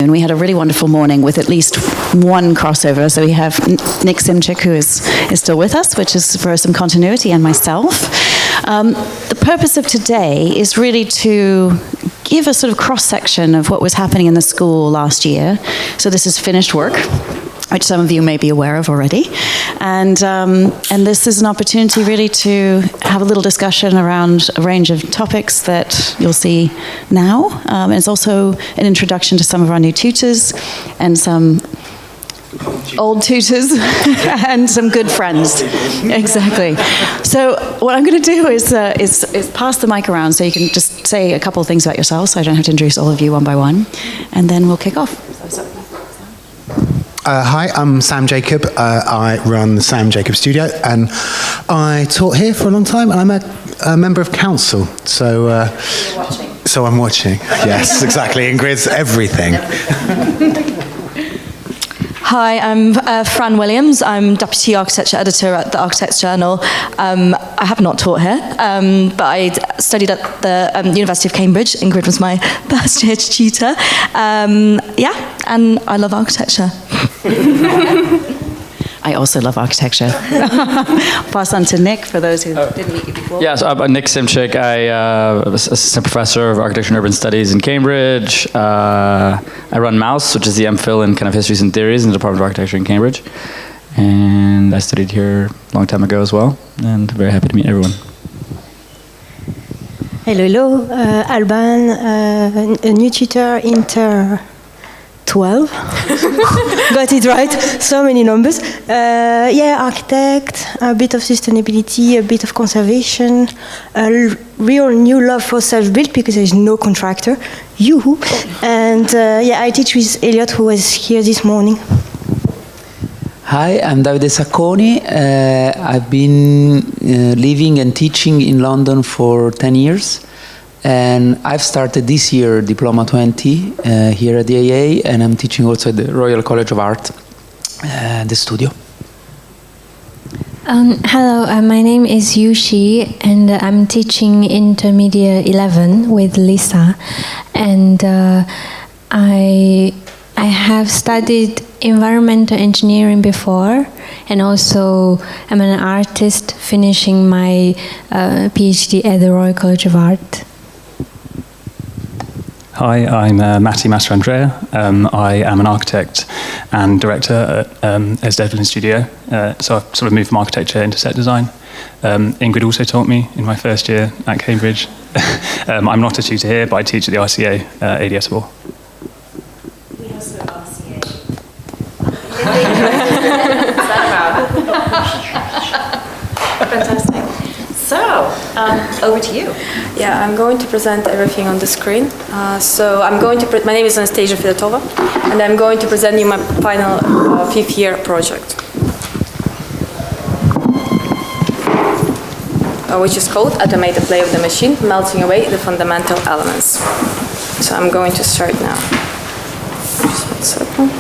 afternoon, we had a really wonderful morning with at least one crossover. So we have Nick Simchik, who is still with us, which is for some continuity, and myself. The purpose of today is really to give a sort of cross-section of what was happening in the school last year. So this is finished work, which some of you may be aware of already. And this is an opportunity really to have a little discussion around a range of topics that you'll see now. And it's also an introduction to some of our new tutors and some old tutors and some good friends. Exactly. So what I'm going to do is pass the mic around so you can just say a couple of things about yourselves so I don't have to introduce all of you one by one. And then we'll kick off. Hi, I'm Sam Jacob. I run the Sam Jacob Studio, and I taught here for a long time, and I'm a member of council. So I'm watching. Yes, exactly. Ingrid's everything. Hi, I'm Fran Williams. I'm Deputy Architecture Editor at the Architects Journal. I have not taught here, but I studied at the University of Cambridge. Ingrid was my first year tutor. And I love architecture. I also love architecture. Pass on to Nick for those who didn't meet you before. Yeah, so I'm Nick Simchik. I'm assistant professor of architecture and urban studies in Cambridge. I run MOUSE, which is the MPhil in kind of histories and theories in the Department of Architecture in Cambridge. And I studied here a long time ago as well, and very happy to meet everyone. Hello, Alban, a new tutor, Inter 12. Got it right. So many numbers. Architect, a bit of sustainability, a bit of conservation, a real new love for self-built because there's no contractor. Yoo-hoo. And I teach with Elliot, who was here this morning. Hi, I'm Davide Sacconi. I've been living and teaching in London for 10 years. And I've started this year Diploma 20 here at the AA, and I'm teaching also at the Royal College of Art, the studio. Hello, my name is Yushi, and I'm teaching Intermediate 11 with Lisa. And I have studied environmental engineering before, and also I'm an artist finishing my PhD at the Royal College of Art. Hi, I'm Matti Mastroandrea. I am an architect and director at Devlin Studio. So I've sort of moved from architecture into set design. Ingrid also taught me in my first year at Cambridge. I'm not a tutor here, but I teach at the RCA ADS Law. We also RCA. Fantastic. So, over to you. Yeah, I'm going to present everything on the screen. My name is Anastasia Fedotova, and I'm going to present you my final fifth year project, which is called Automated Play of the Machine, Melting Away the Fundamental Elements. So I'm going to start now. Just 1 second.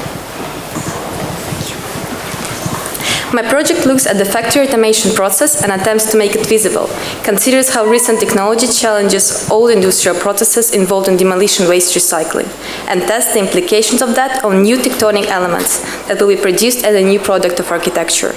My project looks at the factory automation process and attempts to make it visible, considers how recent technology challenges old industrial processes involved in demolition waste recycling, and tests the implications of that on new tectonic elements that will be produced as a new product of architecture.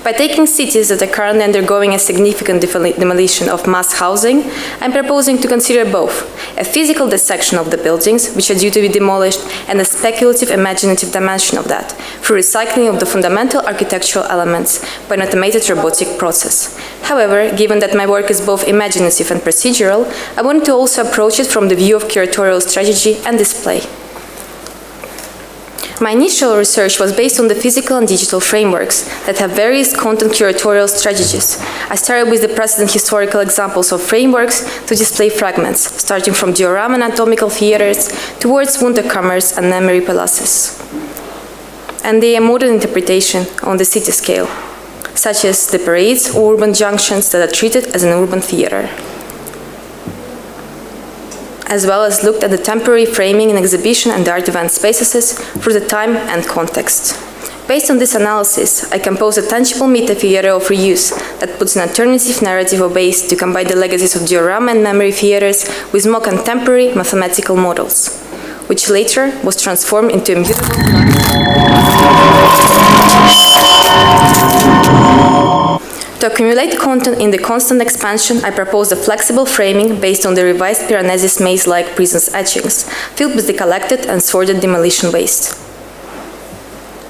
By taking cities that are currently undergoing a significant demolition of mass housing, I'm proposing to consider both a physical dissection of the buildings, which are due to be demolished, and a speculative imaginative dimension of that, through recycling of the fundamental architectural elements by an automated robotic process. However, given that my work is both imaginative and procedural, I wanted to also approach it from the view of curatorial strategy and display. My initial research was based on the physical and digital frameworks that have various content curatorial strategies. I started with the precedent historical examples of frameworks to display fragments, starting from diorama and anatomical theaters towards Wunderkammers and memory palaces. And they are modern interpretation on the city scale, such as the parades or urban junctions that are treated as an urban theater, as well as looked at the temporary framing in exhibition and art event spaces through the time and context. Based on this analysis, I composed a tangible meta-theater of reuse that puts an alternative narrative or base to combine the legacies of diorama and memory theaters with more contemporary mathematical models. which later was transformed into a mutable To accumulate content in the constant expansion, I proposed a flexible framing based on the revised Piranesi's maze-like prisms etchings, filled with the collected and sorted demolition waste.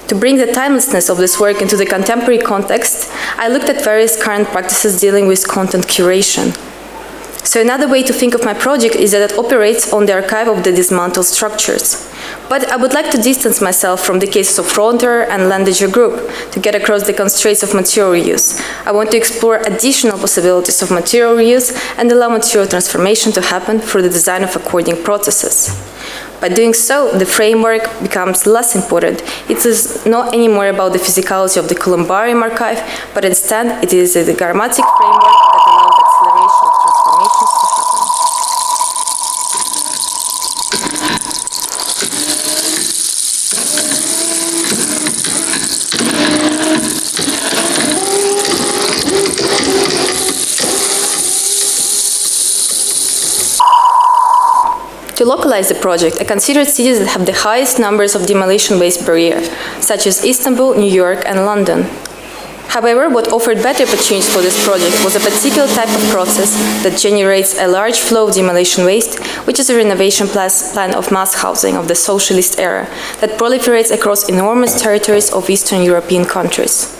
To bring the timelessness of this work into the contemporary context, I looked at various current practices dealing with content curation. So another way to think of my project is that it operates on the archive of the dismantled structures. But I would like to distance myself from the cases of Fronter and Landager Group to get across the constraints of material reuse. I want to explore additional possibilities of material reuse and allow material transformation to happen through the design of according processes. By doing so, the framework becomes less important. It is not anymore about the physicality of the columbarium archive, but instead it is a grammatic framework that allows acceleration of transformations to happen. To localize the project, I considered cities that have the highest numbers of demolition waste per year, such as Istanbul, New York, and London. However, what offered better opportunities for this project was a particular type of process that generates a large flow of demolition waste, which is a renovation plan of mass housing of the socialist era that proliferates across enormous territories of Eastern European countries.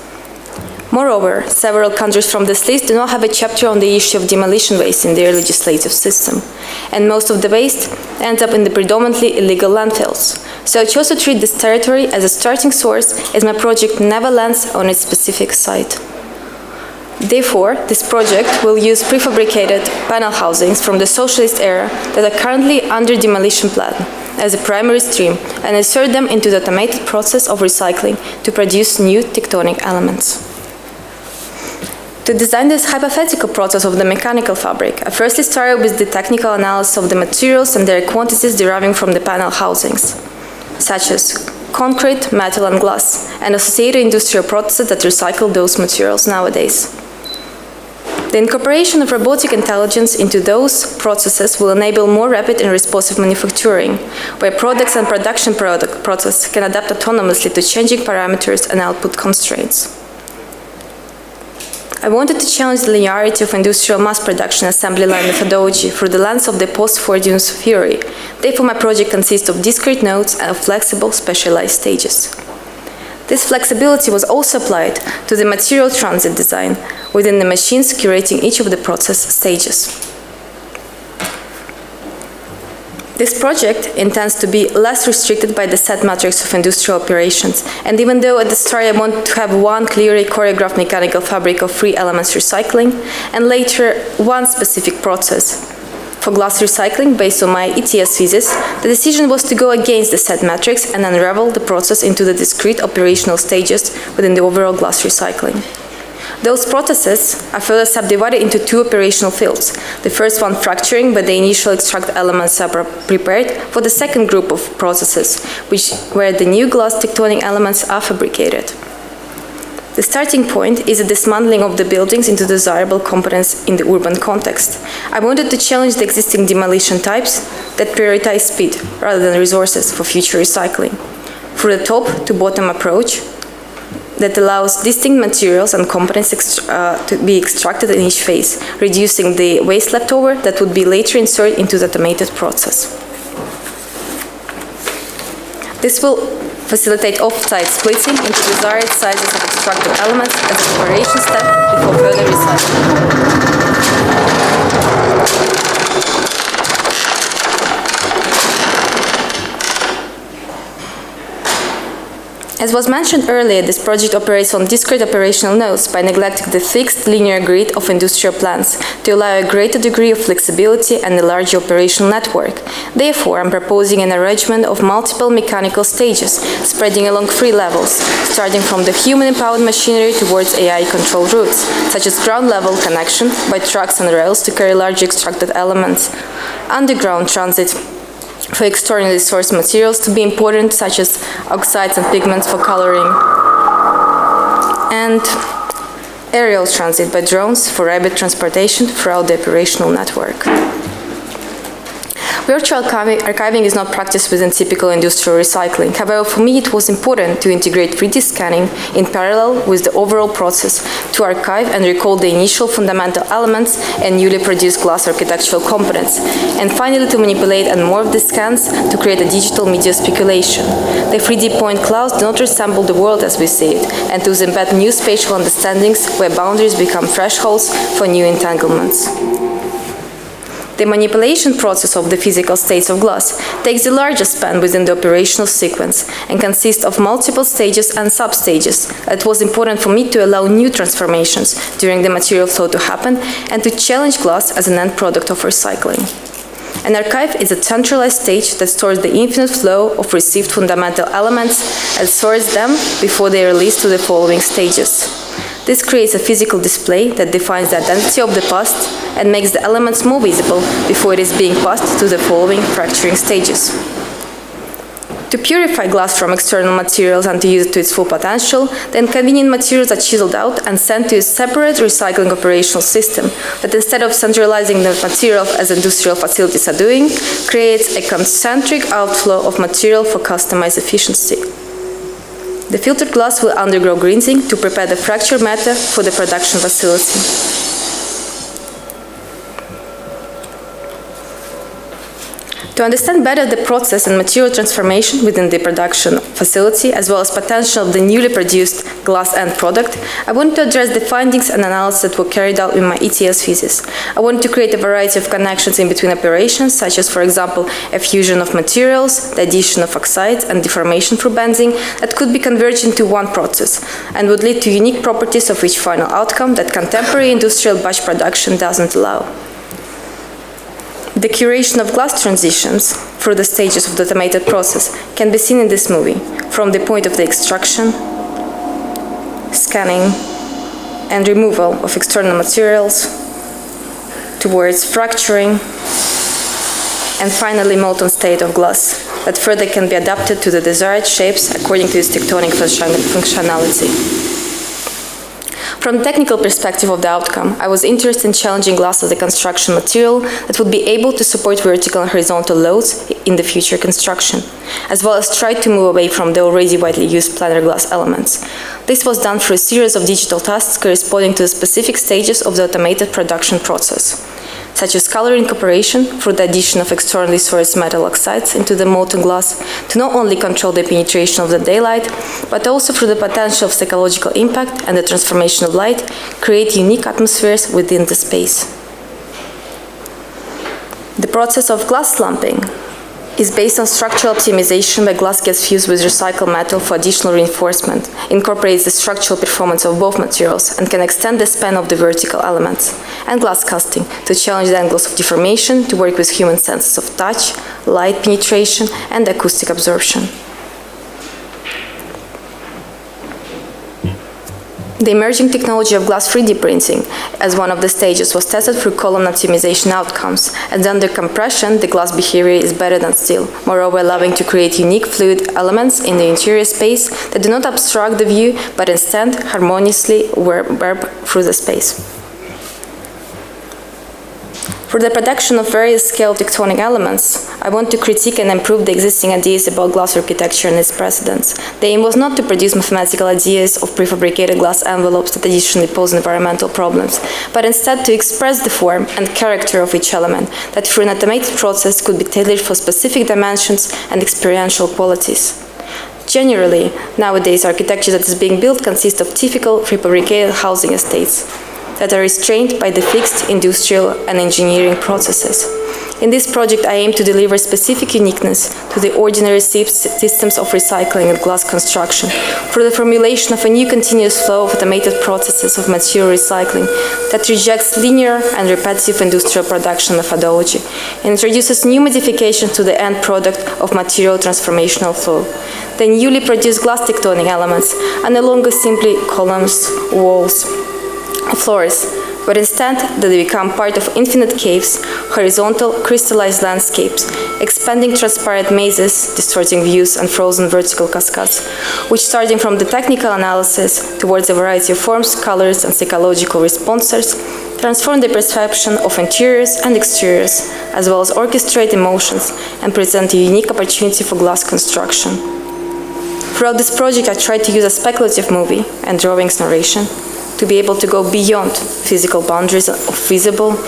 Moreover, several countries from this list do not have a chapter on the issue of demolition waste in their legislative system, and most of the waste ends up in the predominantly illegal landfills. So I chose to treat this territory as a starting source, as my project never lands on its specific site. Therefore, this project will use prefabricated panel housings from the socialist era that are currently under demolition plan as a primary stream and insert them into the automated process of recycling to produce new tectonic elements. To design this hypothetical process of the mechanical fabric, I firstly started with the technical analysis of the materials and their quantities deriving from the panel housings, such as concrete, metal, and glass, and associated industrial processes that recycle those materials nowadays. The incorporation of robotic intelligence into those processes will enable more rapid and responsive manufacturing, where products and production process can adapt autonomously to changing parameters and output constraints. I wanted to challenge the linearity of industrial mass production assembly line methodology through the lens of the post-Fordyce theory. Therefore, my project consists of discrete nodes and of flexible, specialized stages. This flexibility was also applied to the material transit design within the machines curating each of the process stages. This project intends to be less restricted by the set matrix of industrial operations, and even though at the start I want to have one clearly choreographed mechanical fabric of 3 elements recycling, and later one specific process for glass recycling based on my ETS thesis, the decision was to go against the set matrix and unravel the process into the discrete operational stages within the overall glass recycling. Those processes are further subdivided into 2 operational fields. The first one fracturing, where the initial extract elements are prepared for the second group of processes, where the new glass tectonic elements are fabricated. The starting point is the dismantling of the buildings into desirable components in the urban context. I wanted to challenge the existing demolition types that prioritize speed rather than resources for future recycling, through the top-to-bottom approach that allows distinct materials and components to be extracted in each phase, reducing the waste leftover that would be later inserted into the automated process. This will facilitate off-site splitting into desired sizes of extracted elements as a preparation step before further recycling. As was mentioned earlier, this project operates on discrete operational nodes by neglecting the fixed linear grid of industrial plants to allow a greater degree of flexibility and a larger operational network. Therefore, I'm proposing an arrangement of multiple mechanical stages, spreading along 3 levels, starting from the human-empowered machinery towards AI-controlled routes, such as ground-level connection by trucks and rails to carry large extracted elements, underground transit for externally sourced materials to be important, such as oxides and pigments for coloring, and aerial transit by drones for rapid transportation throughout the operational network. Virtual archiving is not practiced within typical industrial recycling. However, for me it was important to integrate 3D scanning in parallel with the overall process to archive and recall the initial fundamental elements and newly produced glass architectural components, and finally to manipulate and morph the scans to create a digital media speculation. The 3D point clouds do not resemble the world as we see it, and thus embed new spatial understandings where boundaries become thresholds for new entanglements. The manipulation process of the physical states of glass takes the largest span within the operational sequence and consists of multiple stages and sub-stages. It was important for me to allow new transformations during the material flow to happen and to challenge glass as an end product of recycling. An archive is a centralized stage that stores the infinite flow of received fundamental elements and stores them before they are released to the following stages. This creates a physical display that defines the identity of the past and makes the elements more visible before it is being passed to the following fracturing stages. To purify glass from external materials and to use it to its full potential, the inconvenient materials are chiseled out and sent to a separate recycling operational system that, instead of centralizing the material as industrial facilities are doing, creates a concentric outflow of material for customized efficiency. The filtered glass will undergo rinsing to prepare the fractured matter for the production facility. To understand better the process and material transformation within the production facility, as well as potential of the newly produced glass end product, I wanted to address the findings and analysis that were carried out in my ETS thesis. I wanted to create a variety of connections in between operations, such as, for example, a fusion of materials, the addition of oxides, and deformation through bending that could be converged into one process and would lead to unique properties of each final outcome that contemporary industrial batch production doesn't allow. The curation of glass transitions through the stages of the automated process can be seen in this movie, from the point of the extraction, scanning, and removal of external materials, towards fracturing, and finally molten state of glass that further can be adapted to the desired shapes according to its tectonic functionality. From the technical perspective of the outcome, I was interested in challenging glass as a construction material that would be able to support vertical and horizontal loads in the future construction, as well as try to move away from the already widely used planar glass elements. This was done through a series of digital tasks corresponding to the specific stages of the automated production process, such as color incorporation through the addition of externally sourced metal oxides into the molten glass to not only control the penetration of the daylight, but also through the potential of psychological impact and the transformation of light, create unique atmospheres within the space. The process of glass slumping is based on structural optimization where glass gets fused with recycled metal for additional reinforcement, incorporates the structural performance of both materials, and can extend the span of the vertical elements, and glass casting to challenge the angles of deformation to work with human senses of touch, light penetration, and acoustic absorption. The emerging technology of glass 3D printing as one of the stages was tested through column optimization outcomes, and under compression, the glass behavior is better than steel, moreover allowing to create unique fluid elements in the interior space that do not obstruct the view, but instead harmoniously warp through the space. For the production of various scale tectonic elements, I want to critique and improve the existing ideas about glass architecture and its precedents. The aim was not to produce mathematical ideas of prefabricated glass envelopes that additionally pose environmental problems, but instead to express the form and character of each element that through an automated process could be tailored for specific dimensions and experiential qualities. Generally, nowadays architecture that is being built consists of typical prefabricated housing estates that are restrained by the fixed industrial and engineering processes. In this project, I aim to deliver specific uniqueness to the ordinary systems of recycling and glass construction through the formulation of a new continuous flow of automated processes of material recycling that rejects linear and repetitive industrial production methodology and introduces new modifications to the end product of material transformational flow. The newly produced glass tectonic elements are no longer simply columns, walls, floors, but instead that they become part of infinite caves, horizontal crystallized landscapes, expanding transparent mazes, distorting views, and frozen vertical cascades, which, starting from the technical analysis towards a variety of forms, colors, and psychological responses, transform the perception of interiors and exteriors, as well as orchestrate emotions and present a unique opportunity for glass construction. Throughout this project, I tried to use a speculative movie and drawings narration to be able to go beyond physical boundaries of visible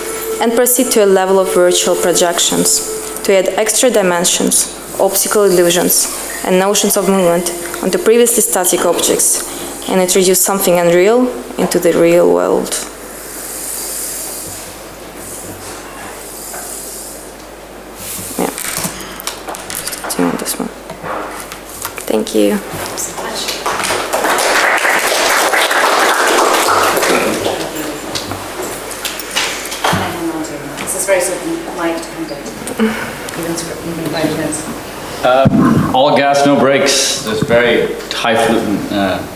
and proceed to a level of virtual projections, to add extra dimensions, optical illusions, and notions of movement onto previously static objects, and introduce something unreal into the real world. Yeah. Do you want this one? Thank you. This is very sort of light All gas, no brakes. There's very highfalutin,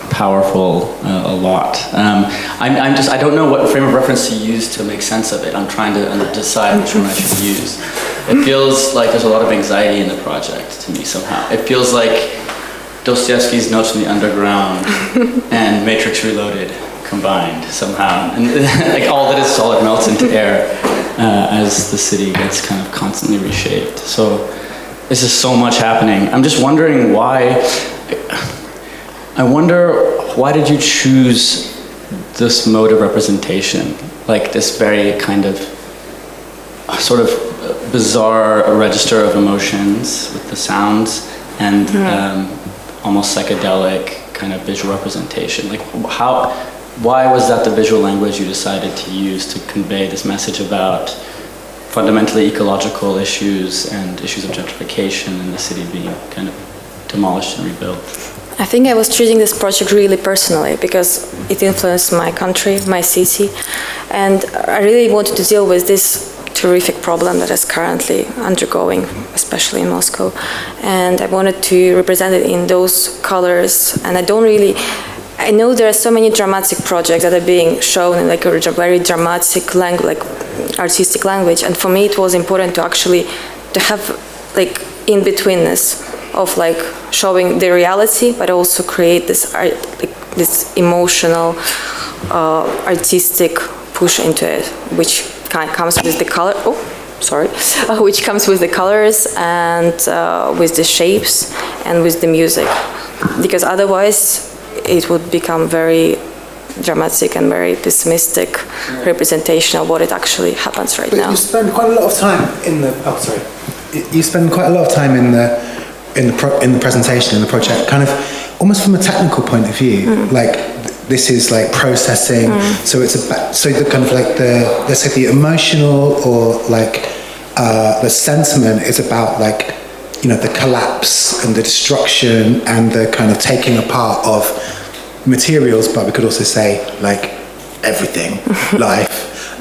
powerful, a lot. I don't know what frame of reference to use to make sense of it. I'm trying to decide which one I should use. It feels like there's a lot of anxiety in the project to me somehow. It feels like Dostoevsky's Notes from the Underground and Matrix Reloaded combined somehow. And like all that is solid melts into air as the city gets kind of constantly reshaped. So there's just so much happening. I'm just wondering why, did you choose this mode of representation? Like this very kind of sort of bizarre register of emotions with the sounds and almost psychedelic kind of visual representation. Like why was that the visual language you decided to use to convey this message about fundamentally ecological issues and issues of gentrification and the city being kind of demolished and rebuilt? I think I was treating this project really personally because it influenced my country, my city, and I really wanted to deal with this terrific problem that is currently undergoing, especially in Moscow. And I wanted to represent it in those colors, and I know there are so many dramatic projects that are being shown in like a very dramatic language, like artistic language, and for me it was important to actually to have like in-betweenness of like showing the reality, but also create this this emotional, artistic push into it, which kind of comes with the color. Which comes with the colors and with the shapes and with the music, because otherwise it would become very dramatic and very pessimistic representation of what it actually happens right now. You spend quite a lot of time in the. Oh, sorry. You spend quite a lot of time in the presentation in the project, kind of almost from a technical point of view. Like this is like processing. So it's about the kind of like let's say the emotional or like the sentiment is about like the collapse and the destruction and the kind of taking apart of materials, but we could also say like everything, life.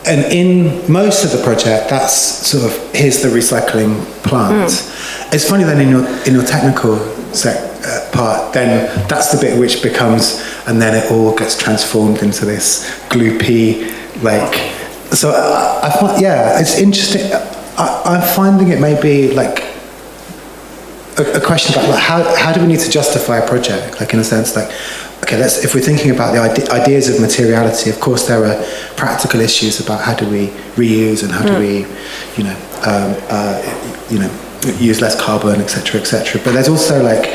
And in most of the project, that's sort of here's the recycling plant. It's funny then in your technical part, then that's the bit which becomes, and then it all gets transformed into this gloopy like. So I find, it's interesting. I'm finding it may be like a question about like how do we need to justify a project, like in a sense like, okay, if we're thinking about the ideas of materiality, of course there are practical issues about how do we reuse and how do we use less carbon, etc., etc. But there's also like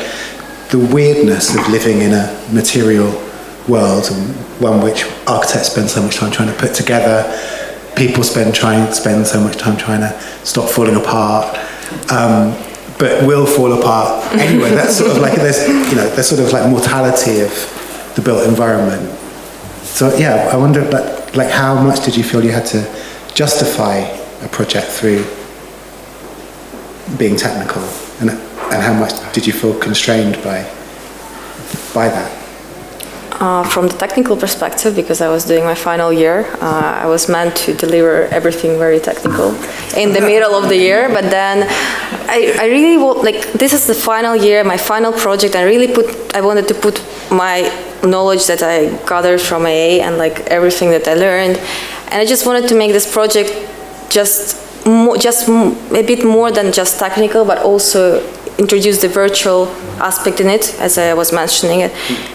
the weirdness of living in a material world, and one which architects spend so much time trying to put together, people spend so much time trying to stop falling apart, but will fall apart anyway. That's sort of like there's sort of like mortality of the built environment. So I wonder like how much did you feel you had to justify a project through being technical, and how much did you feel constrained by that? From the technical perspective, because I was doing my final year, I was meant to deliver everything very technical in the middle of the year, but then I really this is the final year, my final project, I wanted to put my knowledge that I gathered from AA and like everything that I learned, and I just wanted to make this project just a bit more than just technical, but also introduce the virtual aspect in it, as I was mentioning it.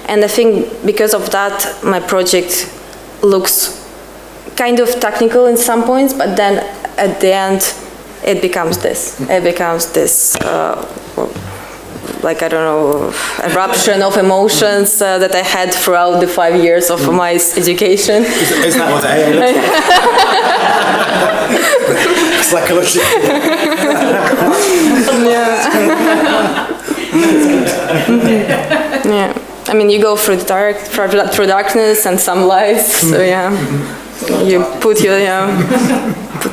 And I think because of that, my project looks kind of technical in some points, but then at the end, it becomes this. It becomes this, like, I don't know, eruption of emotions that I had throughout the 5 years of my education. Isn't that what AA looks like? Psychologically. Yeah. I mean, you go through through darkness and some lights. So yeah, you put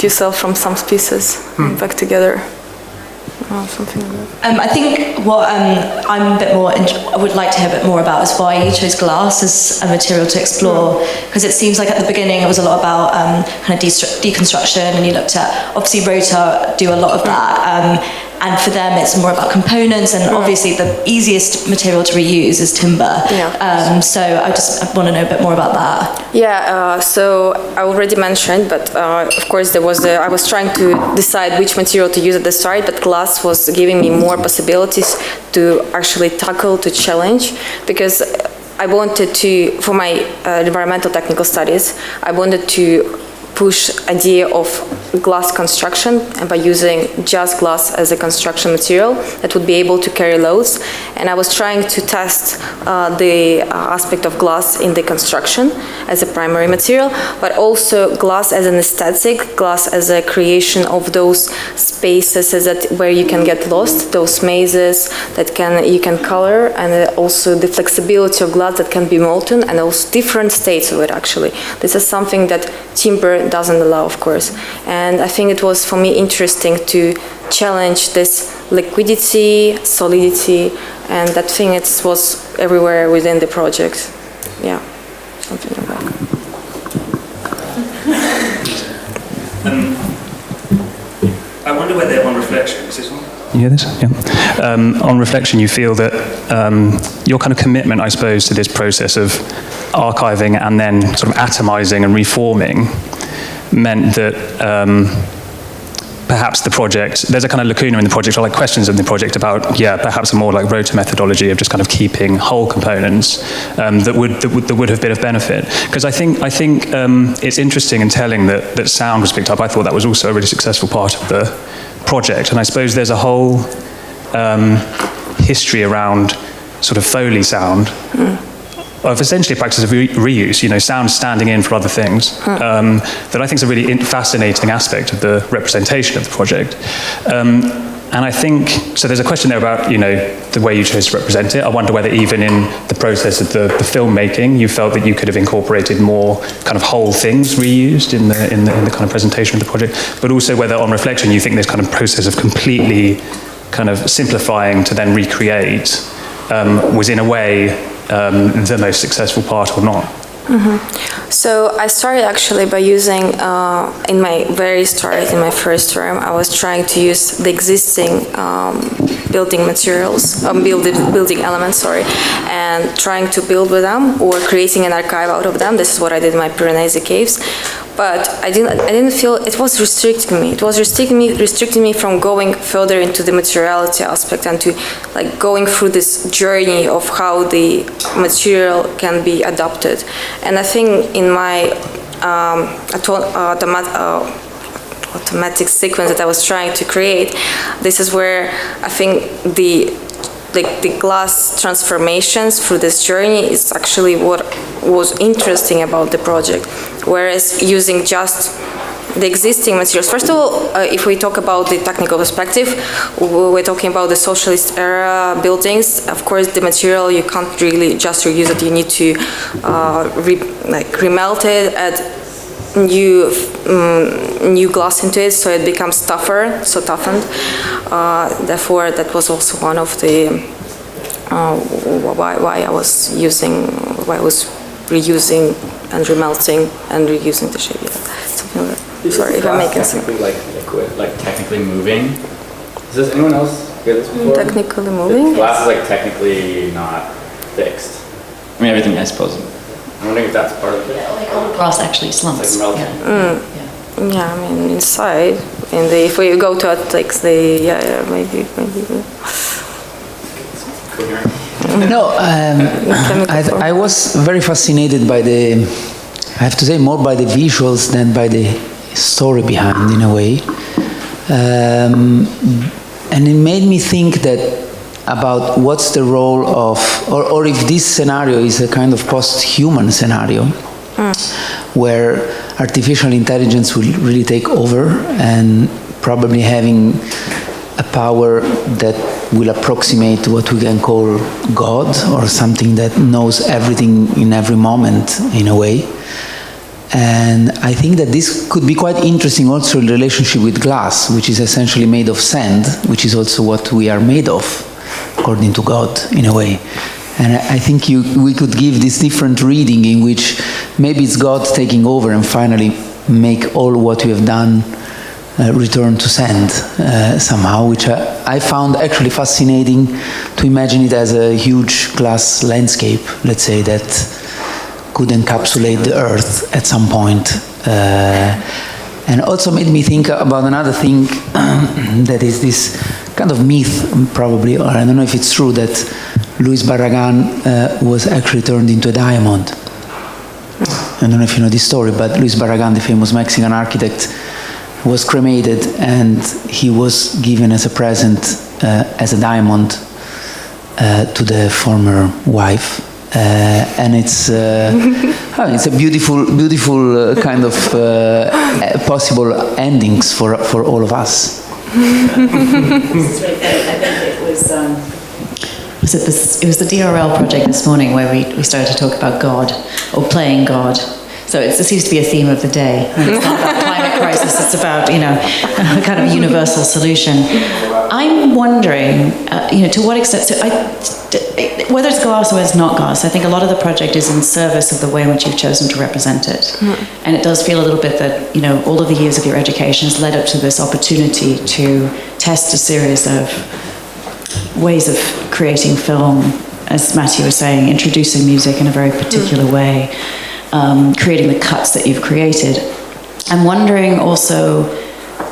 yourself from some pieces back together. Something like that. I think what I'm a bit more, I would like to hear a bit more about is why you chose glass as a material to explore, because it seems like at the beginning it was a lot about kind of deconstruction, and you looked at, obviously Rota do a lot of that, and for them it's more about components, and obviously the easiest material to reuse is timber. So I just want to know a bit more about that. Yeah, so I already mentioned, but of course I was trying to decide which material to use at the start, but glass was giving me more possibilities to actually tackle, to challenge, because I wanted to, for my environmental technical studies, I wanted to push idea of glass construction, and by using just glass as a construction material that would be able to carry loads. And I was trying to test the aspect of glass in the construction as a primary material, but also glass as an aesthetic, glass as a creation of those spaces where you can get lost, those mazes that you can color, and also the flexibility of glass that can be molten, and also different states of it actually. This is something that timber doesn't allow, of course. And I think it was for me interesting to challenge this liquidity, solidity, and that thing was everywhere within the project. Yeah, something like that. I wonder whether on reflection, is this on? You hear this? Yeah. On reflection, you feel that your kind of commitment, I suppose, to this process of archiving and then sort of atomizing and reforming meant that perhaps the project, there's a kind of lacuna in the project, or like questions in the project about, perhaps a more like Rota methodology of just kind of keeping whole components that would have been of benefit. Because I think it's interesting and telling that sound was picked up. I thought that was also a really successful part of the project. And I suppose there's a whole history around sort of Foley sound, of essentially a practice of reuse, sound standing in for other things, that I think is a really fascinating aspect of the representation of the project. And I think, so there's a question there about, the way you chose to represent it. I wonder whether even in the process of the filmmaking, you felt that you could have incorporated more kind of whole things reused in the kind of presentation of the project, but also whether on reflection, you think this kind of process of completely kind of simplifying to then recreate was in a way the most successful part or not? So I started actually by using, in my first term, I was trying to use the existing building materials, building elements, and trying to build with them or creating an archive out of them. This is what I did in my Piranesi caves. But I didn't feel it was restricting me. It was restricting me from going further into the materiality aspect and to like going through this journey of how the material can be adopted. And I think in my automatic sequence that I was trying to create, this is where I think the glass transformations through this journey is actually what was interesting about the project. Whereas using just the existing materials, first of all, if we talk about the technical perspective, we're talking about the socialist era buildings. Of course, the material, you can't really just reuse it. You need to remelt it, add new glass into it, so it becomes toughened. Therefore, that was also one of the why I was reusing and remelting and reusing the shape. Something like that. Sorry if I'm making sense. Like liquid, like technically moving. Does anyone else hear this before? Technically moving? The glass is like technically not fixed. I mean, everything, I suppose. I'm wondering if that's part of it. Yeah, like all the glass actually slumps. It's like melting. Yeah, I mean inside. If we go to maybe. No, I was very fascinated by the I have to say, more by the visuals than by the story behind, in a way. And it made me think that about what's the role of, or if this scenario is a kind of post-human scenario, where artificial intelligence will really take over and probably having a power that will approximate what we can call God, or something that knows everything in every moment, in a way. And I think that this could be quite interesting also in relationship with glass, which is essentially made of sand, which is also what we are made of, according to God, in a way. And I think we could give this different reading in which maybe it's God taking over and finally make all what we have done return to sand somehow, which I found actually fascinating to imagine it as a huge glass landscape, let's say, that could encapsulate the earth at some point. And also made me think about another thing that is this kind of myth, probably, or I don't know if it's true, that Luis Barragan was actually turned into a diamond. I don't know if you know this story, but Luis Barragan, the famous Mexican architect, was cremated and he was given as a present as a diamond to the former wife. And it's a beautiful kind of possible endings for all of us. It was the DRL project this morning where we started to talk about God, or playing God. So it seems to be a theme of the day. And it's not about climate crisis, it's about, a kind of universal solution. I'm wondering, to what extent, whether it's glass or it's not glass, I think a lot of the project is in service of the way in which you've chosen to represent it. And it does feel a little bit that, all of the years of your education has led up to this opportunity to test a series of ways of creating film, as Matthew was saying, introducing music in a very particular way, creating the cuts that you've created. I'm wondering also,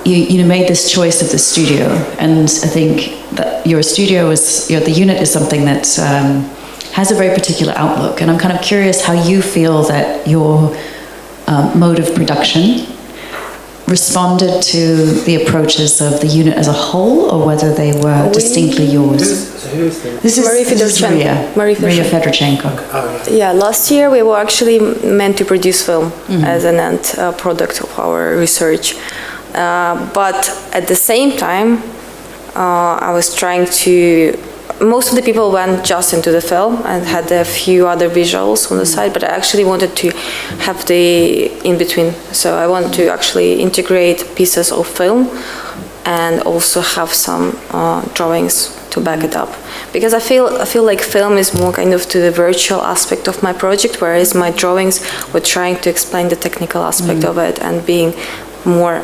you made this choice of the studio, and I think that your studio the unit is something that has a very particular outlook, and I'm kind of curious how you feel that your mode of production responded to the approaches of the unit as a whole, or whether they were distinctly yours. This is Maria Fedorchenko. Yeah, last year we were actually meant to produce film as an end product of our research. But at the same time, I was trying to... Most of the people went just into the film and had a few other visuals on the side, but I actually wanted to have the in-between. So I want to actually integrate pieces of film and also have some drawings to back it up. Because I feel like film is more kind of to the virtual aspect of my project, whereas my drawings were trying to explain the technical aspect of it and being more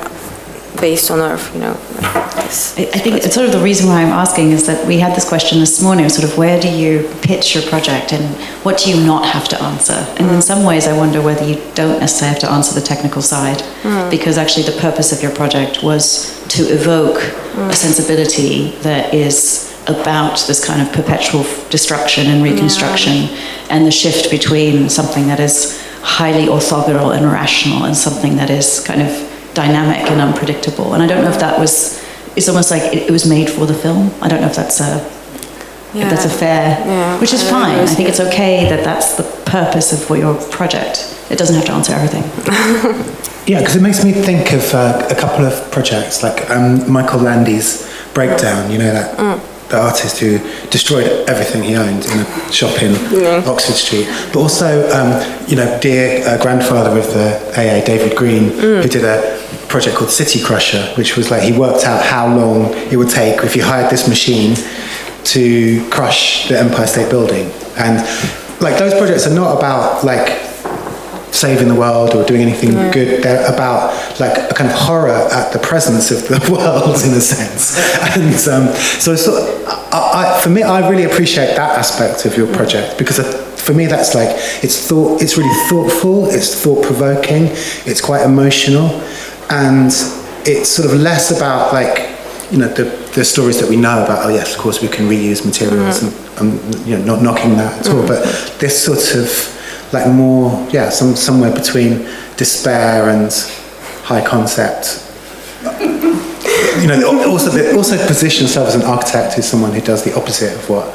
based on Earth, I think it's sort of the reason why I'm asking is that we had this question this morning, sort of where do you pitch your project and what do you not have to answer? And in some ways I wonder whether you don't necessarily have to answer the technical side, because actually the purpose of your project was to evoke a sensibility that is about this kind of perpetual destruction and reconstruction and the shift between something that is highly orthogonal and rational and something that is kind of dynamic and unpredictable. And I don't know if that was, it's almost like it was made for the film. I don't know if that's a fair, which is fine. I think it's okay that that's the purpose of your project. It doesn't have to answer everything. Yeah, because it makes me think of a couple of projects, like Michael Landy's Breakdown, the artist who destroyed everything he owned in a shop in Oxford Street. But also, dear grandfather of the AA, David Green, who did a project called City Crusher, which was like he worked out how long it would take if you hired this machine to crush the Empire State Building. And like those projects are not about like saving the world or doing anything good. They're about like a kind of horror at the presence of the world in a sense. And for me, I really appreciate that aspect of your project, because for me that's like it's really thoughtful, it's thought-provoking, it's quite emotional, and it's sort of less about like the stories that we know about. Oh yes, of course we can reuse materials, and not knocking that at all. But this sort of like more, somewhere between despair and high concept. Also position yourself as an architect as someone who does the opposite of what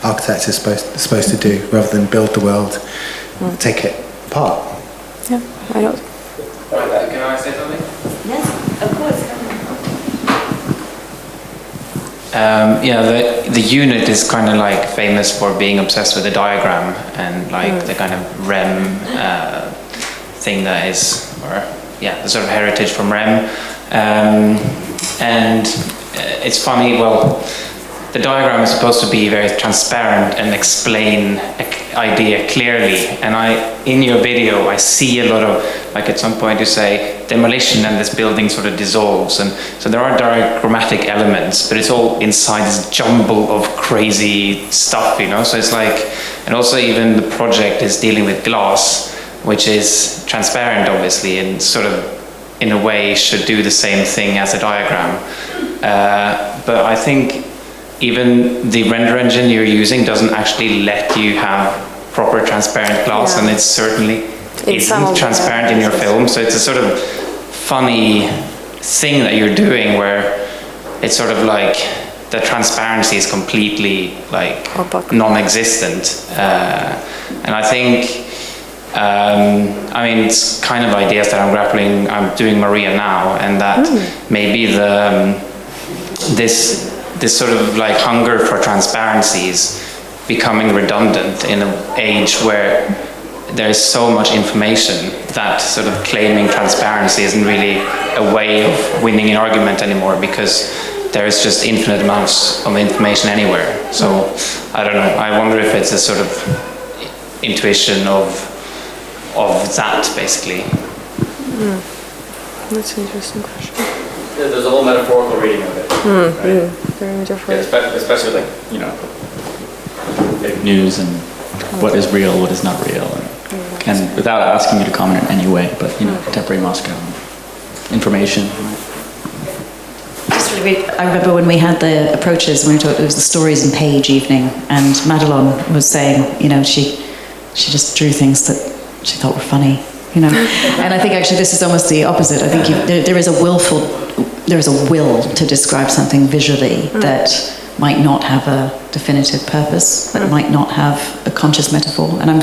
architects are supposed to do, rather than build the world, take it apart. Yeah, why not? Can I say something? Yes, of course. The unit is kind of like famous for being obsessed with the diagram and like the kind of REM thing that is, the sort of heritage from REM. And it's funny, the diagram is supposed to be very transparent and explain an idea clearly. And in your video, I see a lot of, like at some point you say, demolition and this building sort of dissolves. And so there are diagrammatic elements, but it's all inside this jumble of crazy stuff, So it's like, and also even the project is dealing with glass, which is transparent, obviously, and sort of, in a way, should do the same thing as a diagram. But I think even the render engine you're using doesn't actually let you have proper transparent glass, and it certainly isn't transparent in your film. So it's a sort of funny thing that you're doing where it's sort of like the transparency is completely like non-existent. And I think, it's kind of ideas that I'm doing Maria now, and that maybe this sort of like hunger for transparency is becoming redundant in an age where there's so much information that sort of claiming transparency isn't really a way of winning an argument anymore, because there's just infinite amounts of information anywhere. So I don't know, I wonder if it's a sort of intuition of that, basically. That's an interesting question. There's a whole metaphorical reading of it. Right? Very metaphorical. Especially like, fake news and what is real, what is not real. And without asking you to comment in any way, but, contemporary Moscow, information. I remember when we had the approaches, when we talked, it was the stories and page evening, and Madelon was saying, she just drew things that she thought were funny, And I think actually this is almost the opposite. I think there is a will to describe something visually that might not have a definitive purpose, that might not have a conscious metaphor. And I'm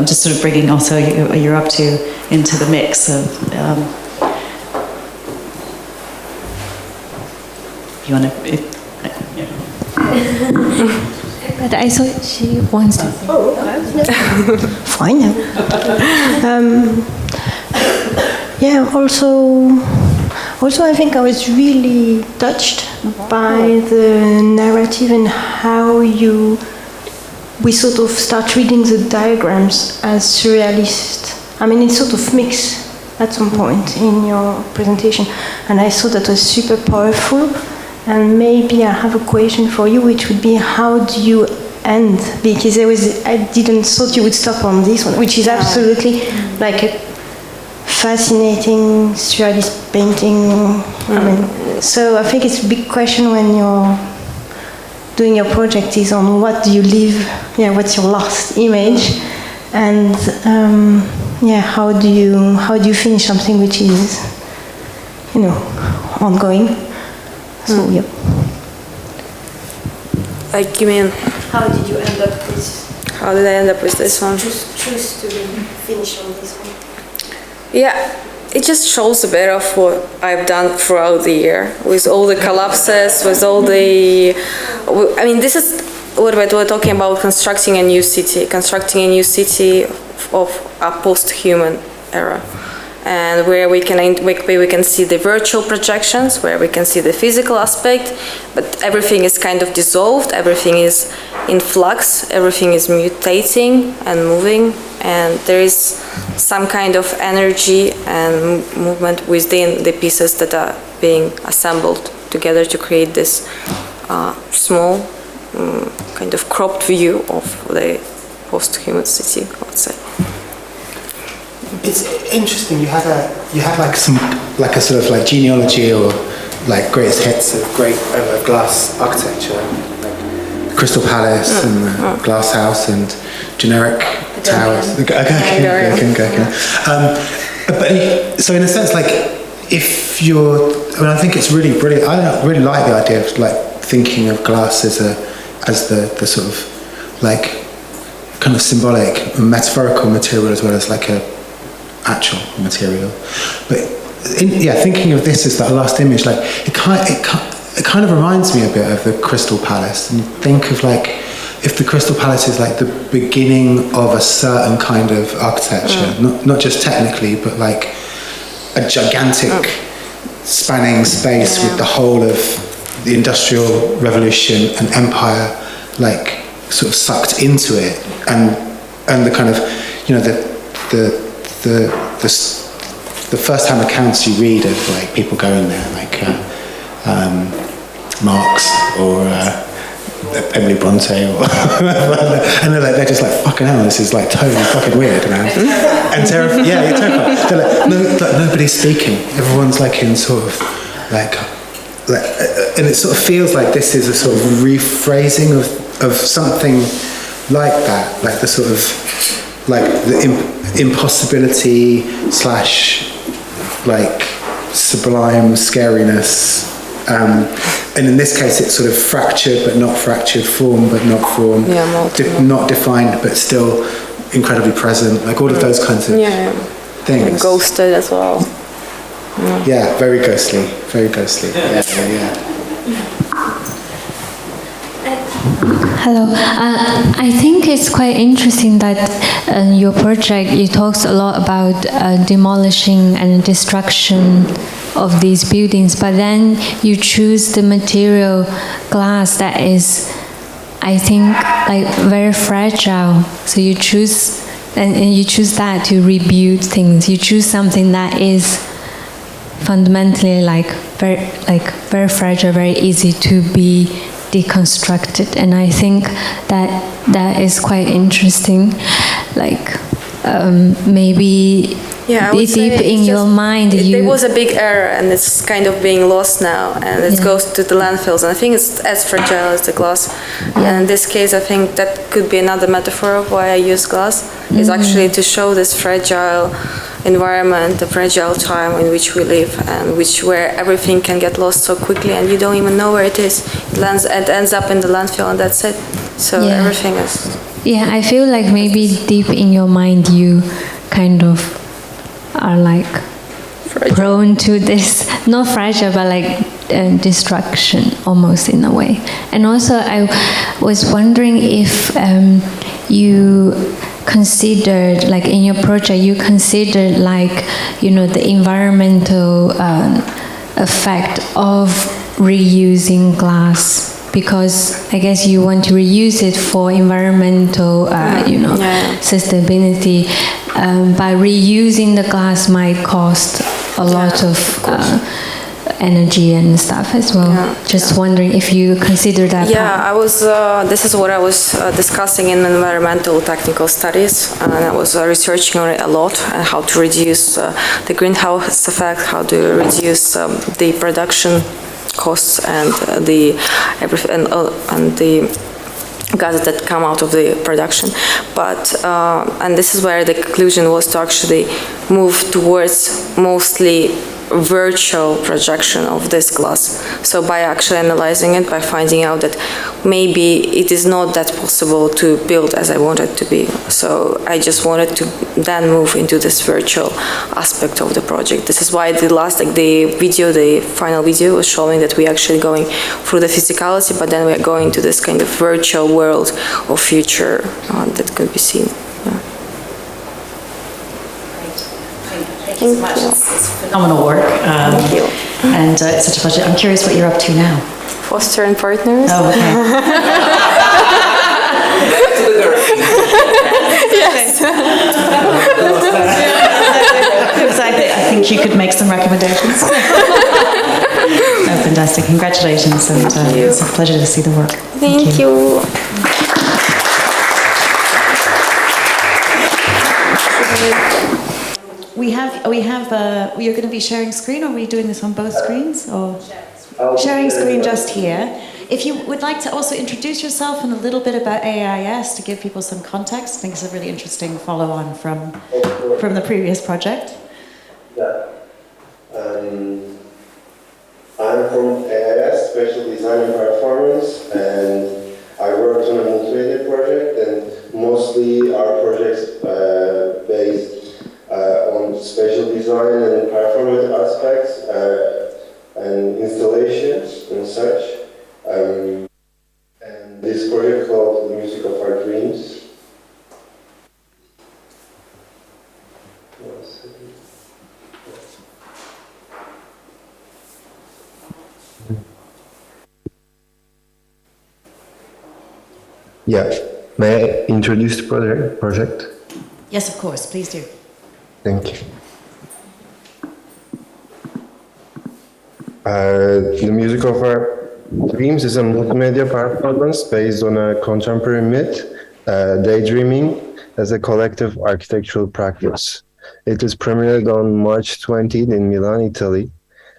just sort of bringing also you're up to into the mix of. You want to? But I thought she wants to. Fine. Also, I think I was really touched by the narrative and how we sort of start reading the diagrams as surrealist. It sort of mixed at some point in your presentation, and I thought that was super powerful. And maybe I have a question for you, which would be, how do you end? Because I didn't thought you would stop on this one, which is absolutely like a fascinating surrealist painting. So I think it's a big question when you're doing your project is on what do you leave? What's your last image? And how do you finish something which is, ongoing? So, Like, you mean? How did you end up with? How did I end up with this one? Just choose to finish on this one. Yeah, it just shows a bit of what I've done throughout the year, with all the collapses, with all the. This is what we're talking about: constructing a new city of a post-human era. And where we can see the virtual projections, where we can see the physical aspect, but everything is kind of dissolved, everything is in flux, everything is mutating and moving, and there is some kind of energy and movement within the pieces that are being assembled together to create this small, kind of cropped view of the post-human city, I would say. It's interesting. You had like a sort of like genealogy or like greatest hits of great glass architecture, like Crystal Palace and the Glass House and generic towers. Okay. But so in a sense, like, if you're, I mean, I think it's really brilliant. I really like the idea of like thinking of glass as the sort of like kind of symbolic, metaphorical material as well as like a actual material. But thinking of this as that last image, like it kind of reminds me a bit of the Crystal Palace. And think of like, if the Crystal Palace is like the beginning of a certain kind of architecture, not just technically, but like a gigantic spanning space with the whole of the Industrial Revolution and empire like sort of sucked into it, and the kind of, you know, the first-hand accounts you read of like people going there, like Marx or Emily Bronte, or and they're just like, fucking hell, this is like totally fucking weird, man. And terrifying. Yeah, you're terrified. They're like, nobody's speaking. Everyone's like in sort of like, and it sort of feels like this is a sort of rephrasing of something like that, like the sort of like the impossibility / like sublime scariness. And in this case, it's sort of fractured but not fractured, form but not form, not defined but still incredibly present. Like all of those kinds of things. Like ghosted as well. Yeah, very ghostly, very ghostly. Yeah. Hello. I think it's quite interesting that your project, you talks a lot about demolishing and destruction of these buildings, but then you choose the material glass that is, I think, like very fragile. So you choose, and you choose that to rebuild things. You choose something that is fundamentally very fragile, very easy to be deconstructed. And I think that is quite interesting. Like maybe deep in your mind, there was a big error, and it's kind of being lost now, and it goes to the landfills. And I think it's as fragile as the glass. And in this case, I think that could be another metaphor of why I use glass. Is actually to show this fragile environment, the fragile time in which we live, and where everything can get lost so quickly, and you don't even know where it is. It ends up in the landfill, and that's it. So everything is. Yeah, I feel like maybe deep in your mind, you kind of are like prone to this, not fragile, but like destruction almost in a way. And also I was wondering if you considered, like in your project, you considered like, you know, the environmental effect of reusing glass, because I guess you want to reuse it for environmental, sustainability. By reusing the glass might cost a lot of energy and stuff as well. Just wondering if you consider that. I was. This is what I was discussing in environmental technical studies, and I was researching on it a lot, how to reduce the greenhouse effect, how to reduce the production costs and the gases that come out of the production. But and this is where the conclusion was to actually move towards mostly virtual projection of this glass. So by actually analyzing it, by finding out that maybe it is not that possible to build as I want it to be. So I just wanted to then move into this virtual aspect of the project. This is why the final video was showing that we're actually going through the physicality, but then we're going to this kind of virtual world of future that could be seen. Thank you so much. It's phenomenal work. Thank you. And it's such a pleasure. I'm curious what you're up to now. Foster and Partners. Oh, okay. Yes. Exactly. I think you could make some recommendations. Fantastic. Congratulations. And it's a pleasure to see the work. Thank you. You're going to be sharing screen, or are we doing this on both screens? Or sharing screen just here. If you would like to also introduce yourself and a little bit about AIS to give people some context, I think it's a really interesting follow-on from the previous project. Yeah. I'm from AIS, Special Design and Performance, and I worked on a multimedia project, and mostly our projects based on spatial design and performance aspects and installations and such. And this project called The Music of Our Dreams. Yeah, may I introduce the project? Yes, of course, please do. Thank you. The Music of Our Dreams is a multimedia performance based on a contemporary myth, daydreaming as a collective architectural practice. It is premiered on March 20th in Milan, Italy,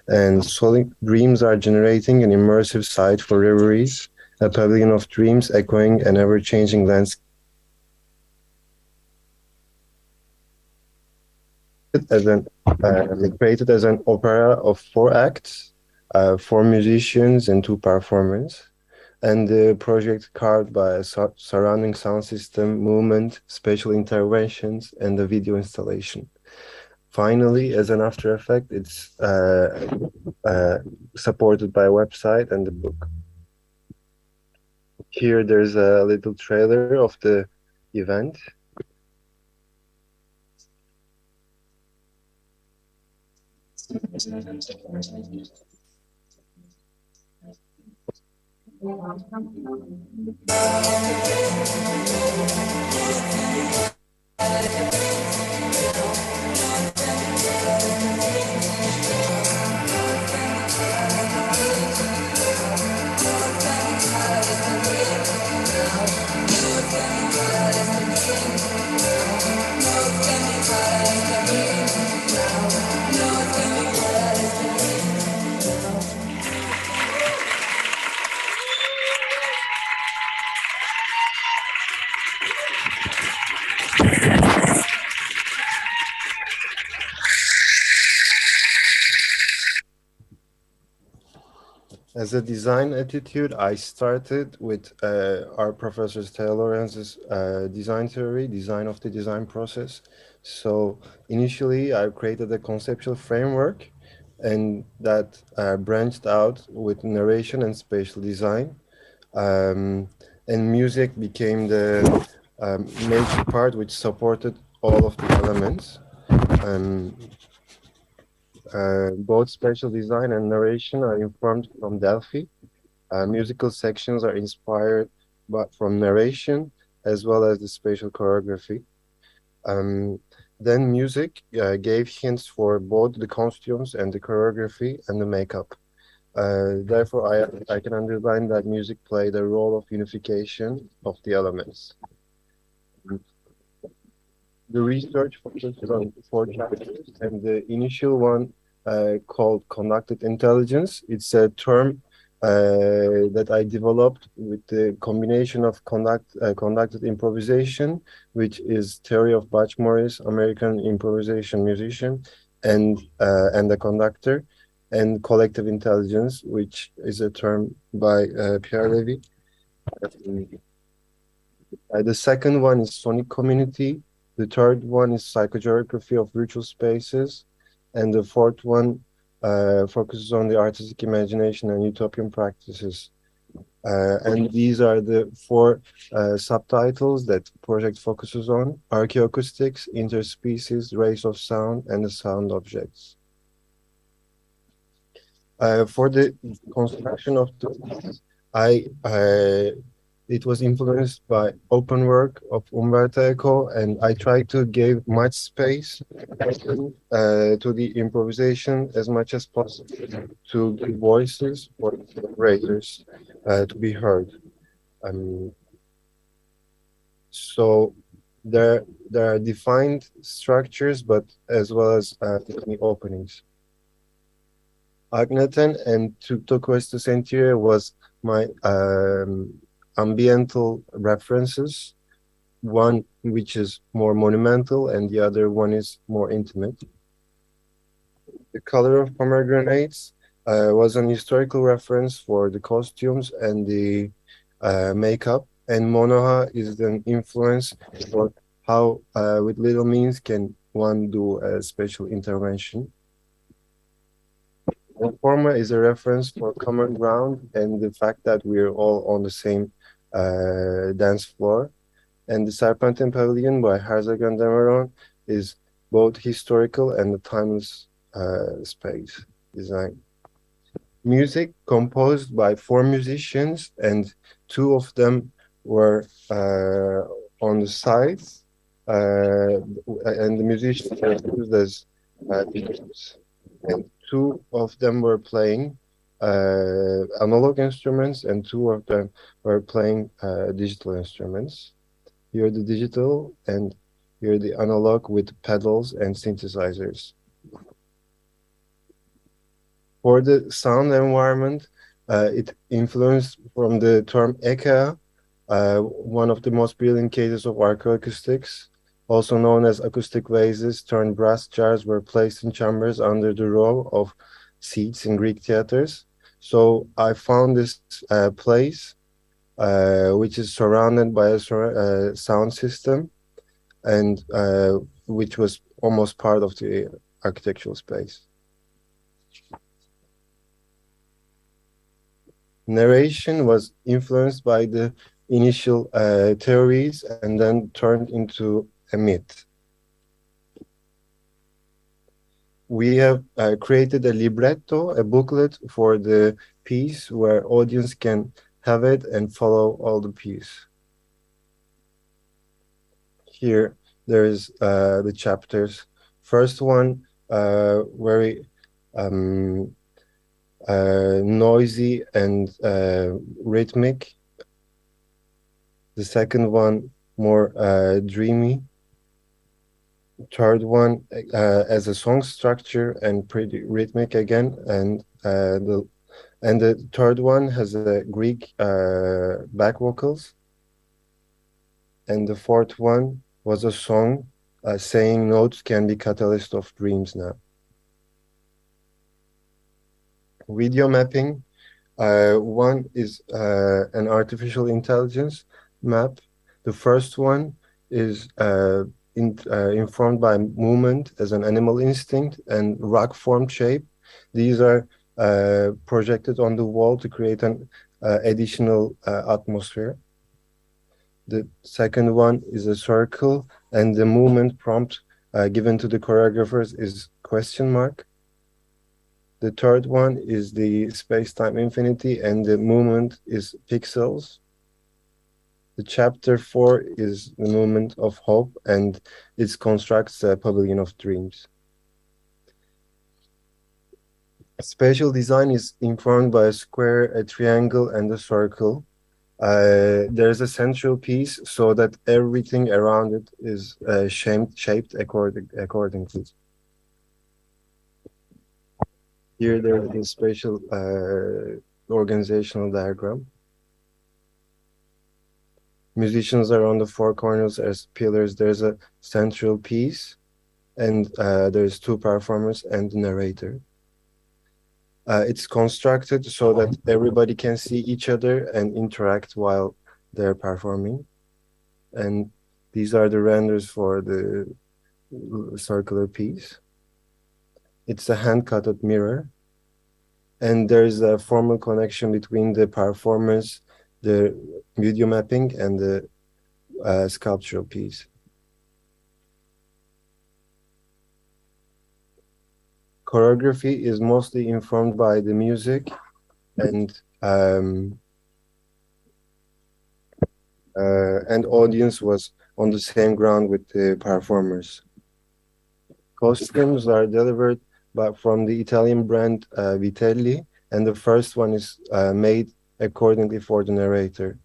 and solid dreams are generating an immersive site for reveries, a pavilion of dreams echoing an ever-changing landscape. Created as an opera of 4 acts, 4 musicians and 2 performers, and the project carved by a surrounding sound system, movement, special interventions, and a video installation. Finally, as an after effect, it's supported by a website and a book. Here there's a little trailer of the event. As a design attitude, I started with our professor Taylor Lorenz's design theory, design of the design process. So initially, I created a conceptual framework, and that branched out with narration and spatial design. And music became the major part which supported all of the elements. Both spatial design and narration are informed from Delphi. Musical sections are inspired from narration as well as the spatial choreography. Then music gave hints for both the costumes and the choreography and the makeup. Therefore, I can underline that music played a role of unification of the elements. The research focuses on 4 chapters, and the initial one called conducted intelligence. It's a term that I developed with the combination of conducted improvisation, which is theory of Butch Morris, American improvisation musician, and the conductor, and collective intelligence, which is a term by Pierre Levy. The second one is sonic community. The third one is psychogeography of virtual spaces. And the fourth one focuses on the artistic imagination and utopian practices. And these are the 4 subtitles that the project focuses on: archaeoacoustics, interspecies, race of sound, and the sound objects. For the construction of it was influenced by open work of Umberto Eco, and I tried to give much space to the improvisation as much as possible to give voices for the operators to be heard. So there are defined structures, but as well as many openings. Agneten and to Questus Interior was my ambiental references, one which is more monumental and the other one is more intimate. The color of pomegranates was an historical reference for the costumes and the makeup, and Monoha is an influence for how with little means can one do a special intervention. The former is a reference for common ground and the fact that we're all on the same dance floor. And the Serpentine Pavilion by Herzog and Demeron is both historical and a timeless space design. Music composed by 4 musicians, and 2 of them were on the sides, and the musicians were used as leaders. And 2 of them were playing analog instruments, and 2 of them were playing digital instruments. Here the digital, and here the analog with pedals and synthesizers. For the sound environment, it influenced from the term eka, one of the most brilliant cases of archoacoustics, also known as acoustic vases turned brass jars were placed in chambers under the row of seats in Greek theaters. So I found this place, which is surrounded by a sound system, and which was almost part of the architectural space. Narration was influenced by the initial theories and then turned into a myth. We have created a libretto, a booklet for the piece where audience can have it and follow all the piece. Here there is the chapters. First one, very noisy and rhythmic. The second one, more dreamy. Third one, as a song structure and pretty rhythmic again, and the third one has a Greek back vocals. And the fourth one was a song saying notes can be catalyst of dreams now. Video mapping, one is an artificial intelligence map. The first one is informed by movement as an animal instinct and rock formed shape. These are projected on the wall to create an additional atmosphere. The second one is a circle, and the movement prompt given to the choreographers is question mark. The third one is the space-time infinity, and the movement is pixels. The chapter 4 is the movement of hope, and it constructs a pavilion of dreams. Spatial design is informed by a square, a triangle, and a circle. There's a central piece so that everything around it is shaped accordingly. Here there is a spatial organizational diagram. Musicians are on the 4 corners as pillars. There's a central piece, and there's 2 performers and the narrator. It's constructed so that everybody can see each other and interact while they're performing. And these are the renders for the circular piece. It's a hand-cutted mirror. And there's a formal connection between the performers, the video mapping, and the sculptural piece. Choreography is mostly informed by the music, and audience was on the same ground with the performers. Costumes are delivered from the Italian brand Vitelli, and the first one is made accordingly for the narrator.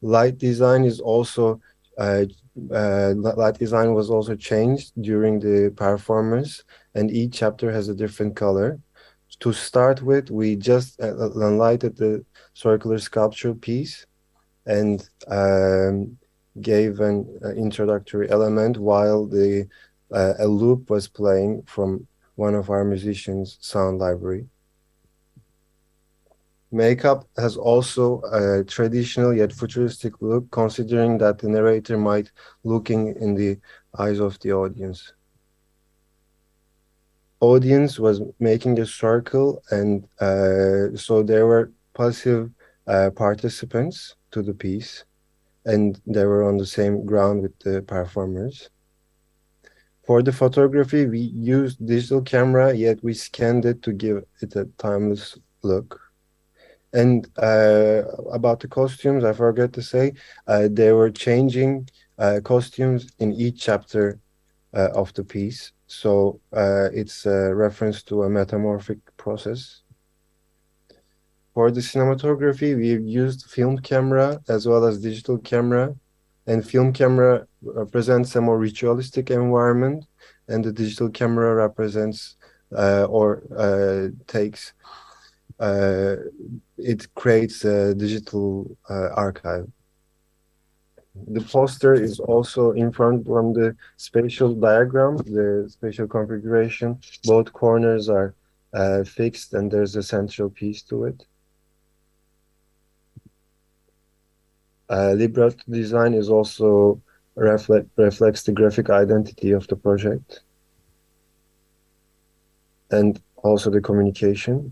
Light design is also light design was also changed during the performance, and each chapter has a different color. to start with, we just enlightened the circular sculpture piece and gave an introductory element while a loop was playing from one of our musicians' sound library. Makeup has also a traditional yet futuristic look, considering that the narrator might looking in the eyes of the audience. Audience was making a circle, and so there were passive participants to the piece, and they were on the same ground with the performers. For the photography, we used digital camera, yet we scanned it to give it a timeless look. And about the costumes, I forgot to say, they were changing costumes in each chapter of the piece. So it's a reference to a metamorphic process. For the cinematography, we used film camera as well as digital camera. And film camera represents a more ritualistic environment, and the digital camera represents it creates a digital archive. The poster is also informed from the spatial diagram, the spatial configuration. Both corners are fixed, and there's a central piece to it. Libretto design is also reflects the graphic identity of the project and also the communication.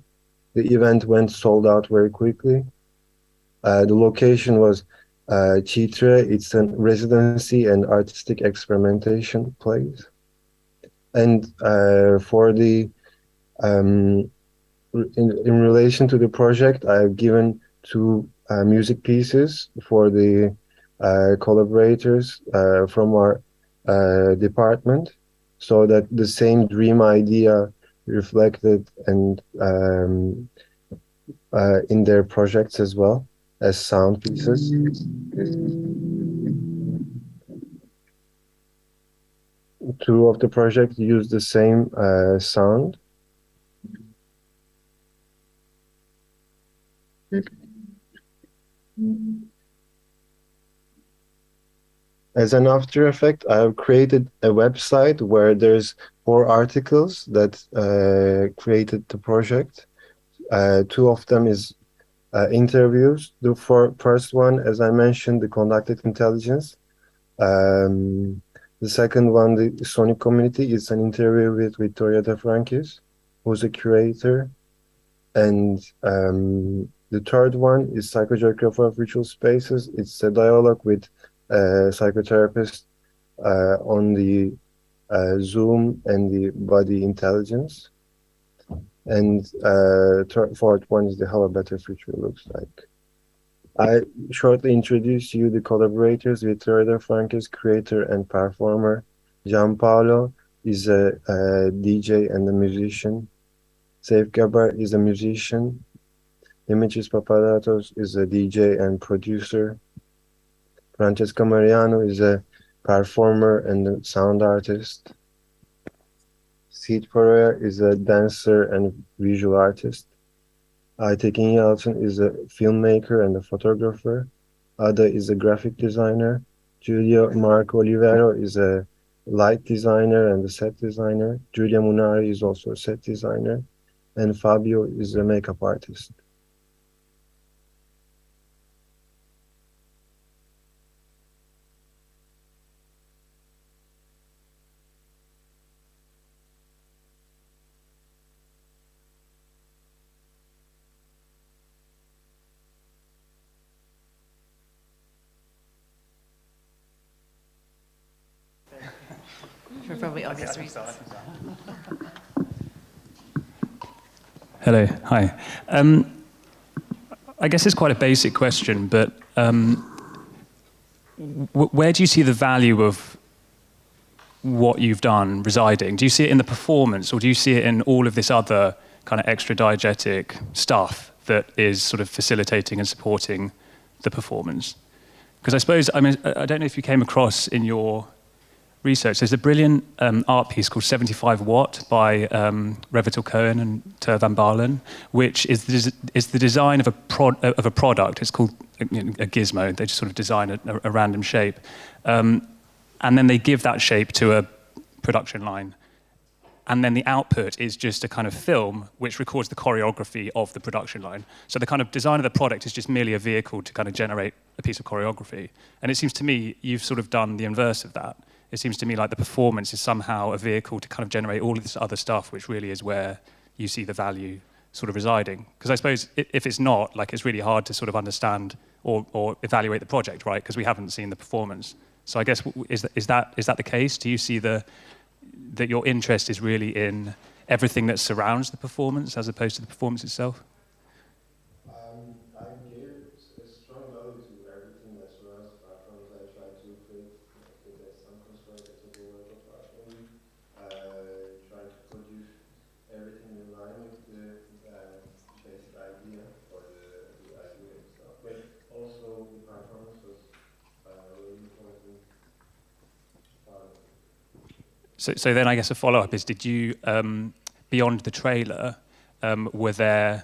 The event went sold out very quickly. The location was Chitre. It's a residency and artistic experimentation place. And for the in relation to the project, I've given two music pieces for the collaborators from our department, so that the same dream idea reflected and in their projects as well as sound pieces. Two of the projects use the same sound. As an after effect, I have created a website where there's 4 articles that created the project. 2 of them is interviews. The first one, as I mentioned, the conducted intelligence. The second one, the sonic community, is an interview with Vittoria De Francis, who's a curator. And the third one is psychogeography of virtual spaces. It's a dialogue with a psychotherapist on the Zoom and the body intelligence. And fourth one is how a better future looks like. I shortly introduce you the collaborators. Vittoria De Francis, creator and performer. Gianpaolo is a DJ and a musician. Saif Gabar is a musician. Dimitris Papadatos is a DJ and producer. Francesca Mariano is a performer and a sound artist. Sid Pereira is a dancer and visual artist. Aytekin Yalçın is a filmmaker and a photographer. Ada is a graphic designer. Julia Marco Olivero is a light designer and a set designer. Julia Munari is also a set designer. And Fabio is a makeup artist. For probably obvious reasons. Hello, hi. I guess it's quite a basic question, but where do you see the value of what you've done residing? Do you see it in the performance, or do you see it in all of this other kind of extra diegetic stuff that is sort of facilitating and supporting the performance? Because I suppose, I mean, I don't know if you came across in your research. There's a brilliant art piece called 75 Watt by Revital Cohen and Ter van Baarlen, which is the design of a product. It's called a gizmo. They just sort of design a random shape. And then they give that shape to a production line. And then the output is just a kind of film which records the choreography of the production line. So the kind of design of the product is just merely a vehicle to kind of generate a piece of choreography. And it seems to me you've sort of done the inverse of that. It seems to me like the performance is somehow a vehicle to kind of generate all of this other stuff, which really is where you see the value sort of residing. Because I suppose if it's not, like it's really hard to sort of understand or evaluate the project, right? Because we haven't seen the performance. So I guess, is that the case? Do you see that your interest is really in everything that surrounds the performance as opposed to the performance itself? I give a strong value to everything that surrounds the platforms. I try to create some construct of the work of platform, try to produce everything in line with the basic idea or the idea itself. But also the performance was really important part of it. So then I guess a follow-up is, did you, beyond the trailer, were there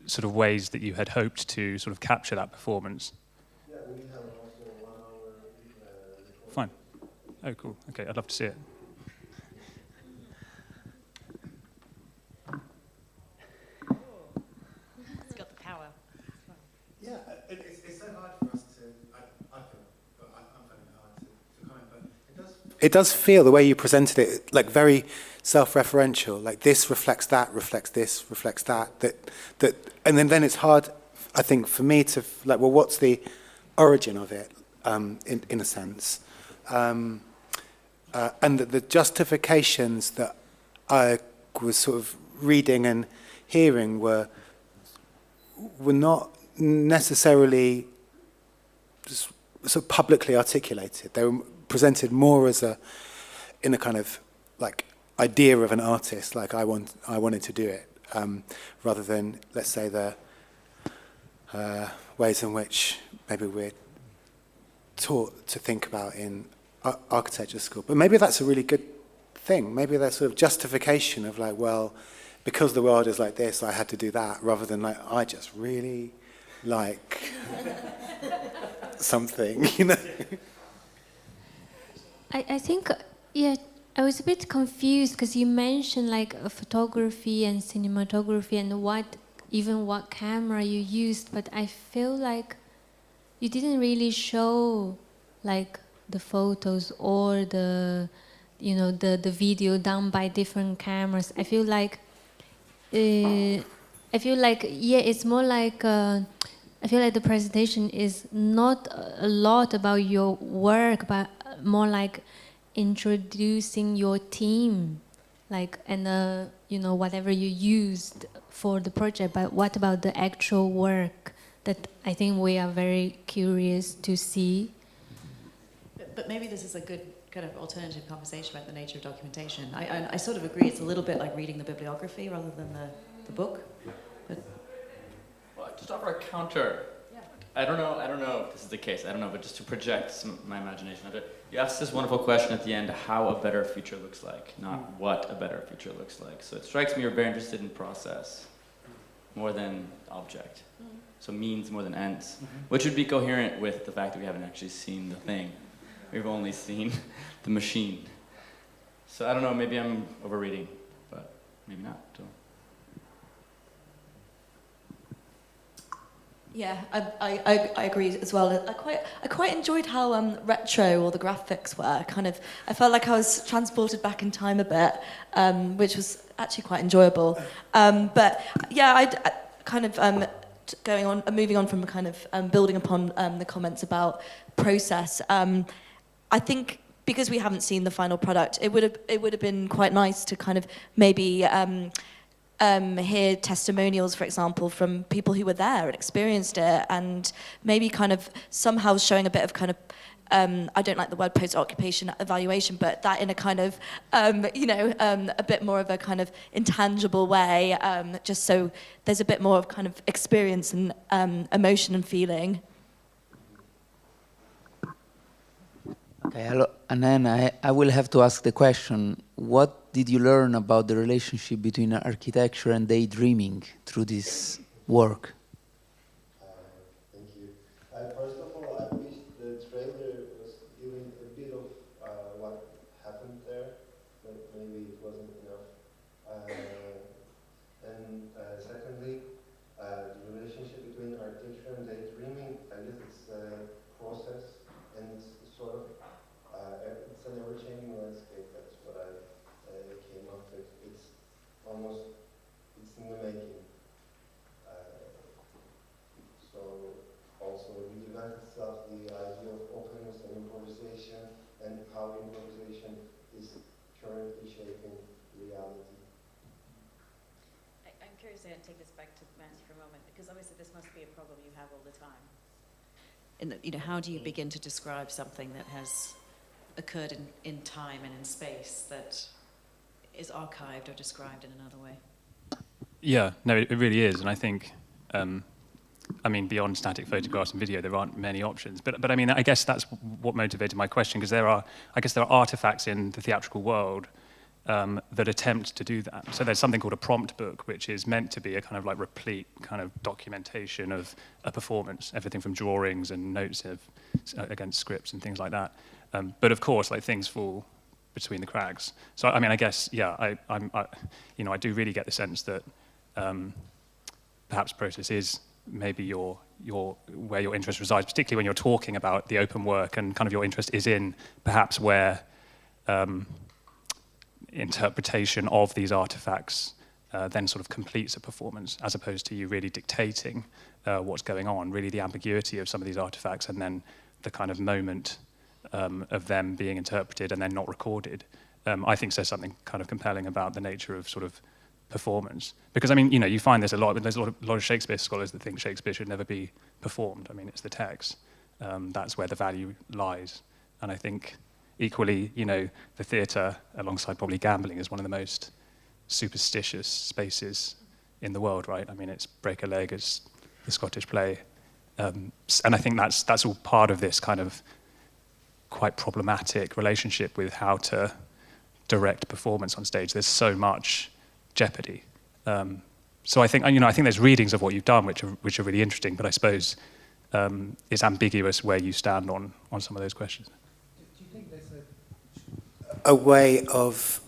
sort of ways that you had hoped to sort of capture that performance? Yeah, we have also 1 hour Fine. Oh, cool. Okay, I'd love to see it. It's got the power. Yeah, it's so hard for us to, I feel, but I'm finding it hard to comment, but it does feel, the way you presented it, like very self-referential, like this reflects that, reflects this, reflects that, and then it's hard, I think, for me to, like, well, what's the origin of it, in a sense? And the justifications that I was sort of reading and hearing were not necessarily sort of publicly articulated. They were presented more as in a kind of like idea of an artist, like I wanted to do it, rather than, let's say, the ways in which maybe we're taught to think about in architecture school. But maybe that's a really good thing. Maybe that sort of justification of like, well, because the world is like this, I had to do that, rather than like, I just really like something, you know? I think, yeah, I was a bit confused because you mentioned like photography and cinematography and what camera you used, but I feel like you didn't really show like the photos or the video done by different cameras. I feel like it's more like I feel like the presentation is not a lot about your work, but more like introducing your team, like, and whatever you used for the project. But what about the actual work that I think we are very curious to see? But maybe this is a good kind of alternative conversation about the nature of documentation. I sort of agree it's a little bit like reading the bibliography rather than the book. But well, just offer a counter. Yeah. I don't know if this is the case. I don't know, but just to project my imagination of it. You asked this wonderful question at the end, how a better future looks like, not what a better future looks like. So it strikes me you're very interested in process more than object. So means more than ends, which would be coherent with the fact that we haven't actually seen the thing. We've only seen the machine. So I don't know, maybe I'm overreading, but maybe not. So. Yeah, I agree as well. I quite enjoyed how retro all the graphics were. I felt like I was transported back in time a bit, which was actually quite enjoyable. But yeah, I kind of moving on from kind of building upon the comments about process. I think because we haven't seen the final product, it would have been quite nice to kind of maybe hear testimonials, for example, from people who were there and experienced it, and maybe kind of somehow showing a bit of kind of I don't like the word post-occupation evaluation, but that in a kind of a bit more of a kind of intangible way, just so there's a bit more of kind of experience and emotion and feeling. Okay, hello. And then I will have to ask the question, what did you learn about the relationship between architecture and daydreaming through this work? Thank you. First of all, I wish the trailer was giving a bit of what happened there, but maybe it wasn't enough. And secondly, the relationship between architecture and daydreaming, I guess it's a process, and it's sort of it's an ever-changing landscape. That's what I came up with. It's almost in the making. So also it demands itself the idea of openness and improvisation, and how improvisation is currently shaping reality. I'm curious to take this back to Matty for a moment, because obviously this must be a problem you have all the time. How do you begin to describe something that has occurred in time and in space that is archived or described in another way? Yeah, no, it really is, and I think, beyond static photographs and video, there aren't many options. But I mean, I guess that's what motivated my question, because there are artifacts in the theatrical world that attempt to do that. So there's something called a prompt book, which is meant to be a kind of like replete kind of documentation of a performance, everything from drawings and notes against scripts and things like that. But of course, like, things fall between the cracks. So I mean, I guess, yeah, I do really get the sense that perhaps process is maybe where your interest resides, particularly when you're talking about the open work, and kind of your interest is in perhaps where interpretation of these artifacts then sort of completes a performance, as opposed to you really dictating what's going on, really the ambiguity of some of these artifacts, and then the kind of moment of them being interpreted and then not recorded. I think says something kind of compelling about the nature of sort of performance. Because, I mean, you find this a lot, but there's a lot of Shakespeare scholars that think Shakespeare should never be performed. I mean, it's the text. That's where the value lies. And I think equally, the theatre, alongside probably gambling, is one of the most superstitious spaces in the world, right? I mean, it's break a leg, it's the Scottish play. And I think that's all part of this kind of quite problematic relationship with how to direct performance on stage. There's so much jeopardy. So I think there's readings of what you've done which are really interesting, but I suppose it's ambiguous where you stand on some of those questions. Do you think there's a way of,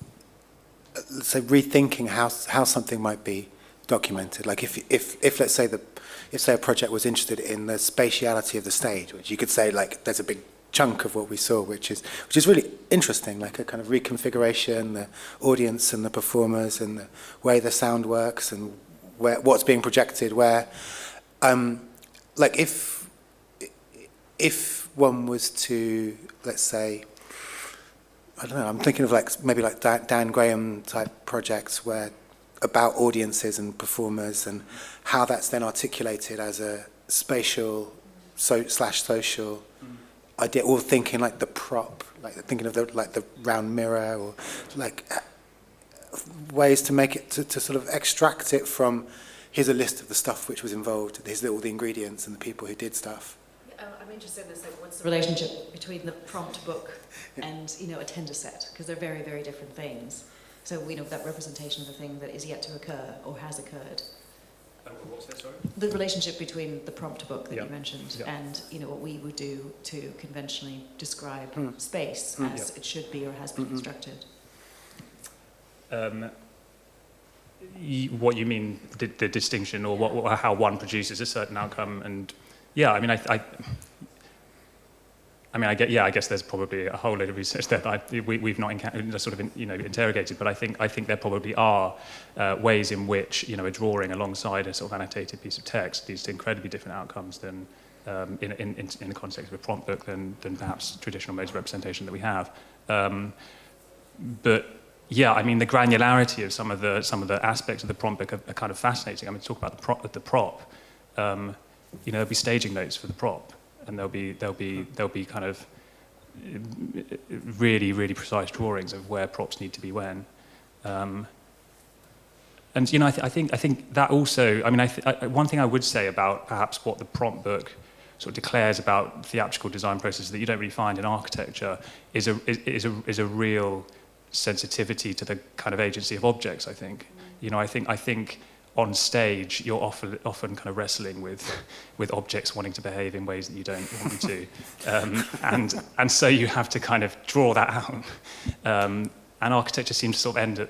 let's say, rethinking how something might be documented? Like if let's say a project was interested in the spatiality of the stage, which you could say, like, there's a big chunk of what we saw, which is really interesting, like a kind of reconfiguration, the audience and the performers, and the way the sound works, and what's being projected where. Like if one was to, let's say, I don't know, I'm thinking of maybe Dan Graham type projects where about audiences and performers, and how that's then articulated as a spatial slash social idea, or thinking like the prop, like thinking of the round mirror, or like ways to make it to sort of extract it from. Here's a list of the stuff which was involved. Here's all the ingredients and the people who did stuff. I'm interested in this. Like, what's the relationship between the prompt book and a tender set? Because they're very, very different things. So we know that representation of the thing that is yet to occur or has occurred. What's that, sorry? The relationship between the prompt book that you mentioned and what we would do to conventionally describe space as it should be or has been constructed. What you mean, the distinction, or how one produces a certain outcome? And yeah, I guess there's probably a whole load of research that we've not interrogated, but I think there probably are ways in which a drawing alongside a sort of annotated piece of text leads to incredibly different outcomes than in the context of a prompt book than perhaps traditional modes of representation that we have. But yeah, I mean, the granularity of some of the aspects of the prompt book are kind of fascinating. I mean, to talk about the prop, there'll be staging notes for the prop, and there'll be kind of really, really precise drawings of where props need to be when. And I think that also. I mean, one thing I would say about perhaps what the prompt book sort of declares about theatrical design processes that you don't really find in architecture is a real sensitivity to the kind of agency of objects, I think. I think on stage you're often kind of wrestling with objects wanting to behave in ways that you don't want them to, and so you have to kind of draw that out. And architecture seems to sort of end at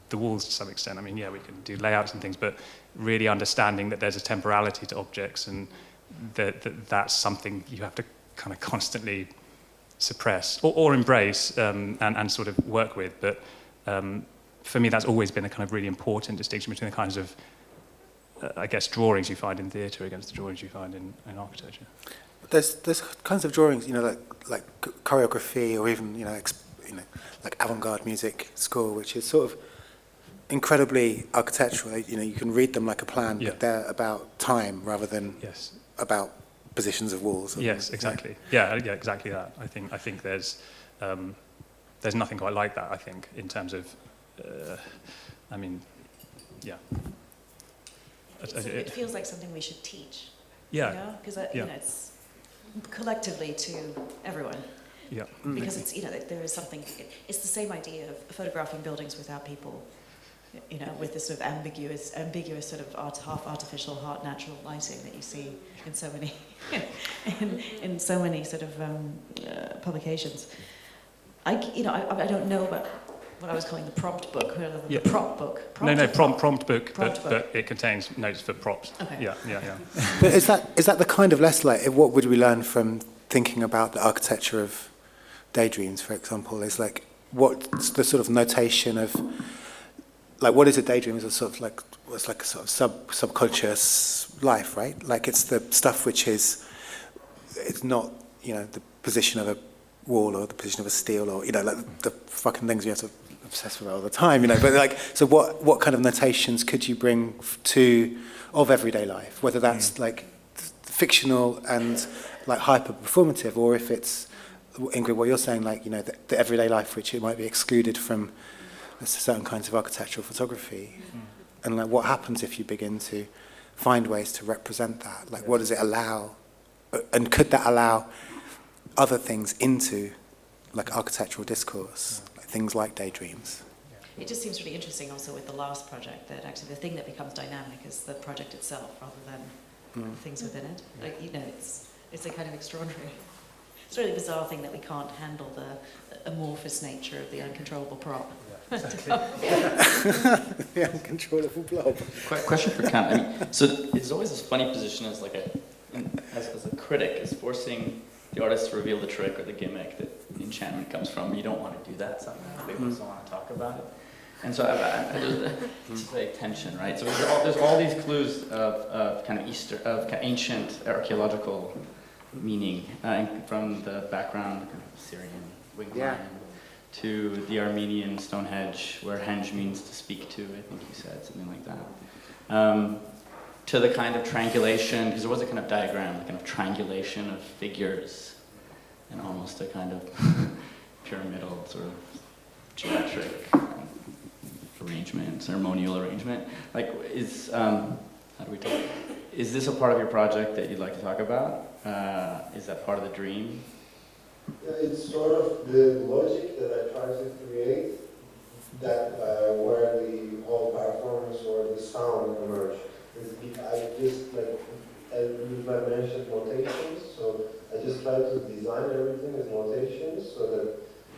the walls to some extent. I mean, yeah, we can do layouts and things, but really understanding that there's a temporality to objects and that's something you have to kind of constantly suppress or embrace and sort of work with. But for me, that's always been a kind of really important distinction between the kinds of, I guess, drawings you find in theatre against the drawings you find in architecture. There's kinds of drawings, like choreography or even like avant-garde music score, which is sort of incredibly architectural. You can read them like a plan, but they're about time rather than about positions of walls. Yes, exactly. Yeah, exactly that. I think there's nothing quite like that. I think in terms of, It feels like something we should teach. Yeah. Because it's collectively to everyone. Yeah. Because it's there is something. It's the same idea of photographing buildings without people. With this sort of ambiguous sort of half artificial, half natural lighting that you see in so many in so many sort of publications. I don't know about what I was calling the prompt book, rather than the prop book. Prompt book, but it contains notes for props. Okay. Yeah. But is that the kind of lesson, like, what would we learn from thinking about the architecture of daydreams, for example? Is like, what's the sort of notation of, like, what is a daydream? It's a sort of like, it's like a sort of subconscious life, right? Like, it's the stuff which is, it's not, the position of a wall or the position of a steel or, like the fucking things you have to obsess with all the time, But like, so what kind of notations could you bring of everyday life? Whether that's like fictional and like hyper performative, or if it's, Ingrid, what you're saying, like, the everyday life which it might be excluded from certain kinds of architectural photography, and like what happens if you begin to find ways to represent that? Like, what does it allow, and could that allow other things into like architectural discourse, like things like daydreams? It just seems really interesting also with the last project that actually the thing that becomes dynamic is the project itself rather than things within it. Like, it's a kind of extraordinary. It's a really bizarre thing that we can't handle the amorphous nature of the uncontrollable prop. Exactly. The uncontrollable blob. Question for Kant. So it's always this funny position as a critic, is forcing the artist to reveal the trick or the gimmick that the enchantment comes from. You don't want to do that somehow. People just don't want to talk about it. And so it's like tension, right? So there's all these clues of kind of ancient archaeological meaning from the background, kind of Syrian winged lion, to the Armenian Stonehenge, where henge means to speak to, I think you said, something like that. To the kind of triangulation, because there was a kind of diagram, kind of triangulation of figures, and almost a kind of pyramidal sort of geometric arrangement, ceremonial arrangement. Like, how do we talk? Is this a part of your project that you'd like to talk about? Is that part of the dream? Yeah, it's sort of the logic that I try to create, that where the whole performance or the sound emerge. I just, like, I mentioned notations, so I just try to design everything as notations so that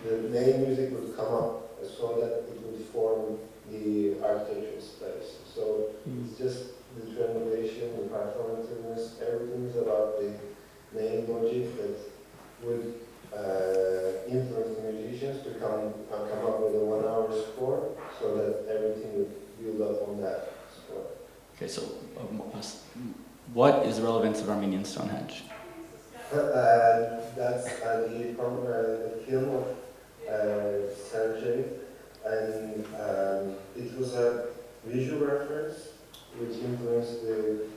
the main music would come up so that it would form the architectural space. So it's just the triangulation, the performativeness, everything is about the main logic that would influence the musicians to come up with a 1 hour score so that everything would build up on that score. Okay, so what is the relevance of Armenian Stonehenge? That's the film of Sergei, and it was a visual reference which influenced the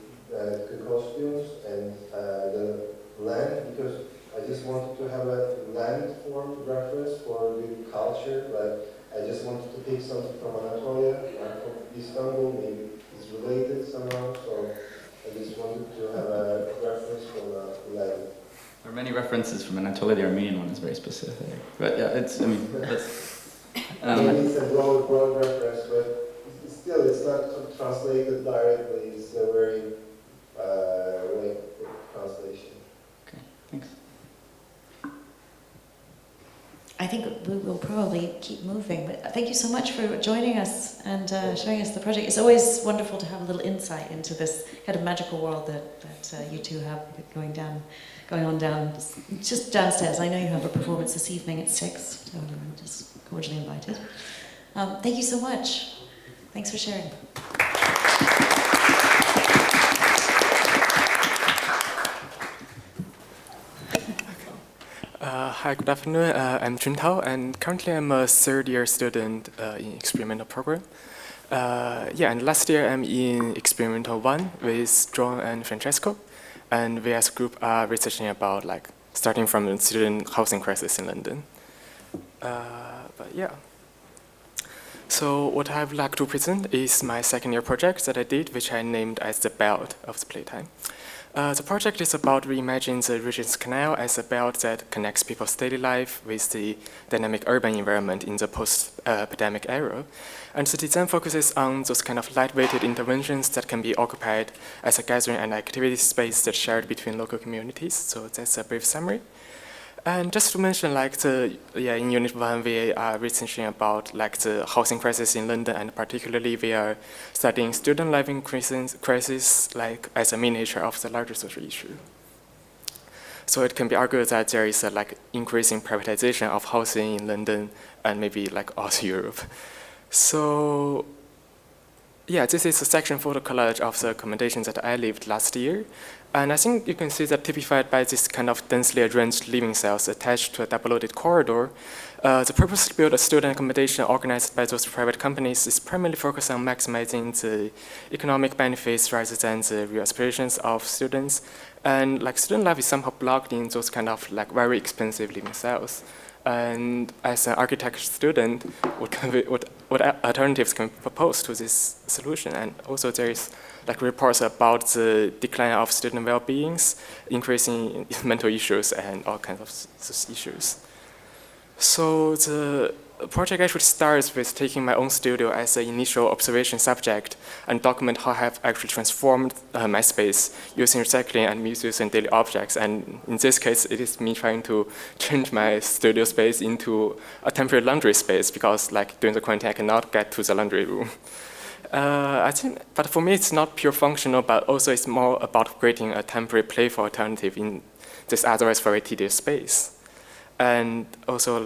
costumes and the land, because I just wanted to have a land form reference for the culture. Like, I just wanted to pick something from Anatolia, from Istanbul, maybe it's related somehow. So I just wanted to have a reference from 11. There are many references from Anatolia. The Armenian one is very specific. But yeah, it's, I mean, that's... It's a broad reference, but still it's not translated directly. It's a very way translation. Okay, thanks. I think we will probably keep moving, but thank you so much for joining us and showing us the project. It's always wonderful to have a little insight into this kind of magical world that you two have going on down, just downstairs. I know you have a performance this evening at 6, so I'm just cordially invited. Thank you so much. Thanks for sharing. Hi, good afternoon. I'm Jun Tao, and currently I'm a third-year student in experimental program. And last year I'm in experimental 1 with John and Francesco, and we as a group are researching about starting from the student housing crisis in London. So what I would like to present is my second-year project that I did, which I named as the Belt of the Playtime. The project is about reimagining the Regent's Canal as a belt that connects people's daily life with the dynamic urban environment in the post-pandemic era. And the design focuses on those kind of light-weighted interventions that can be occupied as a gathering and activity space that's shared between local communities. So that's a brief summary. And just to mention, in Unit 1, we are researching about the housing crisis in London, and particularly we are studying student living crisis as a miniature of the larger social issue. So it can be argued that there is a increasing privatization of housing in London and maybe also Europe. So this is a section for the collage of the accommodations that I lived last year. And I think you can see that typified by this kind of densely arranged living cells attached to a double-loaded corridor. The purpose built student accommodation organized by those private companies is primarily focused on maximizing the economic benefits rather than the real aspirations of students. And student life is somehow blocked in those kind of very expensive living cells. And as an architecture student, what alternatives can be proposed to this solution? And also there is reports about the decline of student well-beings, increasing mental issues, and all kinds of such issues. So the project actually starts with taking my own studio as an initial observation subject and document how I have actually transformed my space using recycling and misuse and daily objects. And in this case, it is me trying to change my studio space into a temporary laundry space because during the quarantine, I cannot get to the laundry room. But for me, it's not pure functional, but also it's more about creating a temporary playful alternative in this otherwise very tedious space. And also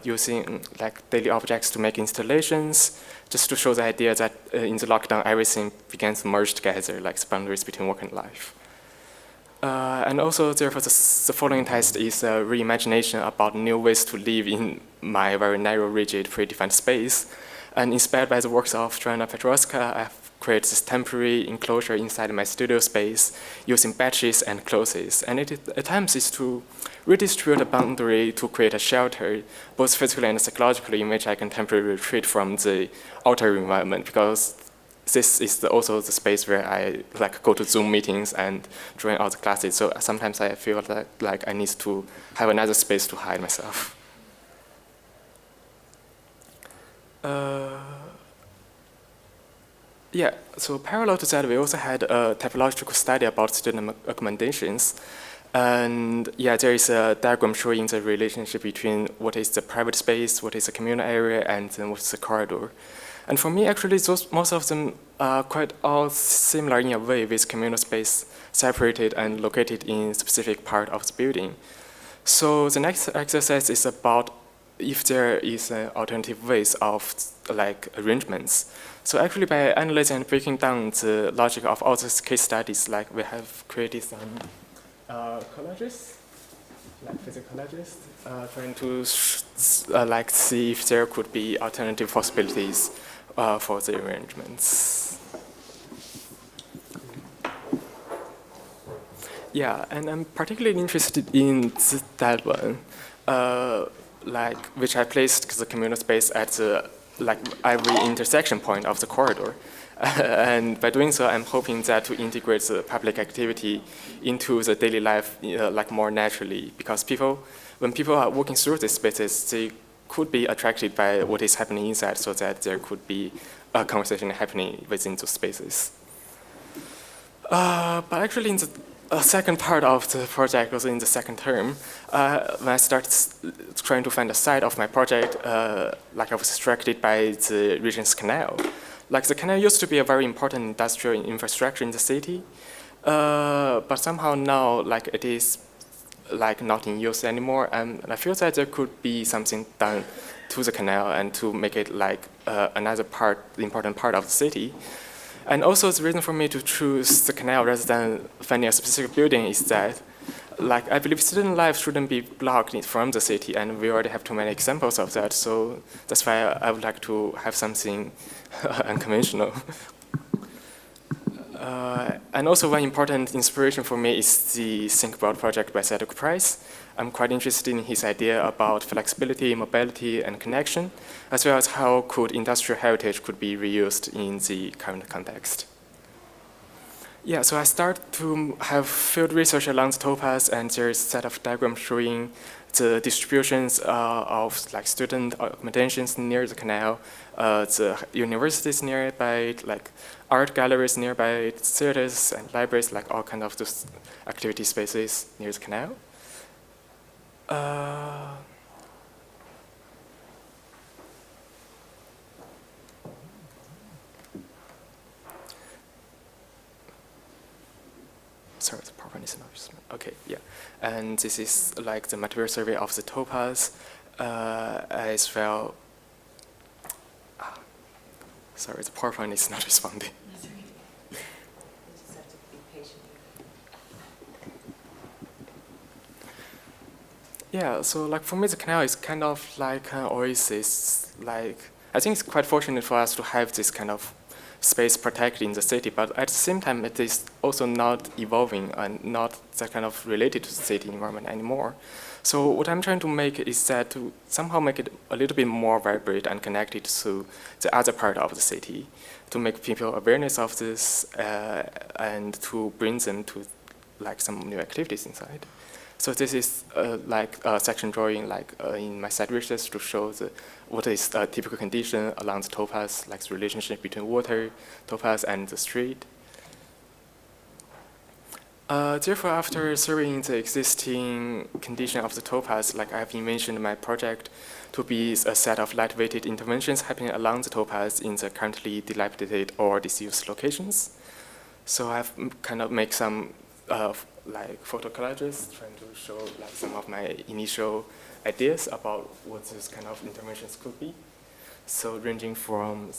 using daily objects to make installations, just to show the idea that in the lockdown, everything began to merge together, the boundaries between work and life. And also, therefore, the following test is a reimagination about new ways to live in my very narrow, rigid, predefined space. And inspired by the works of Joanna Petrovska, I've created this temporary enclosure inside my studio space using bedsheets and clothes. And it attempts is to redistribute a boundary to create a shelter, both physically and psychologically, in which I can temporarily retreat from the outer environment, because this is also the space where I go to Zoom meetings and join all the classes. So sometimes I feel like I need to have another space to hide myself. So parallel to that, we also had a typological study about student accommodations. And there is a diagram showing the relationship between what is the private space, what is the communal area, and then what's the corridor. And for me, actually, most of them are quite all similar in a way, with communal space separated and located in a specific part of the building. So the next exercise is about if there is alternative ways of arrangements. So actually, by analyzing and breaking down the logic of all these case studies, we have created some collages, physical collages, trying to see if there could be alternative possibilities for the arrangements. And I'm particularly interested in that one, which I placed the communal space at the like every intersection point of the corridor. And by doing so, I'm hoping that to integrate the public activity into the daily life like more naturally, because when people are walking through these spaces, they could be attracted by what is happening inside, so that there could be a conversation happening within those spaces. But actually, in the second part of the project, also in the second term, when I started trying to find a site of my project, like I was distracted by the Regent's Canal. Like the canal used to be a very important industrial infrastructure in the city, but somehow now, like it is like not in use anymore, and I feel that there could be something done to the canal and to make it like another part, the important part of the city. And also the reason for me to choose the canal rather than finding a specific building is that, like, I believe student life shouldn't be blocked from the city, and we already have too many examples of that. So that's why I would like to have something unconventional. And also one important inspiration for me is the ThinkBroad project by Cedric Price. I'm quite interested in his idea about flexibility, mobility, and connection, as well as how could industrial heritage could be reused in the current context. Yeah, so I start to have field research along the towpath, and there's a set of diagrams showing the distributions of like student accommodations near the canal, the universities nearby, like art galleries nearby, theaters and libraries, like all kind of those activity spaces near the canal. Sorry, the PowerPoint is not just, okay, yeah. And this is like the material survey of the topaz as well. Sorry, the PowerPoint is not responding. Yeah, so like for me, the canal is kind of like an oasis. Like, I think it's quite fortunate for us to have this kind of space protected in the city, but at the same time, it is also not evolving and not that kind of related to the city environment anymore. So what I'm trying to make is that to somehow make it a little bit more vibrant and connected to the other part of the city, to make people awareness of this and to bring them to like some new activities inside. So this is like a section drawing, like in my side research, to show what is a typical condition along the towpath, like the relationship between water, towpath, and the street. Therefore, after surveying the existing condition of the towpath, like I have envisioned my project to be a set of light-weighted interventions happening along the towpath in the currently dilapidated or disused locations. So I've kind of make some like photo collages, trying to show like some of my initial ideas about what these kind of interventions could be. So ranging from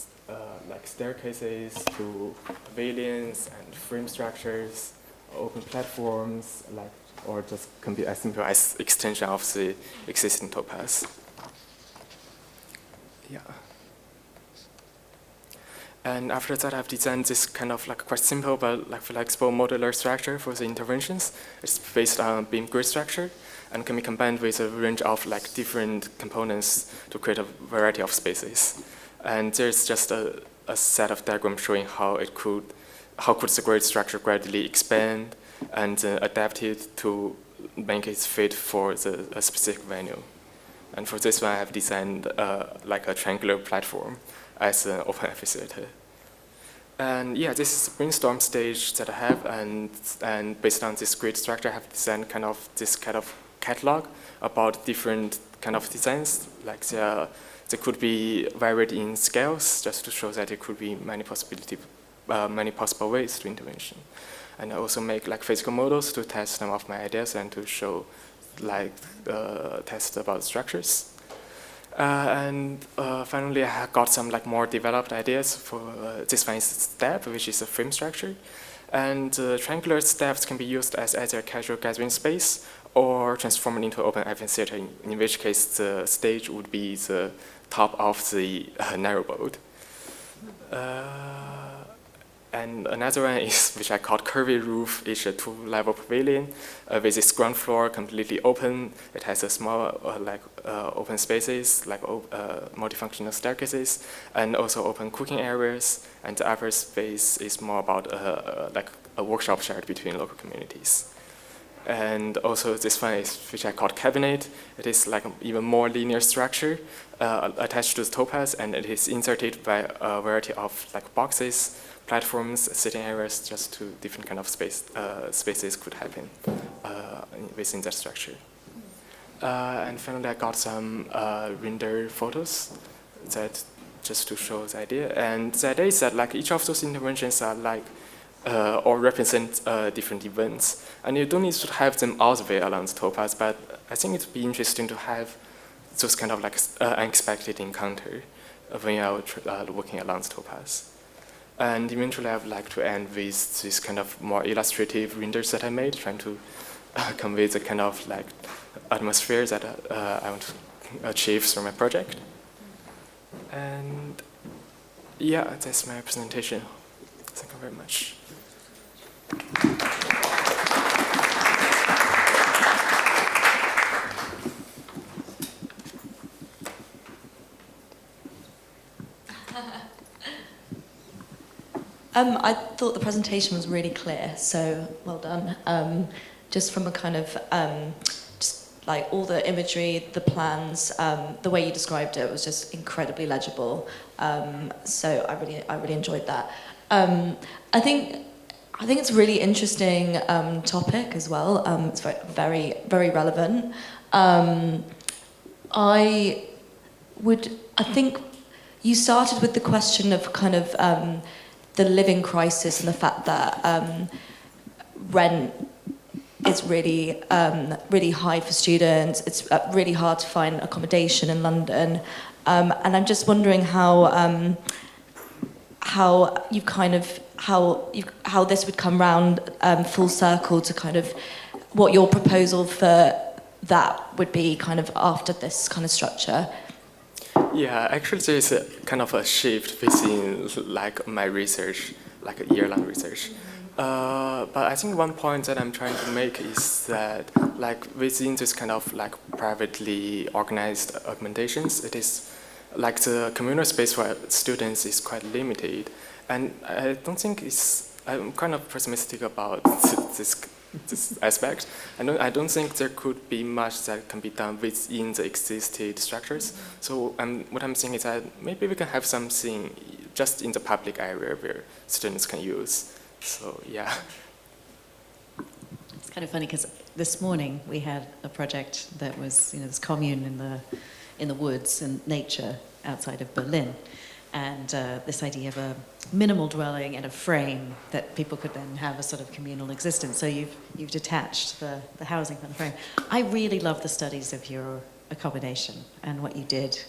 like staircases to pavilions and frame structures, open platforms, like, or just can be as simple as extension of the existing towpath. Yeah. And after that, I've designed this kind of like quite simple but like flexible modular structure for the interventions. It's based on beam grid structure and can be combined with a range of like different components to create a variety of spaces. And there's just a set of diagrams showing how could the grid structure gradually expand and adapt it to make it fit for a specific venue. And for this one, I have designed like a triangular platform as an open amphitheater. And yeah, this is a brainstorm stage that I have, and based on this grid structure, I have designed this kind of catalog about different kind of designs. Like they could be varied in scales, just to show that there could be many possible ways to intervention. And I also make like physical models to test some of my ideas and to show like test about structures. And finally, I got some like more developed ideas for this one is step, which is a frame structure. And triangular steps can be used as either a casual gathering space or transformed into open amphitheater, in which case the stage would be the top of the narrowboat. And another one is, which I called curvy roof, is a 2-level pavilion with its ground floor completely open. It has a small open spaces, like multifunctional staircases, and also open cooking areas. And the upper space is more about like a workshop shared between local communities. And also this one is, which I called cabinet. It is like an even more linear structure attached to the topaz, and it is inserted by a variety of like boxes, platforms, sitting areas, just to different kind of spaces could happen within that structure. And finally, I got some render photos that just to show the idea. And the idea is that like each of those interventions are like or represent different events. And you don't need to have them all the way along the topaz, but I think it would be interesting to have those kind of like unexpected encounter when you are working along the topaz. And eventually I would like to end with this kind of more illustrative renders that I made, trying to convey the kind of like atmosphere that I want to achieve through my project. And yeah, that's my presentation. Thank you very much. I thought the presentation was really clear, so well done. Just from a kind of, just like all the imagery, the plans, the way you described it was just incredibly legible. So I really enjoyed that. I think it's a really interesting topic as well. It's very, very relevant. I think you started with the question of kind of the living crisis and the fact that rent is really, really high for students. It's really hard to find accommodation in London, and I'm just wondering how you kind of how this would come round full circle to kind of what your proposal for that would be kind of after this kind of structure. Yeah, actually there is a kind of a shift within like my research, like a year-long research. But I think one point that I'm trying to make is that like within this kind of like privately organized augmentations, it is like the communal space for students is quite limited. And I don't think I'm kind of pessimistic about this aspect. I don't think there could be much that can be done within the existing structures. So what I'm saying is that maybe we can have something just in the public area where students can use. So yeah. It's kind of funny because this morning we had a project that was, this commune in the woods and nature outside of Berlin. And this idea of a minimal dwelling and a frame that people could then have a sort of communal existence. So you've detached the housing from the frame. I really love the studies of your accommodation and what you did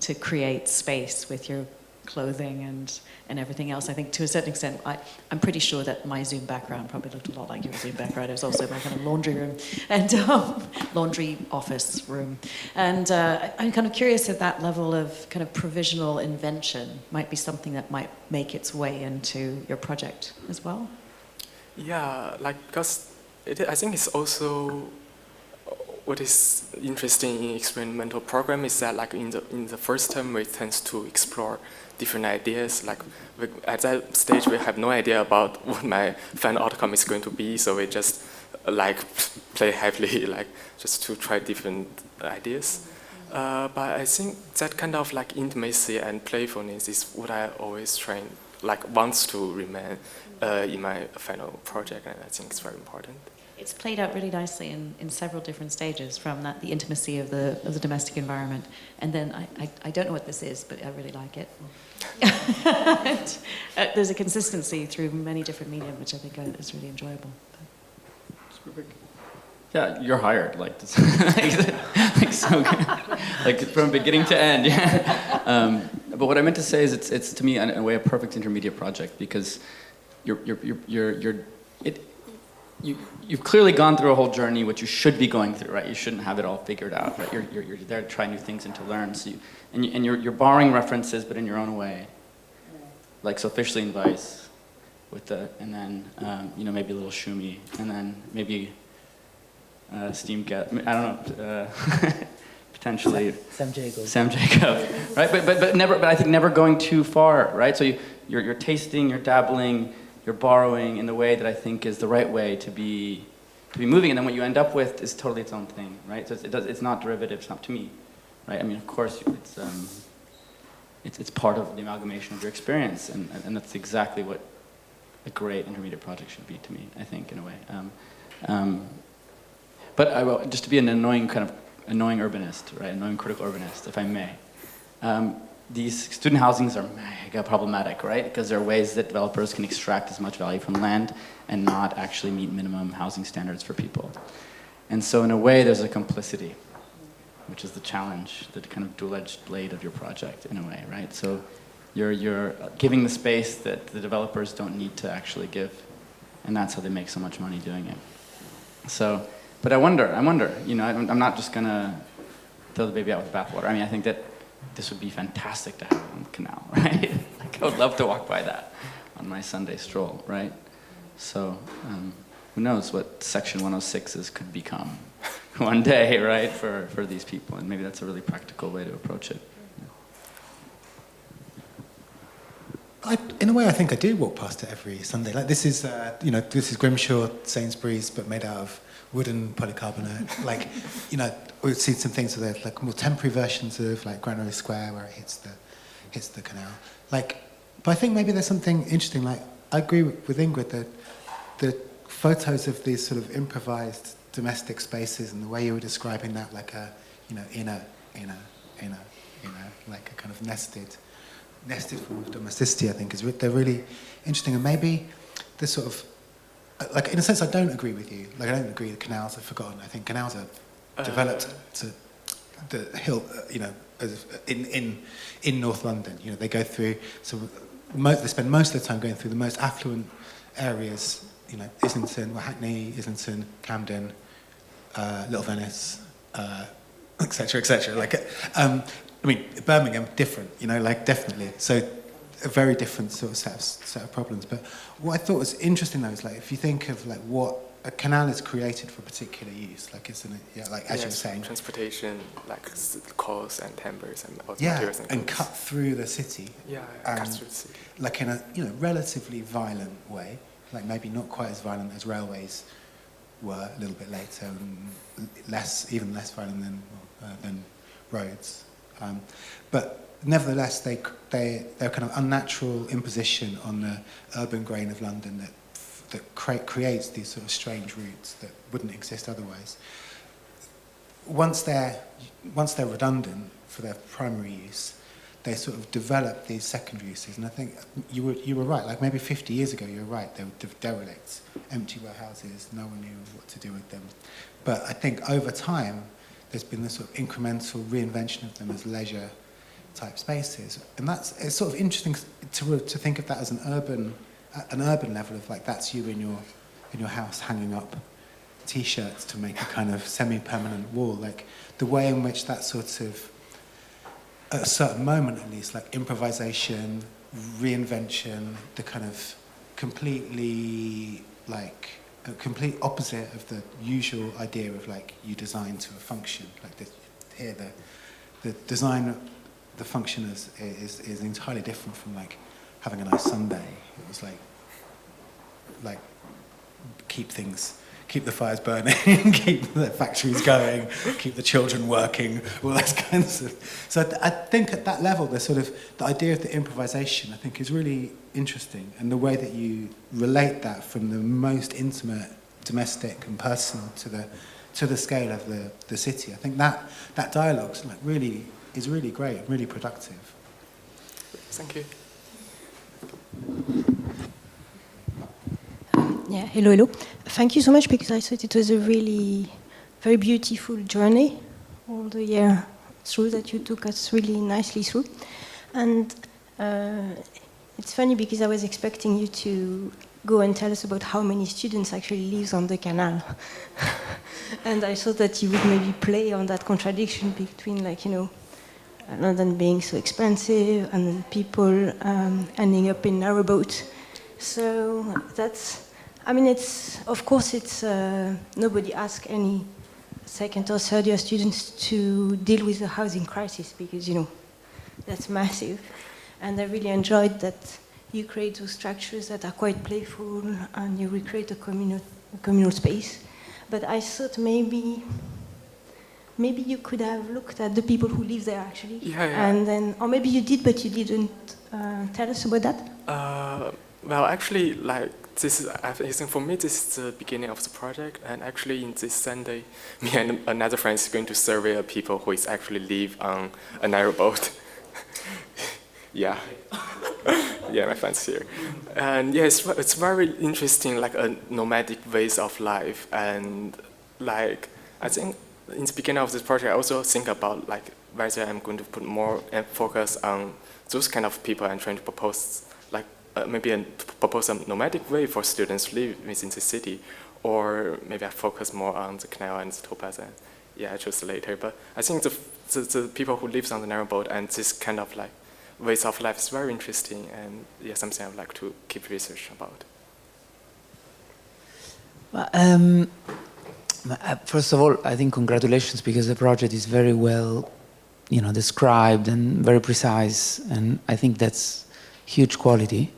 to create space with your clothing and everything else. I think to a certain extent, I'm pretty sure that my Zoom background probably looked a lot like your Zoom background. It was also my kind of laundry room and laundry office room. And I'm kind of curious if that level of kind of provisional invention might be something that might make its way into your project as well. Yeah, because I think it's also what is interesting in experimental program is that like in the first term we tend to explore different ideas. Like at that stage we have no idea about what my final outcome is going to be, so we just like play heavily, like just to try different ideas. But I think that kind of like intimacy and playfulness is what I always wants to remain in my final project, and I think it's very important. It's played out really nicely in several different stages, from the intimacy of the domestic environment, and then I don't know what this is, but I really like it. There's a consistency through many different medium, which I think is really enjoyable. Yeah, you're hired. Like, this, like so good. Like from beginning to end. Yeah. But what I meant to say is, it's to me in a way a perfect intermediate project, because you've clearly gone through a whole journey, which you should be going through, right? You shouldn't have it all figured out, right? You're there to try new things and to learn. So you're borrowing references, but in your own way. Like, so Fischli and Weiss with the, and then maybe a little shumi, and then maybe steam gas. I don't know. Potentially Sam Jacob. Sam Jacob, right? But never. But I think never going too far, right? So you're tasting, you're dabbling, you're borrowing in the way that I think is the right way to be moving, and then what you end up with is totally its own thing, right? So it's not derivative. It's not to me, right? I mean, of course, it's part of the amalgamation of your experience, and that's exactly what a great intermediate project should be to me, I think, in a way. But I will, just to be an annoying urbanist, right? Annoying critical urbanist, if I may. These student housings are mega problematic, right? Because there are ways that developers can extract as much value from land and not actually meet minimum housing standards for people. And so in a way, there's a complicity, which is the challenge, the kind of dual-edged blade of your project, in a way, right? So you're giving the space that the developers don't need to actually give, and that's how they make so much money doing it. So, but I wonder, I'm not just gonna throw the baby out with the bathwater. I mean, I think that this would be fantastic to have on the canal, right? Like, I would love to walk by that on my Sunday stroll, right? So, who knows what Section 106s could become one day, right, for these people, and maybe that's a really practical way to approach it. In a way, I think I do walk past it every Sunday. Like this is Grimshaw, Sainsbury's, but made out of wooden polycarbonate. Like, we've seen some things where they're like more temporary versions of like Granary Square where it hits the canal. Like, but I think maybe there's something interesting. Like, I agree with Ingrid that the photos of these sort of improvised domestic spaces and the way you were describing that, like a inner, like a kind of nested form of domesticity, I think they're really interesting. And maybe this sort of, like, in a sense, I don't agree with you. Like, I don't agree that canals are forgotten. I think canals are developed to the hill, in North London. They go through, so they spend most of the time going through the most affluent areas, Islington, Hackney, Islington, Camden, Little Venice, et cetera, Like, I mean, Birmingham, different, definitely. So a very different sort of set of problems. But what I thought was interesting, though, is like if you think of like what a canal is created for a particular use, like isn't it? Yeah, like as you were saying, transportation, like coals and timbers and materials and cut through the city. Yeah, cut through the city. Like in a relatively violent way, like maybe not quite as violent as railways were a little bit later, and even less violent than roads. But nevertheless, they're kind of unnatural imposition on the urban grain of London that creates these sort of strange routes that wouldn't exist otherwise. Once they're redundant for their primary use, they sort of develop these secondary uses. And I think you were right. Like maybe 50 years ago, you were right. They were derelicts, empty warehouses. No one knew what to do with them. But I think over time, there's been this sort of incremental reinvention of them as leisure-type spaces, and it's sort of interesting to think of that as an urban level of like that's you in your house hanging up T-shirts to make a kind of semi-permanent wall, like the way in which that sort of at a certain moment at least, like improvisation, reinvention, the kind of completely like a complete opposite of the usual idea of like you design to a function. Like here, the design, the function is entirely different from like having a nice Sunday. It was like keep the fires burning, keep the factories going, keep the children working, all those kinds of. So I think at that level, the idea of the improvisation, I think, is really interesting, and the way that you relate that from the most intimate, domestic, and personal to the scale of the city. I think that dialogue is really great, really productive. Thank you. Yeah, hello. Thank you so much, because I thought it was a really very beautiful journey all the year through that you took us really nicely through. And it's funny because I was expecting you to go and tell us about how many students actually live on the canal. And I thought that you would maybe play on that contradiction between London being so expensive and people ending up in narrowboat. So that's, I mean, it's, of course, it's, nobody asks any second or third year students to deal with the housing crisis because, you know, that's massive. And I really enjoyed that you create those structures that are quite playful and you recreate a communal space. But I thought maybe you could have looked at the people who live there actually. Yeah. And then, or maybe you did, but you didn't tell us about that? Well, actually, like, this is, I think for me, this is the beginning of the project. And actually, in this Sunday, me and another friend is going to survey people who is actually live on a narrowboat. Yeah. Yeah, my friend's here. And yeah, it's very interesting, like a nomadic ways of life. And like, I think in the beginning of this project, I also think about like whether I'm going to put more focus on those kind of people and trying to propose like propose a nomadic way for students to live within the city, or maybe I focus more on the canal and the topaz. And yeah, I chose later. But I think the people who live on the narrowboat and this kind of like ways of life is very interesting, and yeah, something I would like to keep research about. Well, first of all, I think congratulations, because the project is very well, you know, described and very precise, and I think that's huge quality.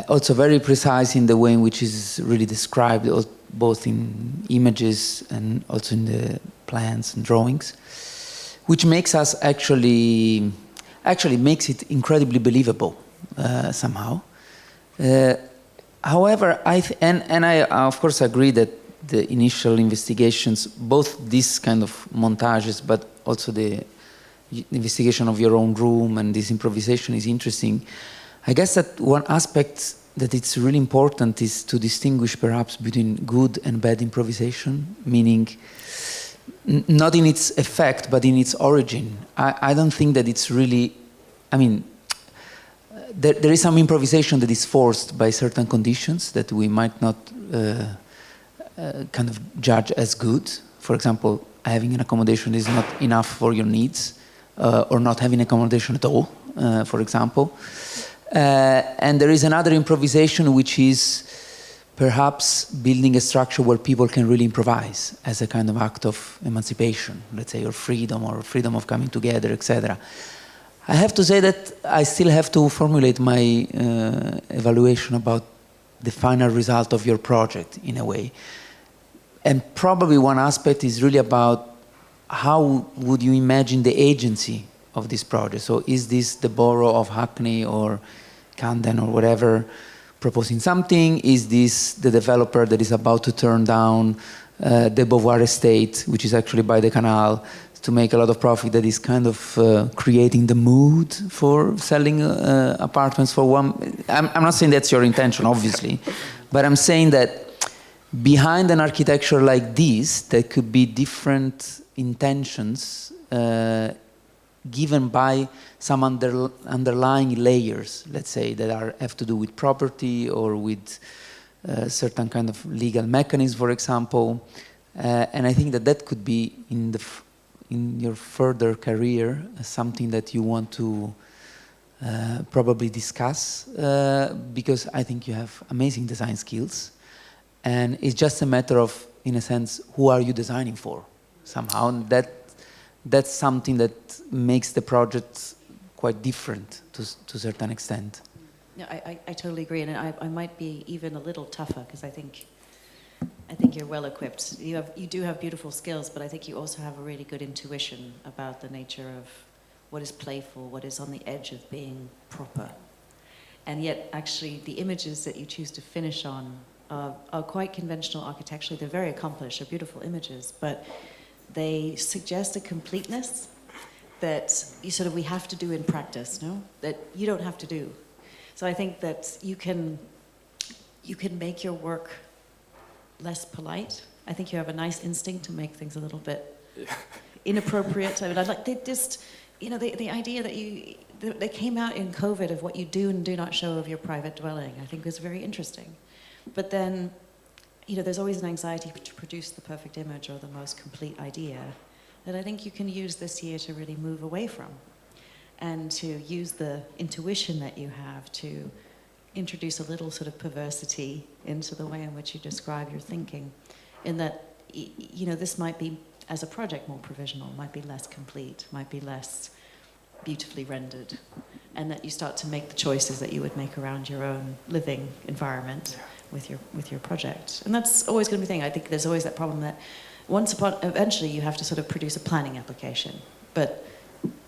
Also very precise in the way in which is really described, both in images and also in the plans and drawings, which makes us actually makes it incredibly believable somehow. However, I of course agree that the initial investigations, both this kind of montages, but also the investigation of your own room and this improvisation is interesting. I guess that one aspect that it's really important is to distinguish perhaps between good and bad improvisation, meaning not in its effect, but in its origin. I don't think that it's really, I mean, there is some improvisation that is forced by certain conditions that we might not kind of judge as good. For example, having an accommodation is not enough for your needs, or not having accommodation at all, for example. And there is another improvisation which is perhaps building a structure where people can really improvise as a kind of act of emancipation, let's say, or freedom of coming together, etc. I have to say that I still have to formulate my evaluation about the final result of your project, in a way. And probably one aspect is really about how would you imagine the agency of this project. So is this the borough of Hackney or Camden or whatever proposing something? Is this the developer that is about to turn down the Beauvoir estate, which is actually by the canal, to make a lot of profit, that is kind of creating the mood for selling apartments for one? I'm not saying that's your intention, obviously, but I'm saying that behind an architecture like this, there could be different intentions given by some underlying layers, let's say, that have to do with property or with certain kind of legal mechanism, for example. And I think that could be in your further career something that you want to probably discuss, because I think you have amazing design skills. And it's just a matter of, in a sense, who are you designing for? Somehow, and that's something that makes the project quite different to a certain extent. No, I totally agree, and I might be even a little tougher, because I think you're well equipped. You do have beautiful skills, but I think you also have a really good intuition about the nature of what is playful, what is on the edge of being proper. And yet, actually, the images that you choose to finish on are quite conventional architecturally. They're very accomplished, they're beautiful images, but they suggest a completeness that we have to do in practice, no? That you don't have to do. So I think that you can make your work less polite. I think you have a nice instinct to make things a little bit inappropriate. I mean, I'd like the idea that they came out in COVID of what you do and do not show of your private dwelling, I think was very interesting. But then, there's always an anxiety to produce the perfect image or the most complete idea that I think you can use this year to really move away from, and to use the intuition that you have to introduce a little sort of perversity into the way in which you describe your thinking, in that, you know, this might be, as a project, more provisional, might be less complete, might be less beautifully rendered, and that you start to make the choices that you would make around your own living environment with your project. And that's always going to be the thing. I think there's always that problem that eventually you have to sort of produce a planning application, but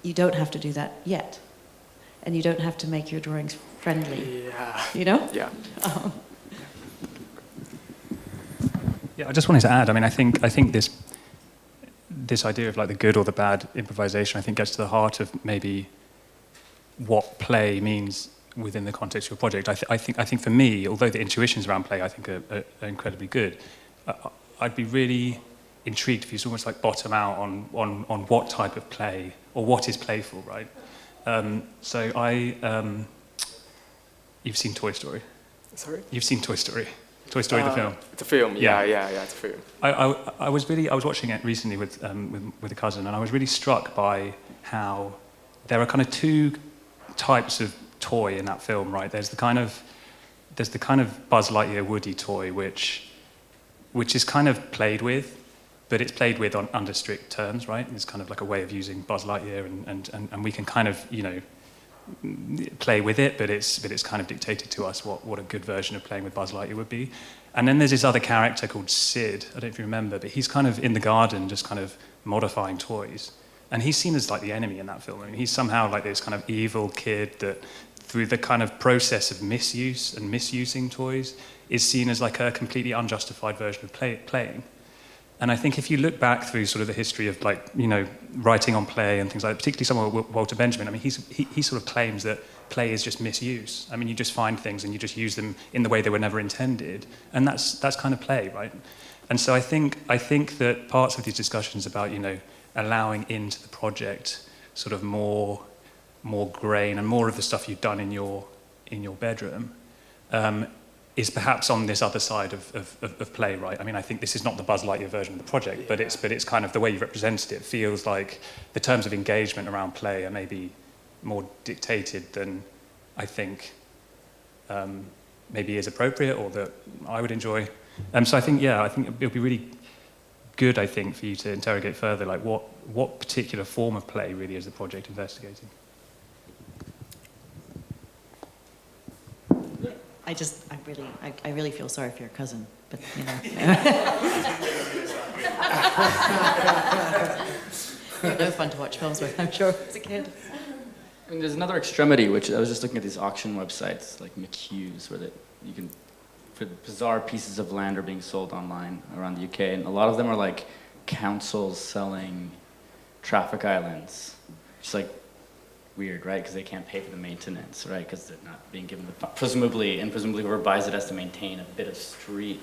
you don't have to do that yet. And you don't have to make your drawings friendly. Yeah. You know? Yeah. Yeah, I just wanted to add, I mean, I think this idea of like the good or the bad improvisation, I think gets to the heart of maybe what play means within the context of your project. I think for me, although the intuitions around play I think are incredibly good, I'd be really intrigued if you almost like bottom out on what type of play or what is playful, right? You've seen Toy Story? Sorry? You've seen Toy Story? Toy Story, the film? The film, yeah, it's a film. I was watching it recently with a cousin, and I was really struck by how there are kind of two types of toy in that film, right? There's the kind of Buzz Lightyear Woody toy, which is kind of played with, but it's played with under strict terms, right? It's kind of like a way of using Buzz Lightyear, and we can kind of, you know, play with it, but it's kind of dictated to us what a good version of playing with Buzz Lightyear would be. And then there's this other character called Sid, I don't know if you remember, but he's kind of in the garden just kind of modifying toys. And he's seen as like the enemy in that film. I mean, he's somehow like this kind of evil kid that through the kind of process of misuse and misusing toys is seen as like a completely unjustified version of playing. And I think if you look back through sort of the history of like, you know, writing on play and things like that, particularly someone like Walter Benjamin, I mean, he sort of claims that play is just misuse. I mean, you just find things and you just use them in the way they were never intended. And that's kind of play, right? And so I think that parts of these discussions about, you know, allowing into the project sort of more grain and more of the stuff you've done in your bedroom, is perhaps on this other side of play, right? I mean, I think this is not the Buzz Lightyear version of the project, but it's kind of the way you've represented it feels like the terms of engagement around play are maybe more dictated than I think maybe is appropriate or that I would enjoy. So I think it would be really good, I think, for you to interrogate further, like what particular form of play really is the project investigating? I really feel sorry for your cousin, but you know. No fun to watch films with, I'm sure, as a kid. I mean, there's another extremity, which I was just looking at these auction websites, like McHugh's, where you can, for bizarre pieces of land are being sold online around the UK, and a lot of them are like councils selling traffic islands. Just like weird, right? Because they can't pay for the maintenance, right? Because they're not being given the presumably whoever buys it has to maintain a bit of street.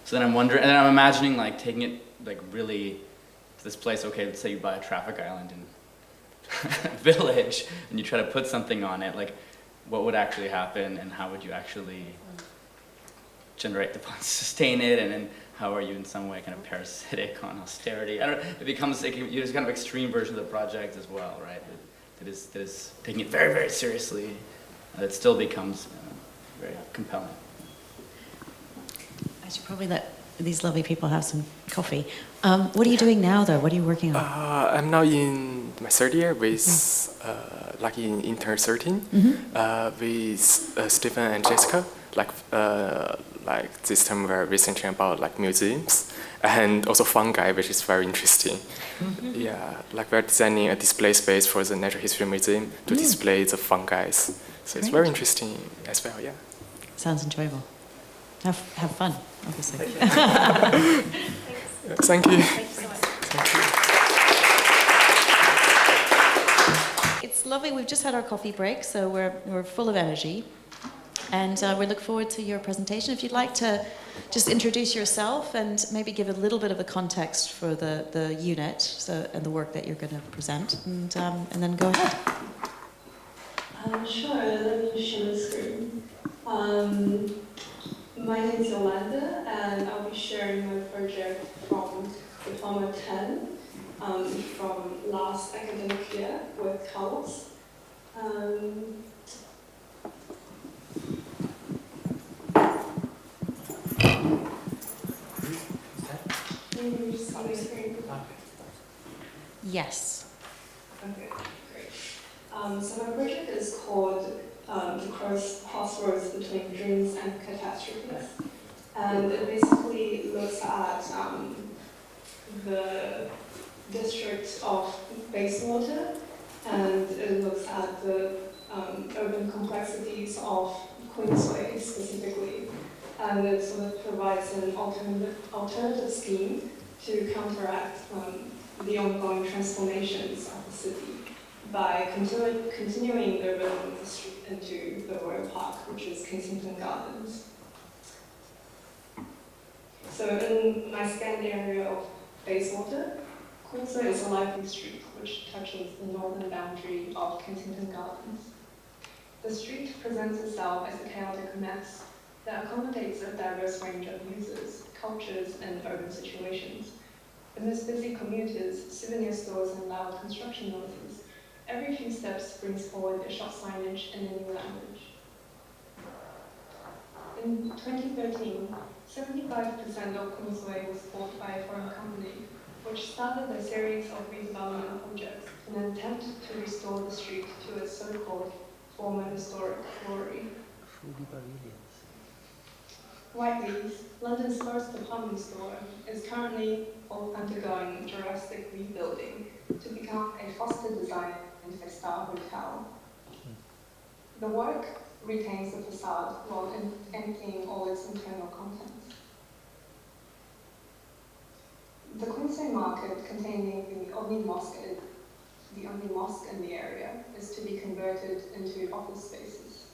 So then I'm wondering, and then I'm imagining like taking it like really to this place. Okay, let's say you buy a traffic island in Village, and you try to put something on it. Like, what would actually happen, and how would you actually generate the funds to sustain it, and then how are you in some way kind of parasitic on austerity? I don't know. It becomes like you just kind of extreme version of the project as well, right? That is taking it very, very seriously. It still becomes very compelling. I should probably let these lovely people have some coffee. What are you doing now, though? What are you working on? I'm now in my third year with, like in intern 13, with Stephen and Jessica. Like this time we're researching about like museums and also fungi, which is very interesting. Yeah, like we're designing a display space for the Natural History Museum to display the fungi. So it's very interesting as well, yeah. Sounds enjoyable. Have fun, obviously. Thank you. Thank you. It's lovely. We've just had our coffee break, so we're full of energy. And we look forward to your presentation. If you'd like to just introduce yourself and maybe give a little bit of a context for the unit and the work that you're going to present, and then go ahead. Sure, let me share the screen. My name is Yolanda, and I'll be sharing my project from Diploma 10 from last academic year with Carlos. Yes. Okay, great. So my project is called The Crossroads Between Dreams and Catastrophes. And it basically looks at the district of Bayswater, and it looks at the urban complexities of Queensway specifically. And it sort of provides an alternative scheme to counteract the ongoing transformations of the city by continuing the urban of the street into the Royal Park, which is Kensington Gardens. So in my scanned area of Bayswater, Queensway is a lively street which touches the northern boundary of Kensington Gardens. The street presents itself as a chaotic mess that accommodates a diverse range of users, cultures, and urban situations. Amidst busy commuters, souvenir stores, and loud construction noises, every few steps brings forward a shop signage and a new language. In 2013, 75% of Queensway was bought by a foreign company, which started a series of redevelopment projects in an attempt to restore the street to its so-called former historic glory. Whiteley's, London's first department store, is currently undergoing drastic rebuilding to become a Foster designed five-star hotel. The work retains the facade while emptying all its internal contents. The Queensway Market, containing the only mosque in the area, is to be converted into office spaces.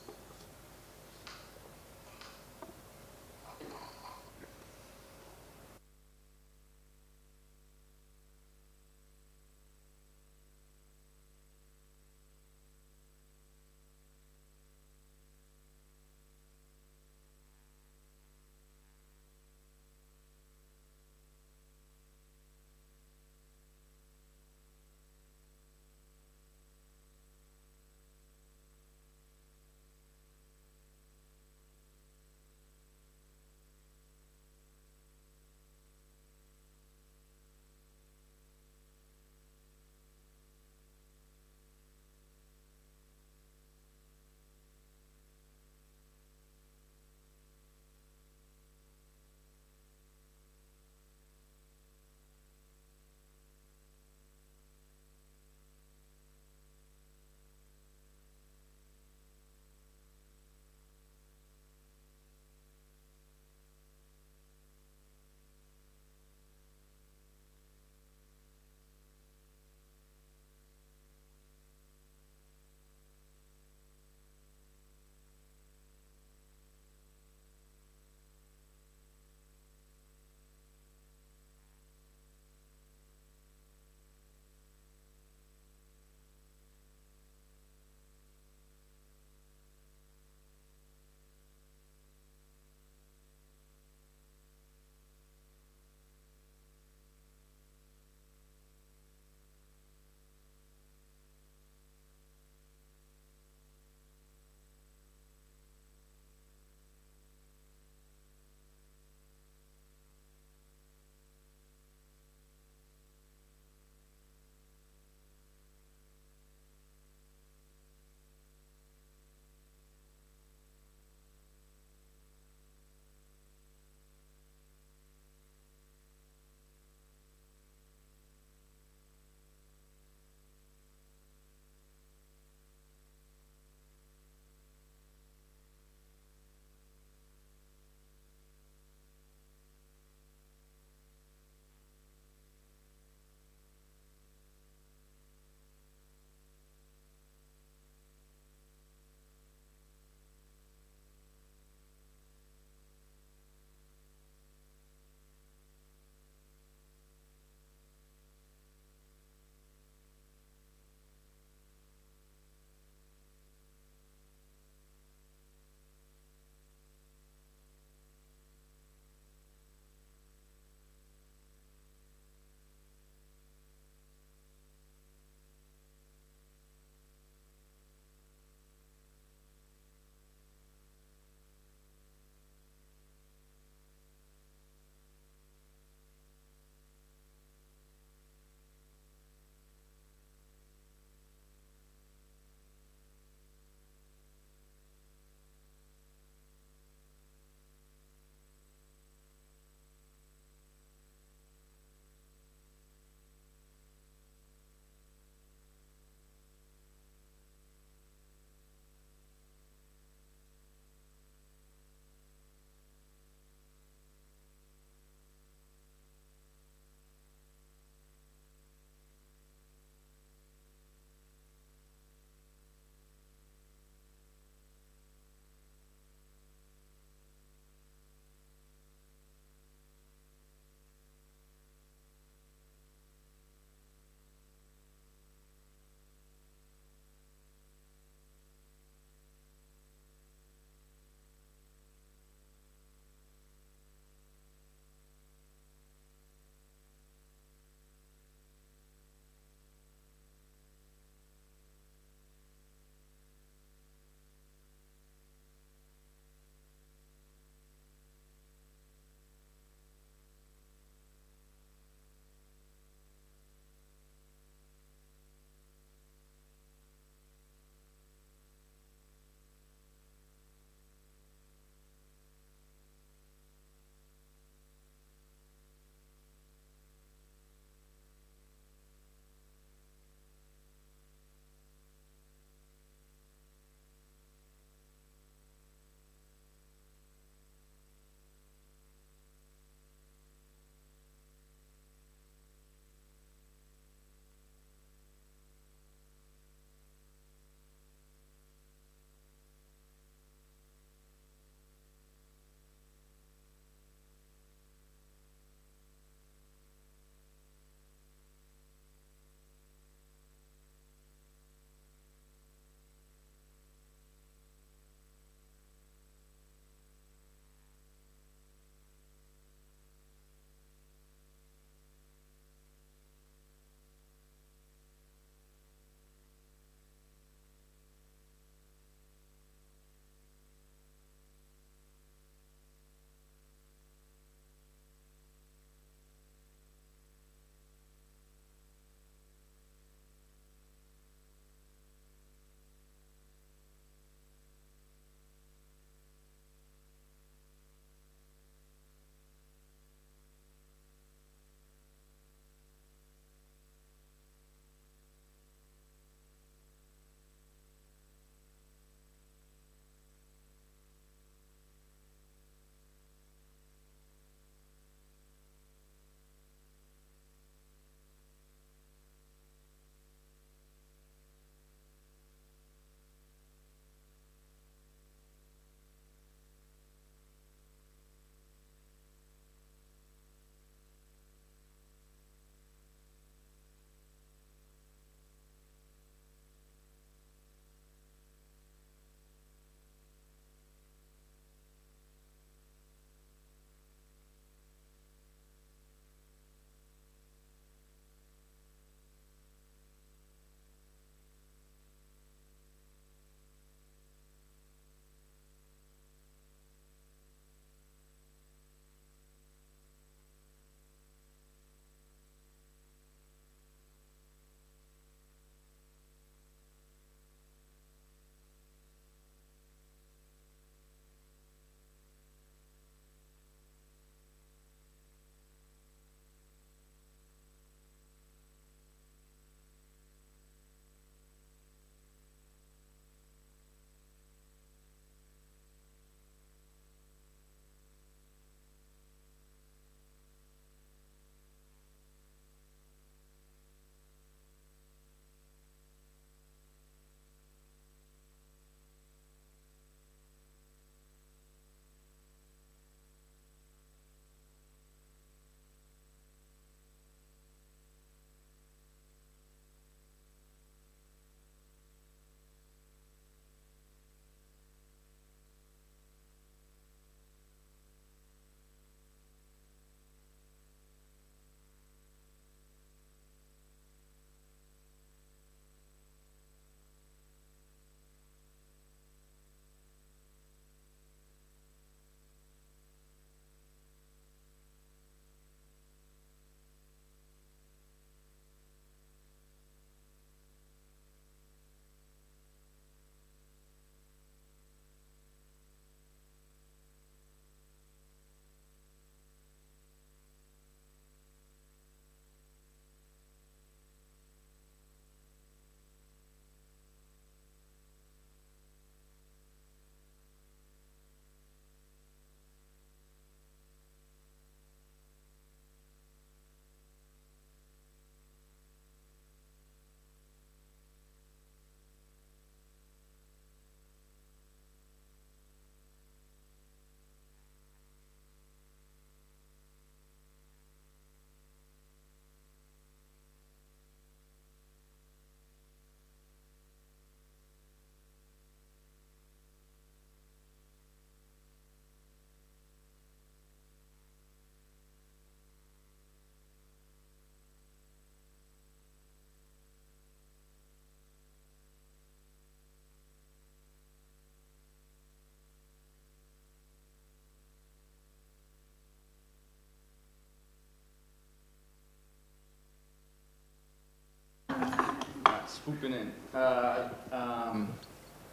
swooping in.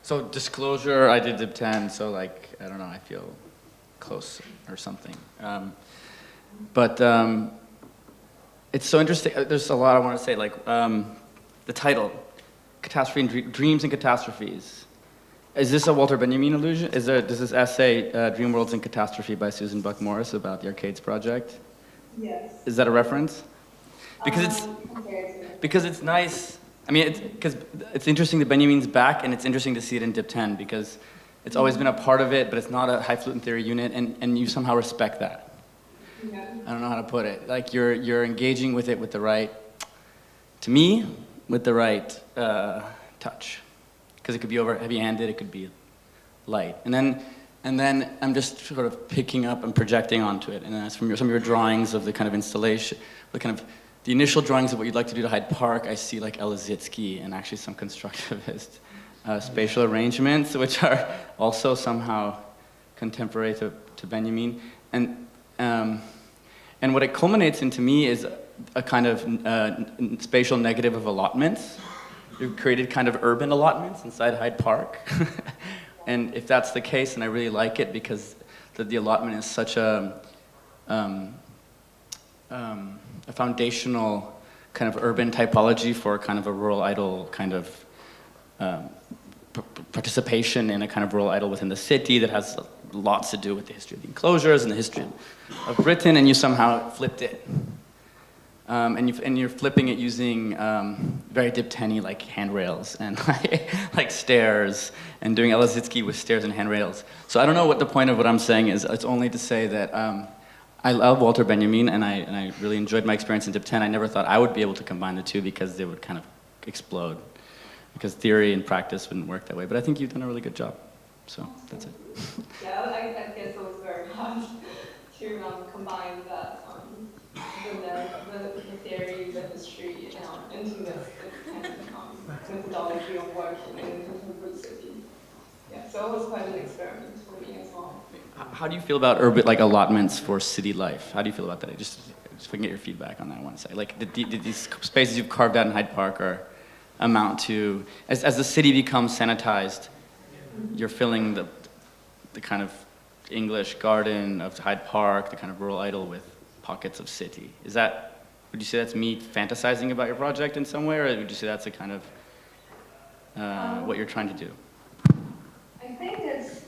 So disclosure, I did Dip 10, so like, I don't know, I feel close or something. But it's so interesting. There's a lot I want to say, like the title, Catastrophe and Dreams and Catastrophes. Is this a Walter Benjamin allusion? Does this essay, Dream Worlds and Catastrophe by Susan Buck Morris about the Arcades Project? Yes. Is that a reference? Because it's nice. I mean, because it's interesting that Benjamin's back, and it's interesting to see it in Dip 10 because it's always been a part of it, but it's not a high fluent theory unit, and you somehow respect that. Yeah. I don't know how to put it. Like you're engaging with it with the right, to me, with the right touch, because it could be over heavy-handed, it could be light, and then I'm just sort of picking up and projecting onto it, and that's from some of your drawings of the kind of installation, the initial drawings of what you'd like to do to Hyde Park. I see like Elazitsky and actually some constructivist spatial arrangements, which are also somehow contemporary to Benjamin. And what it culminates into me is a kind of spatial negative of allotments. You've created kind of urban allotments inside Hyde Park. And if that's the case, then I really like it because the allotment is such a foundational kind of urban typology for kind of a rural idyll kind of participation in a kind of rural idyll within the city that has lots to do with the history of the enclosures and the history of Britain, and you somehow flipped it. And you're flipping it using very Dip 10-y like handrails and like stairs, and doing Elazitsky with stairs and handrails. So I don't know what the point of what I'm saying is. It's only to say that I love Walter Benjamin, and I really enjoyed my experience in Dip 10. I never thought I would be able to combine the two because they would kind of explode, because theory and practice wouldn't work that way. But I think you've done a really good job. So that's it. Yeah, I guess it was very hard to combine that, the theory, the history, into this kind of methodology of working in a contemporary city. Yeah, so it was quite an experiment for me as well. How do you feel about urban, like allotments for city life? How do you feel about that? Just if I can get your feedback on that, I want to say. Like, did these spaces you've carved out in Hyde Park amount to, as the city becomes sanitized, you're filling the kind of English garden of Hyde Park, the kind of rural idyll with pockets of city. Would you say that's me fantasizing about your project in some way, or would you say that's a kind of what you're trying to do? I think it's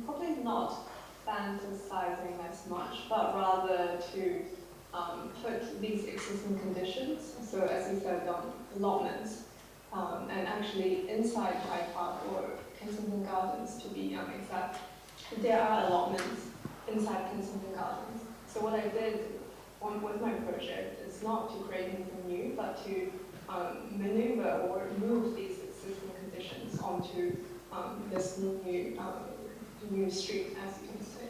probably not fantasizing as much, but rather to put these existing conditions, so as you said, allotments, and actually inside Hyde Park or Kensington Gardens, to be exact, there are allotments inside Kensington Gardens. So what I did with my project is not to create anything new, but to maneuver or move these existing conditions onto this new street, as you can say.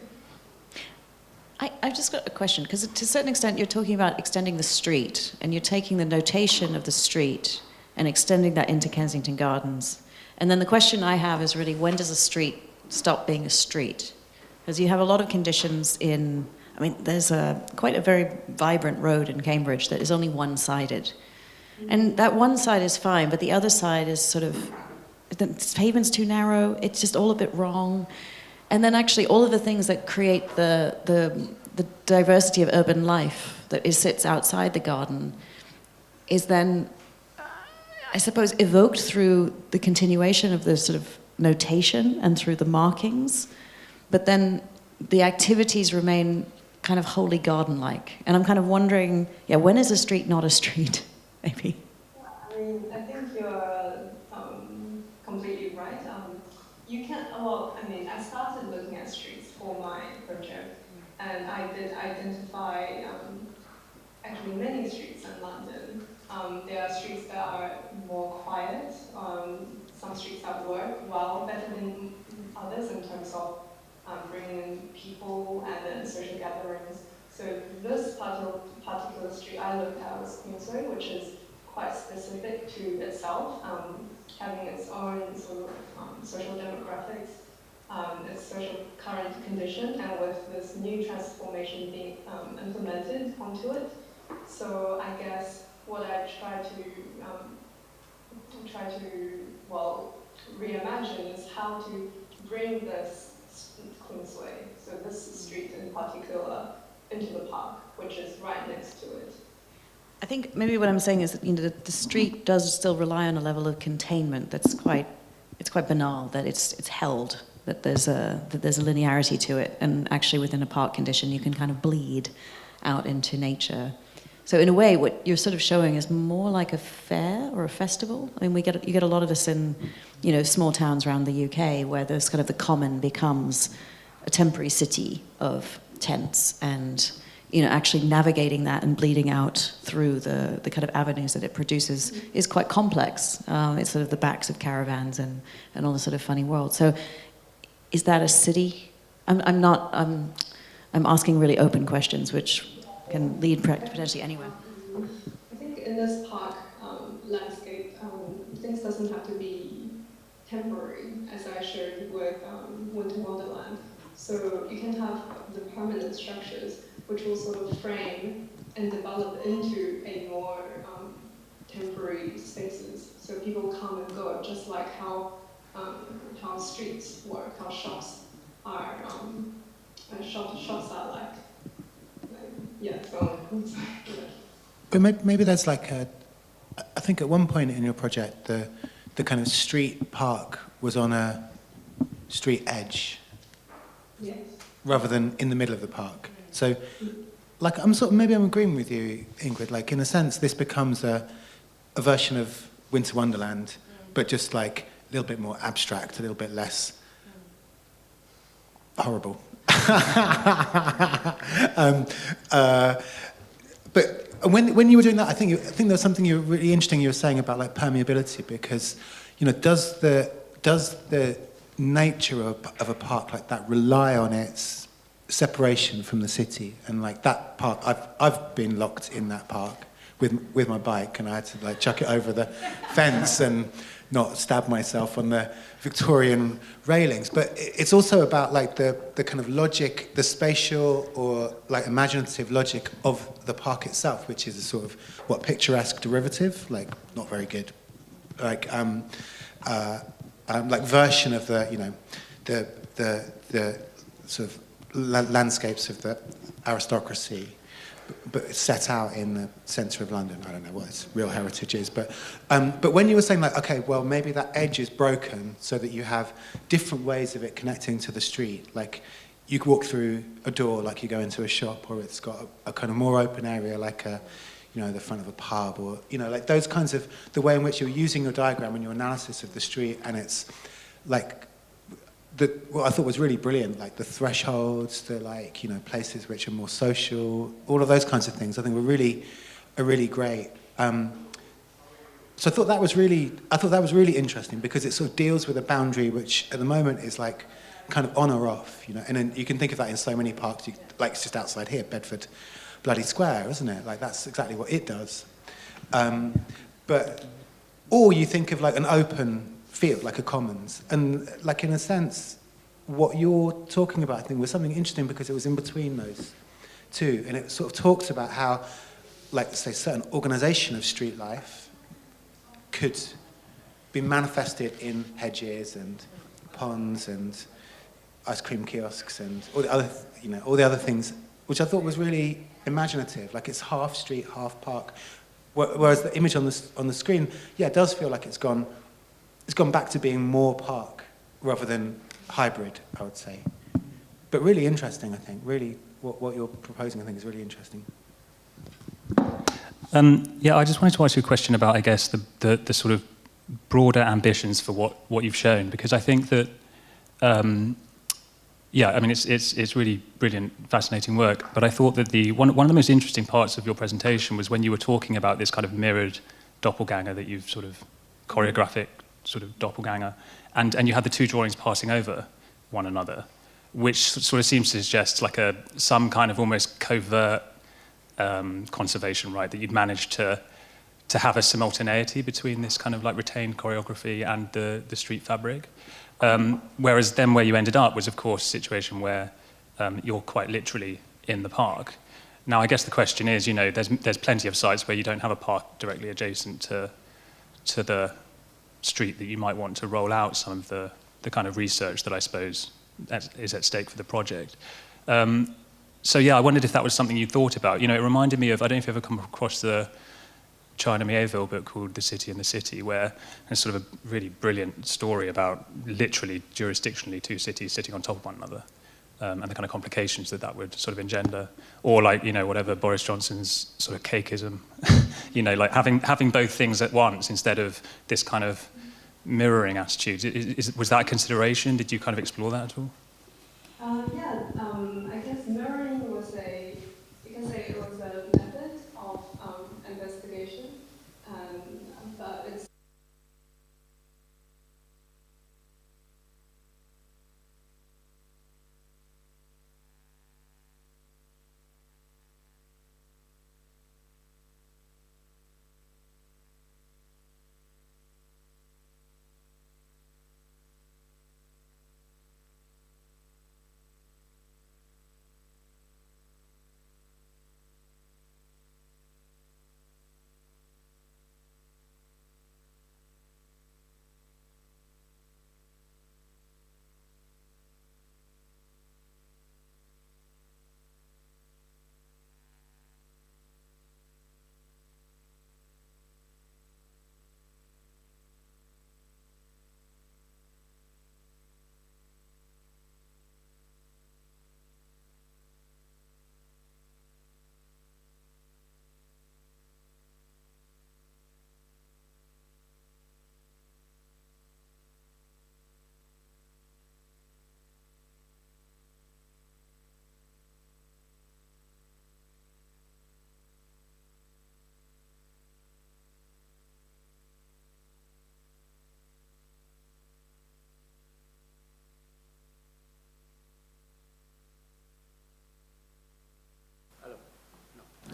I've just got a question, because to a certain extent you're talking about extending the street, and you're taking the notation of the street and extending that into Kensington Gardens. And then the question I have is really, when does a street stop being a street? Because you have a lot of conditions there's quite a very vibrant road in Cambridge that is only one-sided. And that one side is fine, but the other side is sort of, the pavement's too narrow, it's just all a bit wrong. And then actually all of the things that create the diversity of urban life that sits outside the garden is then, I suppose, evoked through the continuation of the sort of notation and through the markings, but then the activities remain kind of wholly garden-like. And I'm kind of wondering, when is a street not a street, maybe? I think you're completely right. I started looking at streets for my project, and I did identify actually many streets in London. There are streets that are more quiet, some streets that work better than others in terms of bringing in people and then social gatherings. So this particular street I looked at was Queensway, which is quite specific to itself, having its own sort of social demographics, its social current condition, and with this new transformation being implemented onto it. So I guess what I try to try to, well, reimagine is how to bring this Queensway, so this street in particular, into the park, which is right next to it. I think maybe what I'm saying is that the street does still rely on a level of containment that's quite banal, that it's held, that there's a linearity to it, and actually within a park condition you can kind of bleed out into nature. So in a way, what you're sort of showing is more like a fair or a festival. I mean, you get a lot of this in, small towns around the UK where there's kind of the common becomes a temporary city of tents, and actually navigating that and bleeding out through the kind of avenues that it produces is quite complex. It's sort of the backs of caravans and all this sort of funny world. So, is that a city? I'm asking really open questions, which can lead potentially anywhere. I think in this park landscape, things doesn't have to be temporary, as I showed with Winter Wonderland. So you can have the permanent structures, which will sort of frame and develop into a more temporary spaces. So people come and go, just like how streets work, how shops are. Shops are like. Yeah, so. But maybe there's like I think at one point in your project, the kind of street park was on a street edge. Yes. Rather than in the middle of the park. So, like, maybe I'm agreeing with you, Ingrid. Like, in a sense, this becomes a version of Winter Wonderland, but just like a little bit more abstract, a little bit less horrible. But when you were doing that, I think there was something really interesting you were saying about like permeability, because does the nature of a park like that rely on its separation from the city? And like that park, I've been locked in that park with my bike, and I had to like chuck it over the fence and not stab myself on the Victorian railings. But it's also about like the kind of logic, the spatial or like imaginative logic of the park itself, which is a sort of picturesque derivative, like not very good, like version of the sort of landscapes of the aristocracy, but set out in the centre of London. I don't know what its real heritage is, but when you were saying like, okay, well maybe that edge is broken so that you have different ways of it connecting to the street. Like you could walk through a door like you go into a shop, or it's got a kind of more open area like the front of a pub, or like those kinds of, the way in which you're using your diagram and your analysis of the street, and it's like what I thought was really brilliant, like the thresholds, the like places which are more social, all of those kinds of things. I think are really great. So I thought that was really interesting, because it sort of deals with a boundary which at the moment is like kind of on or off, and then you can think of that in so many parks. Like it's just outside here, Bedford Bloody Square, isn't it? Like that's exactly what it does. Or you think of like an open field, like a commons, and like in a sense, what you're talking about, I think, was something interesting because it was in between those two, and it sort of talks about how, like, say, certain organisation of street life could be manifested in hedges and ponds and ice cream kiosks and all the other things, which I thought was really imaginative. Like it's half street, half park, whereas the image on the screen, it does feel like it's gone back to being more park rather than hybrid, I would say. But really interesting, I think. Really, what you're proposing, I think, is really interesting. I just wanted to ask you a question about, I guess, the sort of broader ambitions for what you've shown, because I think that, it's really brilliant, fascinating work. But I thought that one of the most interesting parts of your presentation was when you were talking about this kind of mirrored doppelganger that you've sort of choreographic sort of doppelganger, and you had the two drawings passing over one another, which sort of seems to suggest like some kind of almost covert conservation, right? That you'd managed to have a simultaneity between this kind of like retained choreography and the street fabric. Whereas then where you ended up was, of course, a situation where you're quite literally in the park. Now, I guess the question is, there's plenty of sites where you don't have a park directly adjacent to the street that you might want to roll out some of the kind of research that I suppose is at stake for the project. So yeah, I wondered if that was something you thought about. You know, it reminded me of, I don't know if you've ever come across the China Miéville book called The City and the City, where there's sort of a really brilliant story about literally jurisdictionally two cities sitting on top of one another, and the kind of complications that would sort of engender. Or like, you know, whatever Boris Johnson's sort of cakeism, you know, like having both things at once instead of this kind of mirroring attitude. Was that a consideration? Did you kind of explore that at all? I guess mirroring was because it was a method of investigation, but it's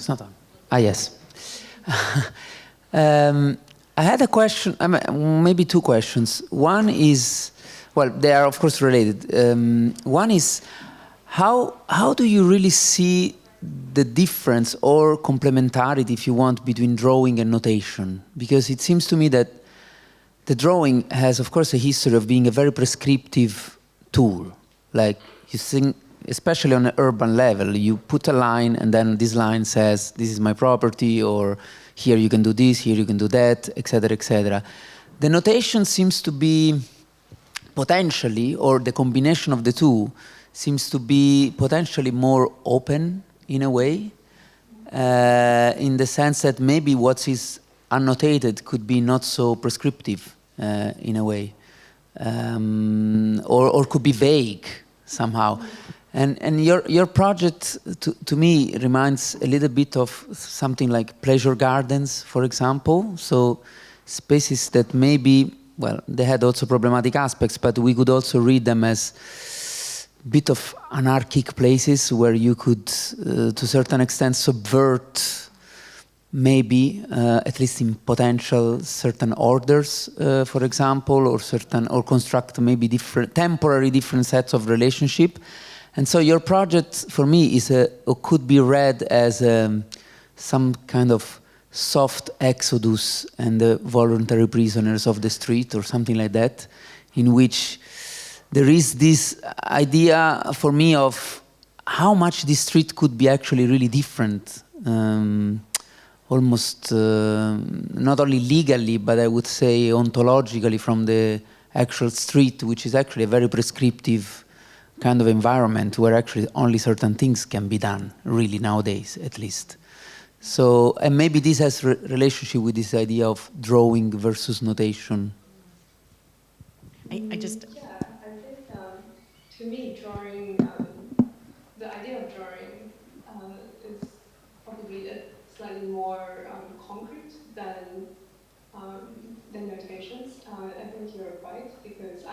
It's not on. Ah, yes. I had a question, maybe two questions. One is, well, they are of course related. One is, how do you really see the difference or complementarity, if you want, between drawing and notation? Because it seems to me that the drawing has, of course, a history of being a very prescriptive tool. Like, you think, especially on an urban level, you put a line and then this line says, this is my property, or here you can do this, here you can do that, etc., etc. The notation seems to be potentially, or the combination of the two, seems to be potentially more open in a way, in the sense that maybe what is annotated could be not so prescriptive in a way, or could be vague somehow. And your project, to me, reminds a little bit of something like pleasure gardens, for example. So spaces that maybe, well, they had also problematic aspects, but we could also read them as a bit of anarchic places where you could, to a certain extent, subvert maybe, at least in potential, certain orders, for example, or construct maybe temporary different sets of relationship. And so your project, for me, could be read as some kind of soft exodus and the voluntary prisoners of the street, or something like that, in which there is this idea for me of how much this street could be actually really different, almost not only legally, but I would say ontologically from the actual street, which is actually a very prescriptive kind of environment where actually only certain things can be done, really, nowadays, at least. So, and maybe this has relationship with this idea of drawing versus notation. Yeah, I think to me, drawing, the idea of drawing is probably slightly more concrete than notations. I think you're right, because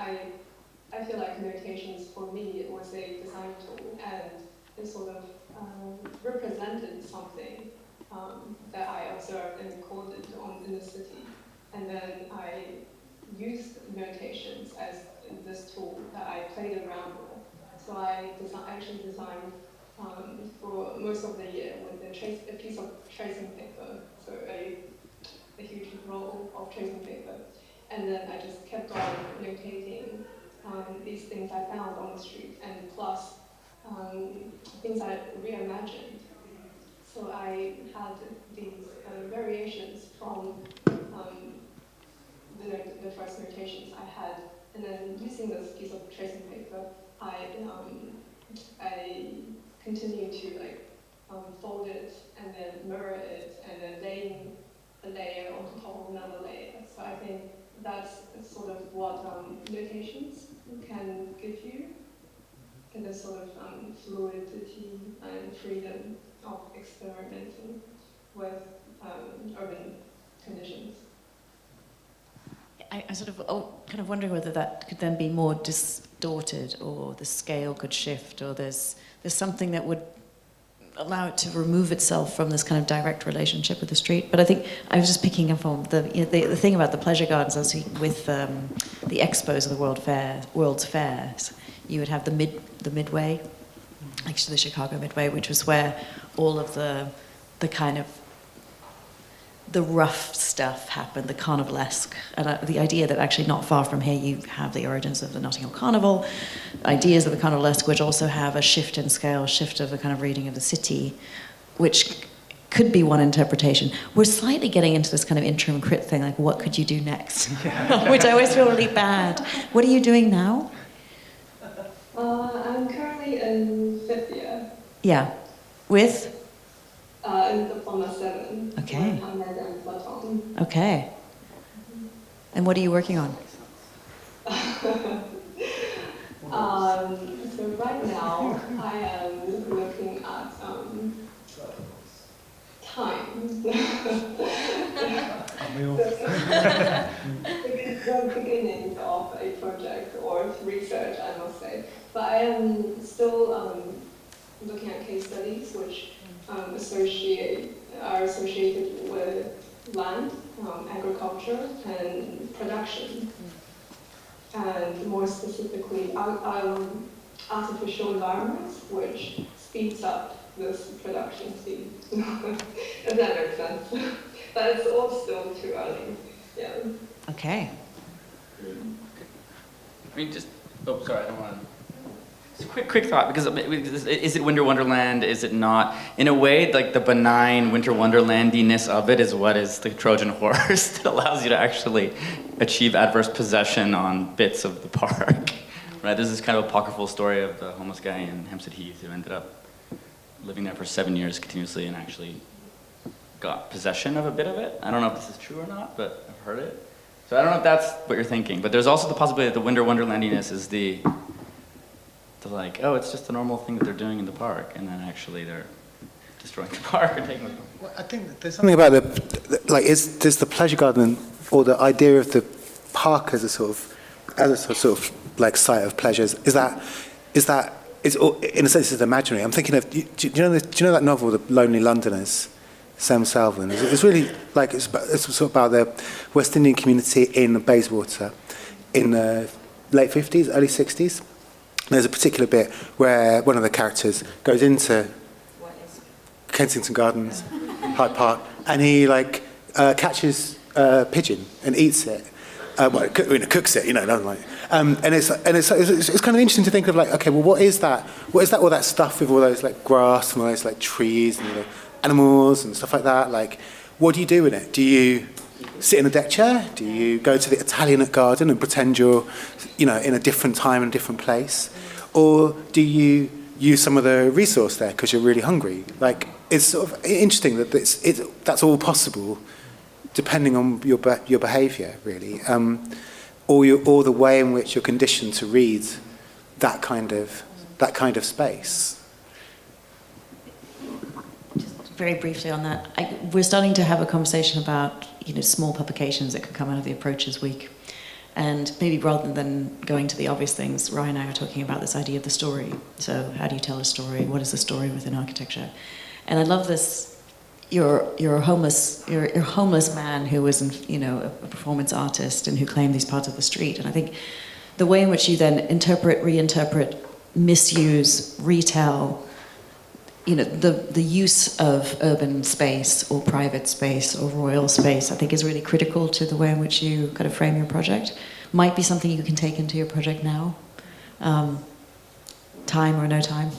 I feel like notations, for me, it was a design tool, and it sort of represented something that I observed and recorded in the city. And then I used notations as this tool that I played around with. So I actually designed for most of the year with a piece of tracing paper, so a huge roll of tracing paper. And then I just kept on notating these things I found on the street, and plus things I reimagined. So I had these variations from the first notations I had, and then using this piece of tracing paper, I continued to fold it and then mirror it and then laying a layer on top of another layer. So I think that's sort of what notations can give you, and the sort of fluidity and freedom of experimenting with urban conditions. I'm sort of kind of wondering whether that could then be more distorted, or the scale could shift, or there's something that would allow it to remove itself from this kind of direct relationship with the street. But I think I was just picking up on the thing about the pleasure gardens, as with the expos of the World's Fairs. You would have the Midway, actually the Chicago Midway, which was where all of the kind of the rough stuff happened, the carnivalesque, and the idea that actually not far from here you have the origins of the Notting Hill Carnival, ideas of the carnivalesque which also have a shift in scale, shift of a kind of reading of the city, which could be one interpretation. We're slightly getting into this kind of interim crit thing, like what could you do next? Which I always feel really bad. What are you doing now? I'm currently in 5th year. Yeah. With? In Diploma 7. Okay. With Hamad and Platon. Okay. And what are you working on? So right now, I am looking at time. The beginnings of a project or research, I must say. But I am still looking at case studies which are associated with land, agriculture, and production. And more specifically, artificial environments, which speeds up this production speed. If that makes sense. But it's all still too early. Yeah. Okay. I mean, just, oh, sorry, I don't want to. Just a quick thought, because is it Winter Wonderland, is it not? In a way, like the benign Winter Wonderlandiness of it is what is the Trojan horse that allows you to actually achieve adverse possession on bits of the park, right? There's this kind of apocryphal story of the homeless guy in Hampstead Heath who ended up living there for 7 years continuously and actually got possession of a bit of it. I don't know if this is true or not, but I've heard it. So I don't know if that's what you're thinking, but there's also the possibility that the Winter Wonderlandiness is the like, oh, it's just a normal thing that they're doing in the park, and then actually they're destroying the park or taking the park. Well, I think there's something about does the pleasure garden or the idea of the park as a sort of like site of pleasures, is that in a sense it's imaginary. I'm thinking of, do you know that novel, The Lonely Londoners, Sam Salvin? It's really like it's sort of about the West Indian community in Bayswater in the late 50s, early 60s. There's a particular bit where one of the characters goes into Kensington Gardens, Hyde Park, and he catches a pigeon and eats it. Cooks it, and it's kind of interesting to think of okay, well, what is that? What is that? All that stuff with all those grass and all those trees and animals and stuff like that. What do you do with it? Do you sit in a deck chair? Do you go to the Italian garden and pretend you're, in a different time and a different place? Or do you use some of the resource there because you're really hungry? It's sort of interesting that that's all possible, depending on your behaviour, really, or the way in which you're conditioned to read that kind of space. Very briefly on that, we're starting to have a conversation about small publications that could come out of the Approaches Week, and maybe rather than going to the obvious things, Ryan and I are talking about this idea of the story. So how do you tell a story? What is the story within architecture? And I love this. You're a homeless man who was a performance artist and who claimed these parts of the street. And I think the way in which you then interpret, reinterpret, misuse, retell, the use of urban space or private space or royal space, I think, is really critical to the way in which you kind of frame your project. Might be something you can take into your project now, time or no time.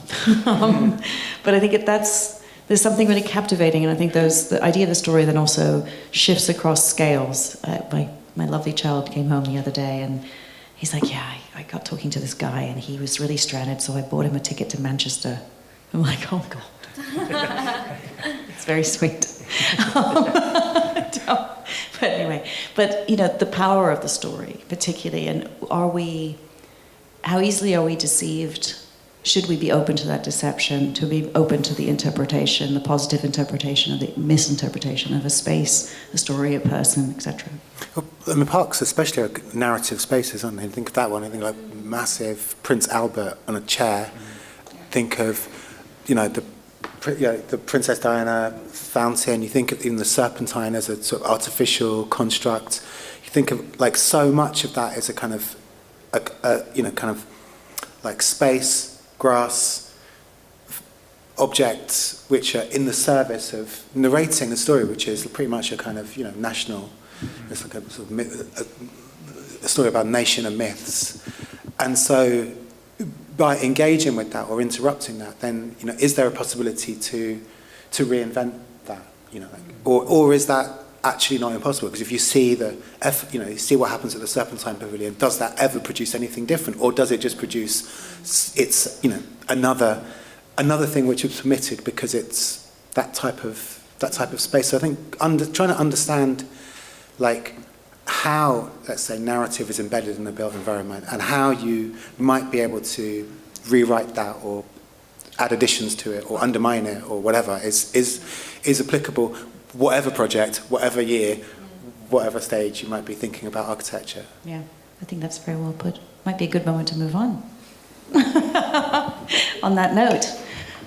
But I think there's something really captivating, and I think the idea of the story then also shifts across scales. My lovely child came home the other day, and he's like, yeah, I got talking to this guy, and he was really stranded, so I bought him a ticket to Manchester. I'm like, oh, God. It's very sweet. But anyway, the power of the story, particularly, and how easily are we deceived? Should we be open to that deception, to be open to the interpretation, the positive interpretation, or the misinterpretation of a space, a story, a person, etc.? Well, I mean, parks especially are narrative spaces, aren't they? Think of that one. I think like massive Prince Albert on a chair. Think of, the Princess Diana fountain. You think of even the Serpentine as a sort of artificial construct. You think of like so much of that as a kind of, like space, grass, objects which are in the service of narrating the story, which is pretty much a kind of national. It's like a sort of a story about nation and myths, and so by engaging with that or interrupting that, then is there a possibility to reinvent that? Or is that actually not impossible? Because if you see you see what happens at the Serpentine Pavilion, does that ever produce anything different, or does it just produce another thing which is permitted because it's that type of space? So I think trying to understand like how, let's say, narrative is embedded in the built environment and how you might be able to rewrite that or add additions to it or undermine it or whatever is applicable, whatever project, whatever year, whatever stage you might be thinking about architecture. Yeah, I think that's very well put. Might be a good moment to move on. On that note,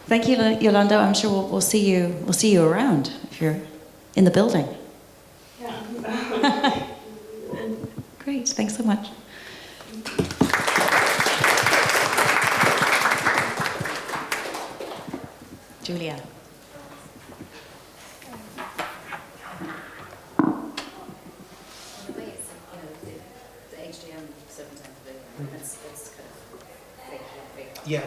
thank you, Yolanda. I'm sure we'll see you around if you're in the building. Yeah. Great, thanks so much. Julia. Yeah.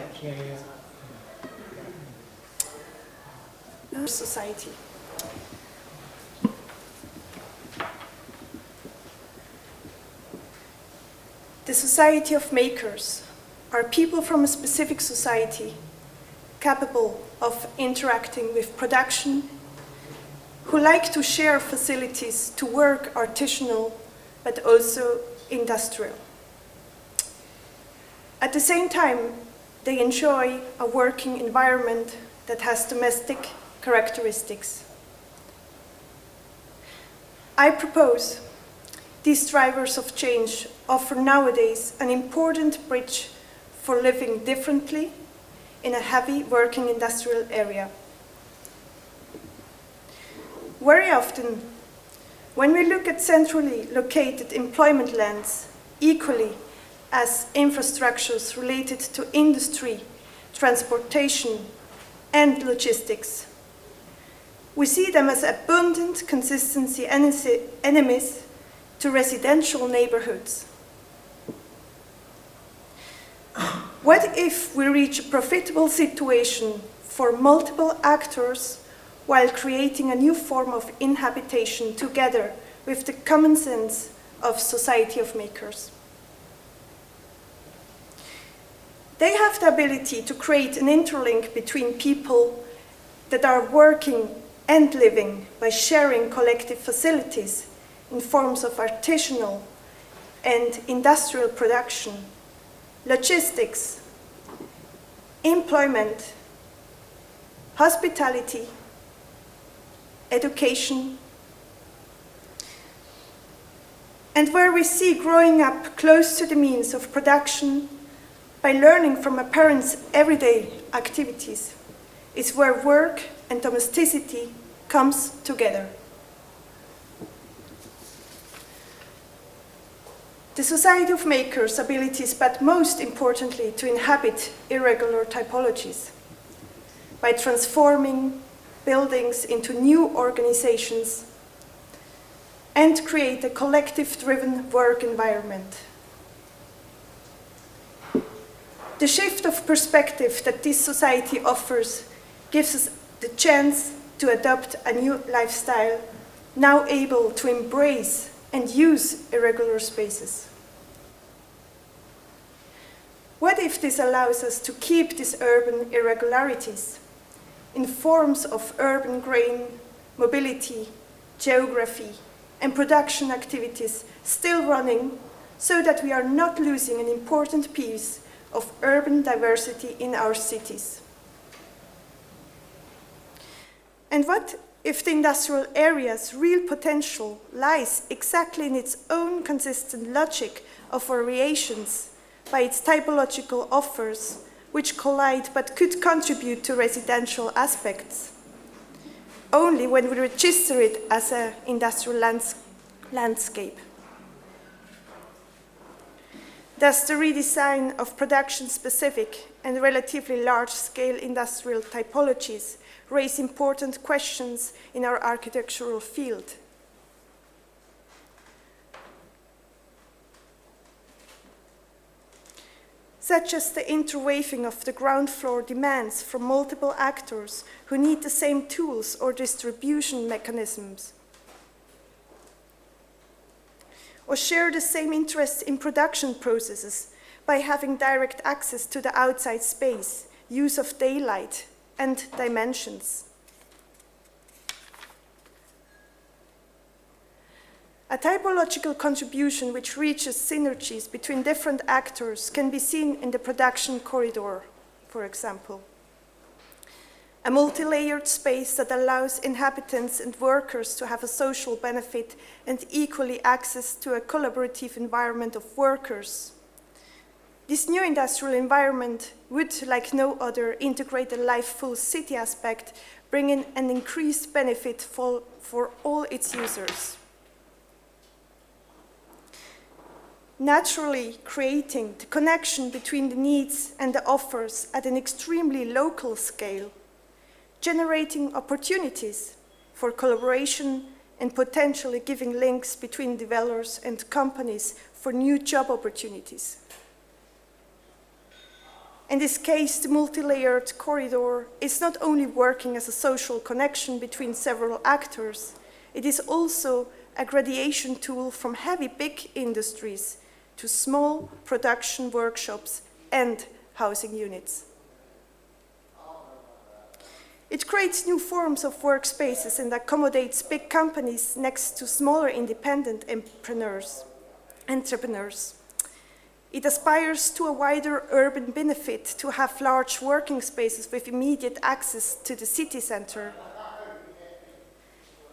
Society. The society of makers are people from a specific society capable of interacting with production, who like to share facilities to work artisanal but also industrial. At the same time, they enjoy a working environment that has domestic characteristics. I propose these drivers of change offer nowadays an important bridge for living differently in a heavy working industrial area. Very often, when we look at centrally located employment lands equally as infrastructures related to industry, transportation, and logistics, we see them as abundant consistency enemies to residential neighborhoods. What if we reach a profitable situation for multiple actors while creating a new form of inhabitation together with the common sense of society of makers? They have the ability to create an interlink between people that are working and living by sharing collective facilities in forms of artisanal and industrial production, logistics, employment, hospitality, education, and where we see growing up close to the means of production by learning from a parent's everyday activities is where work and domesticity comes together. The society of makers' abilities, but most importantly, to inhabit irregular typologies. by transforming buildings into new organizations, and create a collective-driven work environment. The shift of perspective that this society offers gives us the chance to adopt a new lifestyle, now able to embrace and use irregular spaces. What if this allows us to keep these urban irregularities in forms of urban grain, mobility, geography, and production activities still running, so that we are not losing an important piece of urban diversity in our cities? And what if the industrial area's real potential lies exactly in its own consistent logic of variations by its typological offers, which collide but could contribute to residential aspects, only when we register it as an industrial landscape? Thus, the redesign of production-specific and relatively large-scale industrial typologies raise important questions in our architectural field. Such as the interweaving of the ground floor demands from multiple actors who need the same tools or distribution mechanisms, or share the same interest in production processes by having direct access to the outside space, use of daylight, and dimensions. A typological contribution which reaches synergies between different actors can be seen in the production corridor, for example. A multi-layered space that allows inhabitants and workers to have a social benefit and equally access to a collaborative environment of workers. This new industrial environment would, like no other, integrate the life-full city aspect, bringing an increased benefit for all its users. Naturally creating the connection between the needs and the offers at an extremely local scale, generating opportunities for collaboration and potentially giving links between developers and companies for new job opportunities. In this case, the multi-layered corridor is not only working as a social connection between several actors, it is also a gradation tool from heavy big industries to small production workshops and housing units. It creates new forms of workspaces and accommodates big companies next to smaller independent entrepreneurs. It aspires to a wider urban benefit to have large working spaces with immediate access to the city center.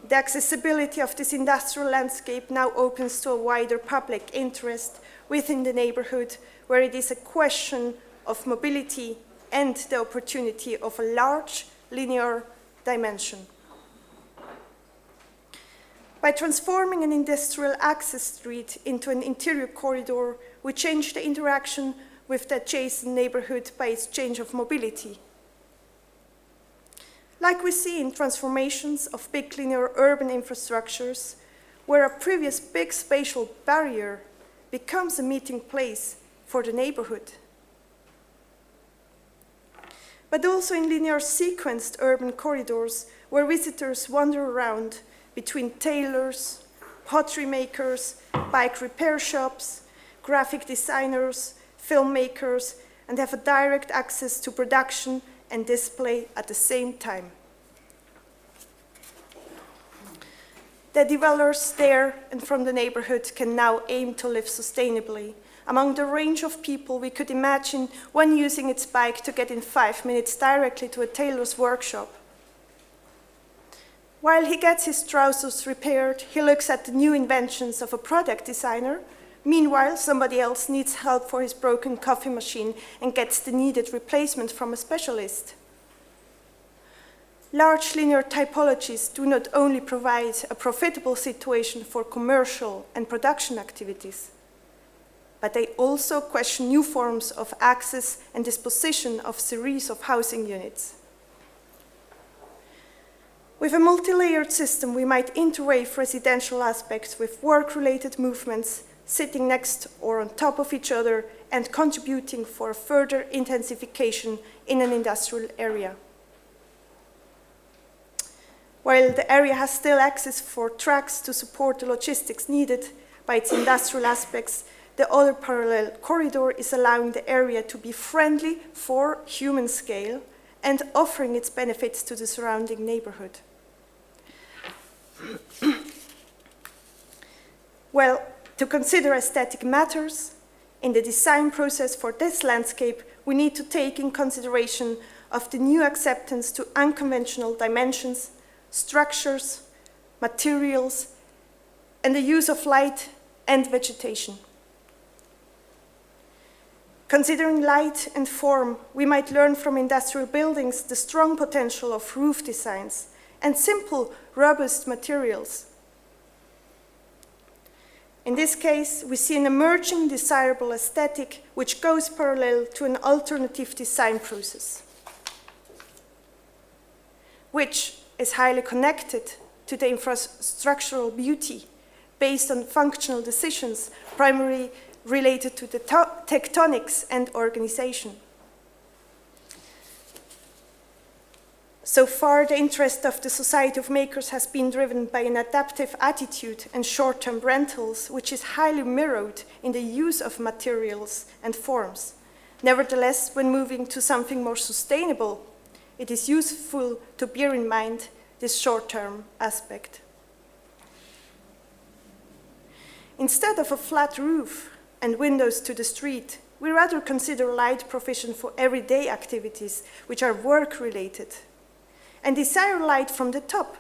The accessibility of this industrial landscape now opens to a wider public interest within the neighborhood, where it is a question of mobility and the opportunity of a large linear dimension. By transforming an industrial access street into an interior corridor, we change the interaction with the adjacent neighborhood by its change of mobility. Like we see in transformations of big linear urban infrastructures, where a previous big spatial barrier becomes a meeting place for the neighborhood. But also in linear sequenced urban corridors, where visitors wander around between tailors, pottery makers, bike repair shops, graphic designers, filmmakers, and have a direct access to production and display at the same time. The dwellers there and from the neighborhood can now aim to live sustainably. Among the range of people, we could imagine one using its bike to get in 5 minutes directly to a tailor's workshop. While he gets his trousers repaired, he looks at the new inventions of a product designer. Meanwhile, somebody else needs help for his broken coffee machine and gets the needed replacement from a specialist. Large linear typologies do not only provide a profitable situation for commercial and production activities, but they also question new forms of access and disposition of series of housing units. With a multi-layered system, we might interweave residential aspects with work-related movements, sitting next or on top of each other and contributing for further intensification in an industrial area. While the area has still access for tracks to support the logistics needed by its industrial aspects, the other parallel corridor is allowing the area to be friendly for human scale and offering its benefits to the surrounding neighborhood. Well, to consider aesthetic matters in the design process for this landscape, we need to take in consideration of the new acceptance to unconventional dimensions, structures, materials, and the use of light and vegetation. Considering light and form, we might learn from industrial buildings the strong potential of roof designs and simple, robust materials. In this case, we see an emerging desirable aesthetic which goes parallel to an alternative design process, which is highly connected to the infrastructural beauty based on functional decisions primarily related to the tectonics and organization. So far, the interest of the Society of Makers has been driven by an adaptive attitude and short-term rentals, which is highly mirrored in the use of materials and forms. Nevertheless, when moving to something more sustainable, it is useful to bear in mind this short-term aspect. Instead of a flat roof and windows to the street, we rather consider light provision for everyday activities which are work-related, and desire light from the top,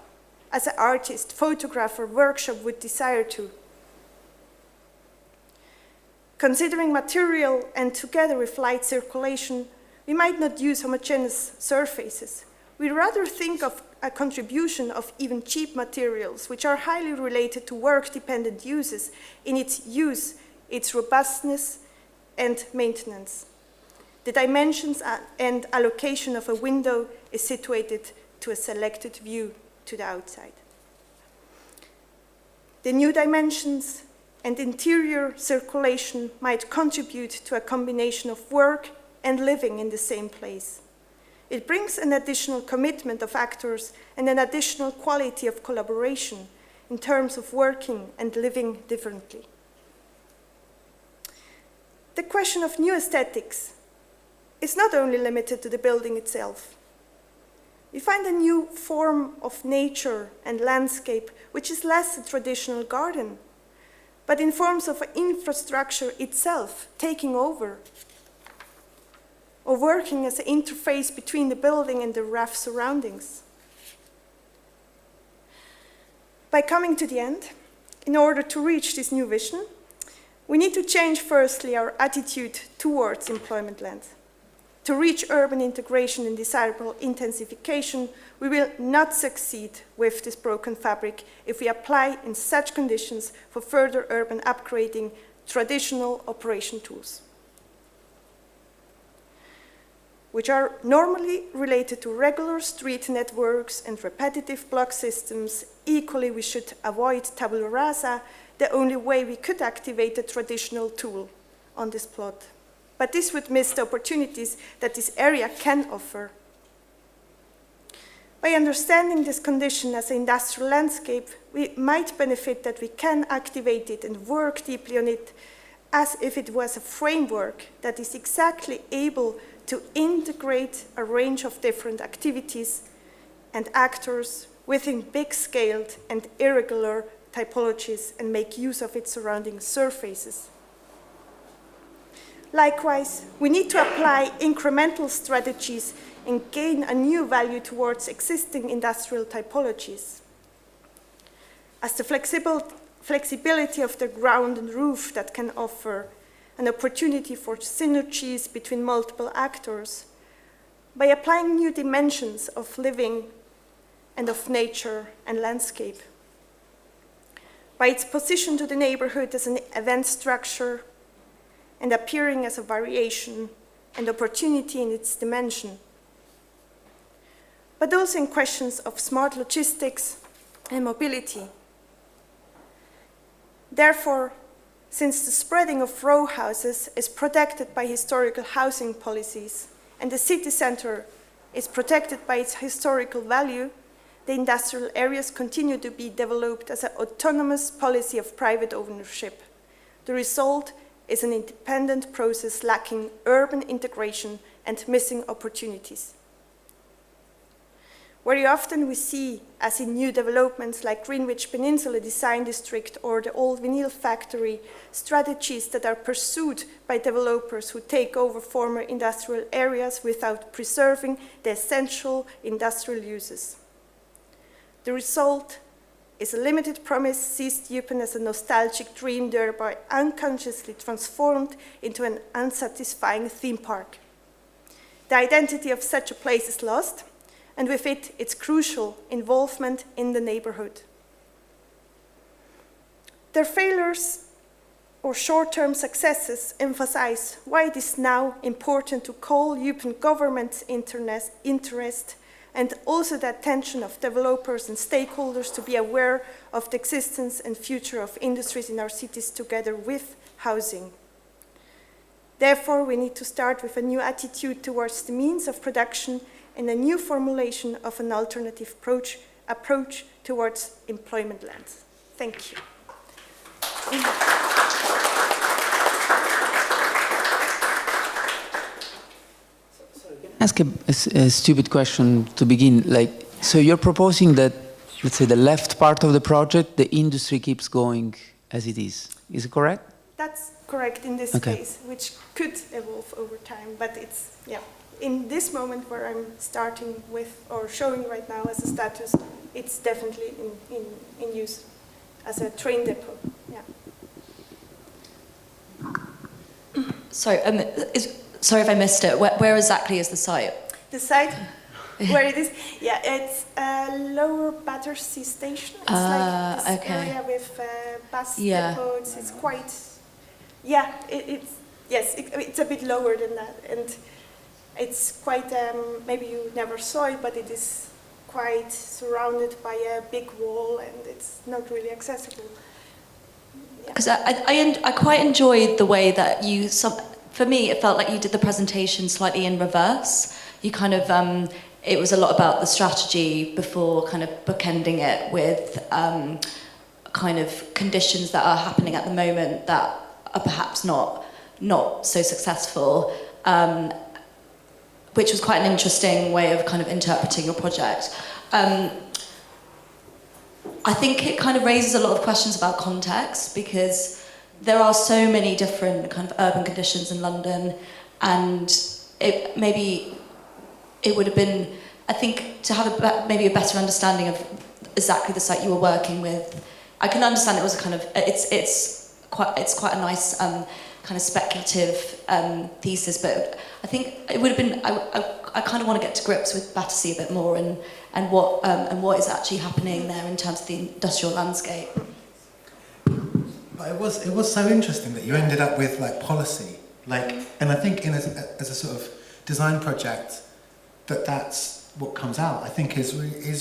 as an artist, photographer, workshop would desire to. Considering material and together with light circulation, we might not use homogeneous surfaces. We rather think of a contribution of even cheap materials, which are highly related to work-dependent uses in its use, its robustness, and maintenance. The dimensions and allocation of a window is situated to a selected view to the outside. The new dimensions and interior circulation might contribute to a combination of work and living in the same place. It brings an additional commitment of actors and an additional quality of collaboration in terms of working and living differently. The question of new aesthetics is not only limited to the building itself. We find a new form of nature and landscape which is less a traditional garden, but in forms of infrastructure itself taking over, or working as an interface between the building and the rough surroundings. By coming to the end, in order to reach this new vision, we need to change firstly our attitude towards employment land. To reach urban integration and desirable intensification, we will not succeed with this broken fabric if we apply in such conditions for further urban upgrading traditional operation tools, which are normally related to regular street networks and repetitive block systems. Equally, we should avoid tabula rasa, the only way we could activate a traditional tool on this plot. But this would miss the opportunities that this area can offer. By understanding this condition as an industrial landscape, we might benefit that we can activate it and work deeply on it as if it was a framework that is exactly able to integrate a range of different activities and actors within big-scaled and irregular typologies and make use of its surrounding surfaces. Likewise, we need to apply incremental strategies and gain a new value towards existing industrial typologies. As the flexibility of the ground and roof that can offer an opportunity for synergies between multiple actors, by applying new dimensions of living and of nature and landscape. By its position to the neighborhood as an event structure and appearing as a variation and opportunity in its dimension. but also in questions of smart logistics and mobility. Therefore, since the spreading of row houses is protected by historical housing policies and the city centre is protected by its historical value, the industrial areas continue to be developed as an autonomous policy of private ownership. The result is an independent process lacking urban integration and missing opportunities. Very often we see, as in new developments like Greenwich Peninsula Design District or the Old Vinyl Factory, strategies that are pursued by developers who take over former industrial areas without preserving the essential industrial uses. The result is a limited promise seized upon as a nostalgic dream, thereby unconsciously transformed into an unsatisfying theme park. The identity of such a place is lost, and with it, its crucial involvement in the neighborhood. Their failures or short-term successes emphasize why it is now important to call upon government's interest and also the attention of developers and stakeholders to be aware of the existence and future of industries in our cities together with housing. Therefore, we need to start with a new attitude towards the means of production and a new formulation of an alternative approach towards employment lands. Thank you. Ask a stupid question to begin. So you're proposing that, let's say, the left part of the project, the industry keeps going as it is. Is it correct? That's correct in this case, which could evolve over time, but it's, yeah. In this moment where I'm starting with, or showing right now as a status, it's definitely in use as a train depot, yeah. Sorry, sorry if I missed it. Where exactly is the site? The site, where it is, yeah, it's Lower Battersea Station. It's like this area with bus depots. It's quite, yeah, it's a bit lower than that, and it's quite, maybe you never saw it, but it is quite surrounded by a big wall and it's not really accessible. Because I quite enjoyed the way that you, for me, it felt like you did the presentation slightly in reverse. You kind of, it was a lot about the strategy before kind of bookending it with kind of conditions that are happening at the moment that are perhaps not so successful. Which was quite an interesting way of kind of interpreting your project. I think it kind of raises a lot of questions about context because there are so many different kind of urban conditions in London, and maybe it would have been, I think, to have maybe a better understanding of exactly the site you were working with. I can understand it was a kind of, it's quite a nice kind of speculative thesis, but I think it would have been, I kind of want to get to grips with Battersea a bit more and what is actually happening there in terms of the industrial landscape. But it was so interesting that you ended up with like policy, and I think as a sort of design project that's what comes out. I think is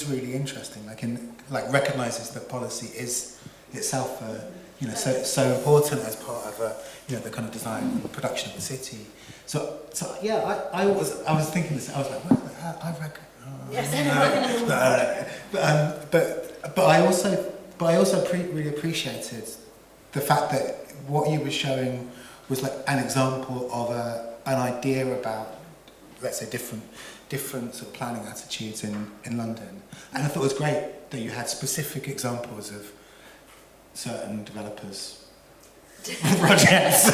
really interesting. Recognizes that policy is itself so important as part of the kind of design and production of the city. So yeah, I was thinking this. I was like, I reckon. Yes. But I also really appreciated the fact that what you were showing was like an example of an idea about, let's say, different sort of planning attitudes in London. And I thought it was great that you had specific examples of certain developers' projects.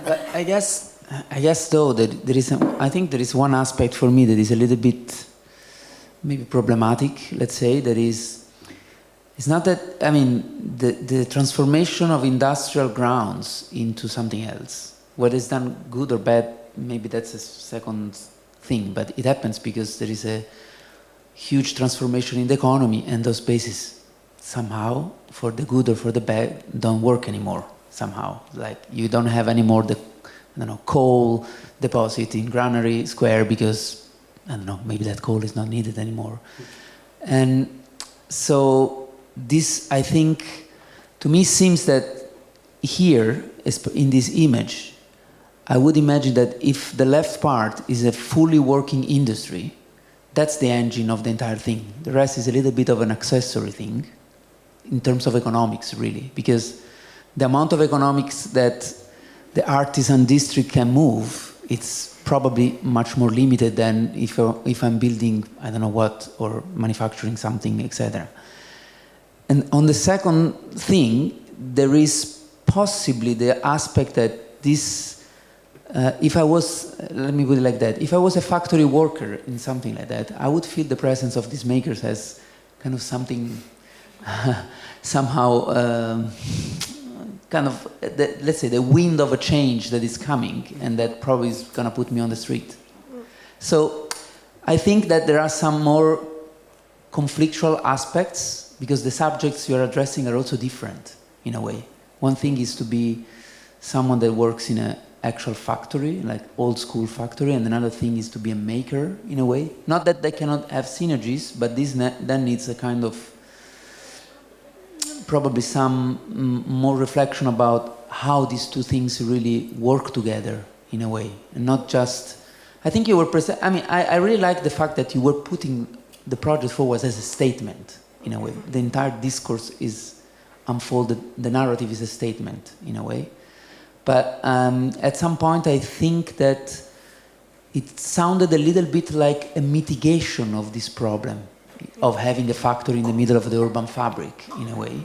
But I guess though that I think there is one aspect for me that is a little bit maybe problematic. Let's say that is. It's not that, I mean, the transformation of industrial grounds into something else, whether it's done good or bad, maybe that's a second thing, but it happens because there is a huge transformation in the economy, and those spaces somehow, for the good or for the bad, don't work anymore, somehow. Like, you don't have anymore the, coal deposit in Granary Square because I don't know, maybe that coal is not needed anymore. And so this, I think, to me seems that here, in this image, I would imagine that if the left part is a fully working industry, that's the engine of the entire thing. The rest is a little bit of an accessory thing in terms of economics, really, because the amount of economics that the artisan district can move, it's probably much more limited than if I'm building, I don't know what, or manufacturing something, etc. And on the second thing, there is possibly the aspect that this, if I was, let me put it like that, if I was a factory worker in something like that, I would feel the presence of these makers as kind of something, somehow, kind of, let's say, the wind of a change that is coming, and that probably is going to put me on the street. So I think that there are some more conflictual aspects, because the subjects you're addressing are also different, in a way. One thing is to be someone that works in an actual factory, like old school factory, and another thing is to be a maker, in a way. Not that they cannot have synergies, but this then needs a kind of, probably some more reflection about how these two things really work together, in a way. And not just, I think you were, I really like the fact that you were putting the project forward as a statement, in a way. The entire discourse is unfolded, the narrative is a statement, in a way. But at some point I think that it sounded a little bit like a mitigation of this problem of having a factory in the middle of the urban fabric, in a way.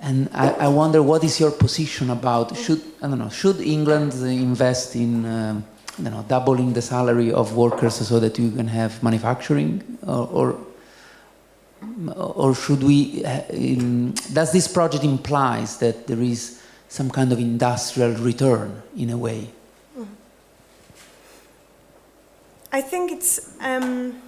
And I wonder, what is your position about, should England invest in, doubling the salary of workers so that you can have manufacturing, or should we, does this project implies that there is some kind of industrial return, in a way? I think it's, in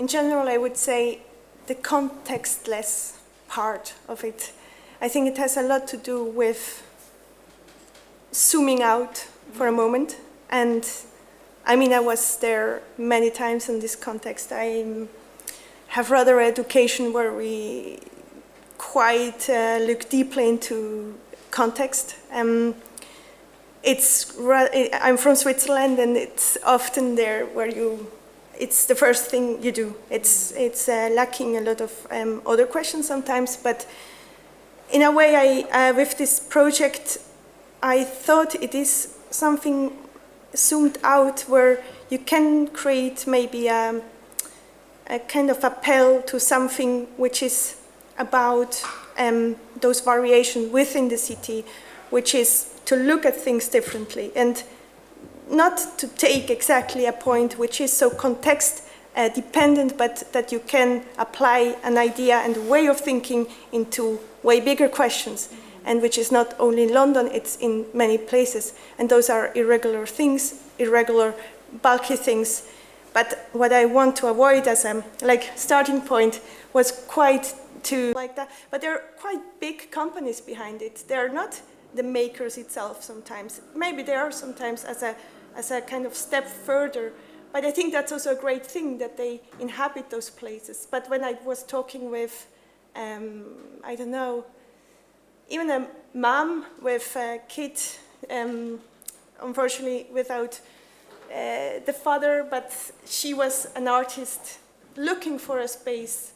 general, I would say the contextless part of it. I think it has a lot to do with zooming out for a moment. And I mean, I was there many times in this context. I have rather education where we quite look deeply into context. I'm from Switzerland, and it's often there where it's the first thing you do. It's lacking a lot of other questions sometimes, but in a way, with this project, I thought it is something zoomed out where you can create maybe a kind of appel to something which is about those variations within the city, which is to look at things differently and not to take exactly a point which is so context dependent, but that you can apply an idea and a way of thinking into way bigger questions, and which is not only in London, it's in many places. And those are irregular things, irregular, bulky things. But what I want to avoid as a starting point was quite to like that. But there are quite big companies behind it. They are not the makers itself sometimes. Maybe they are sometimes as a kind of step further. But I think that's also a great thing that they inhabit those places. But when I was talking with, I don't know, even a mom with a kid, unfortunately without the father, but she was an artist looking for a space.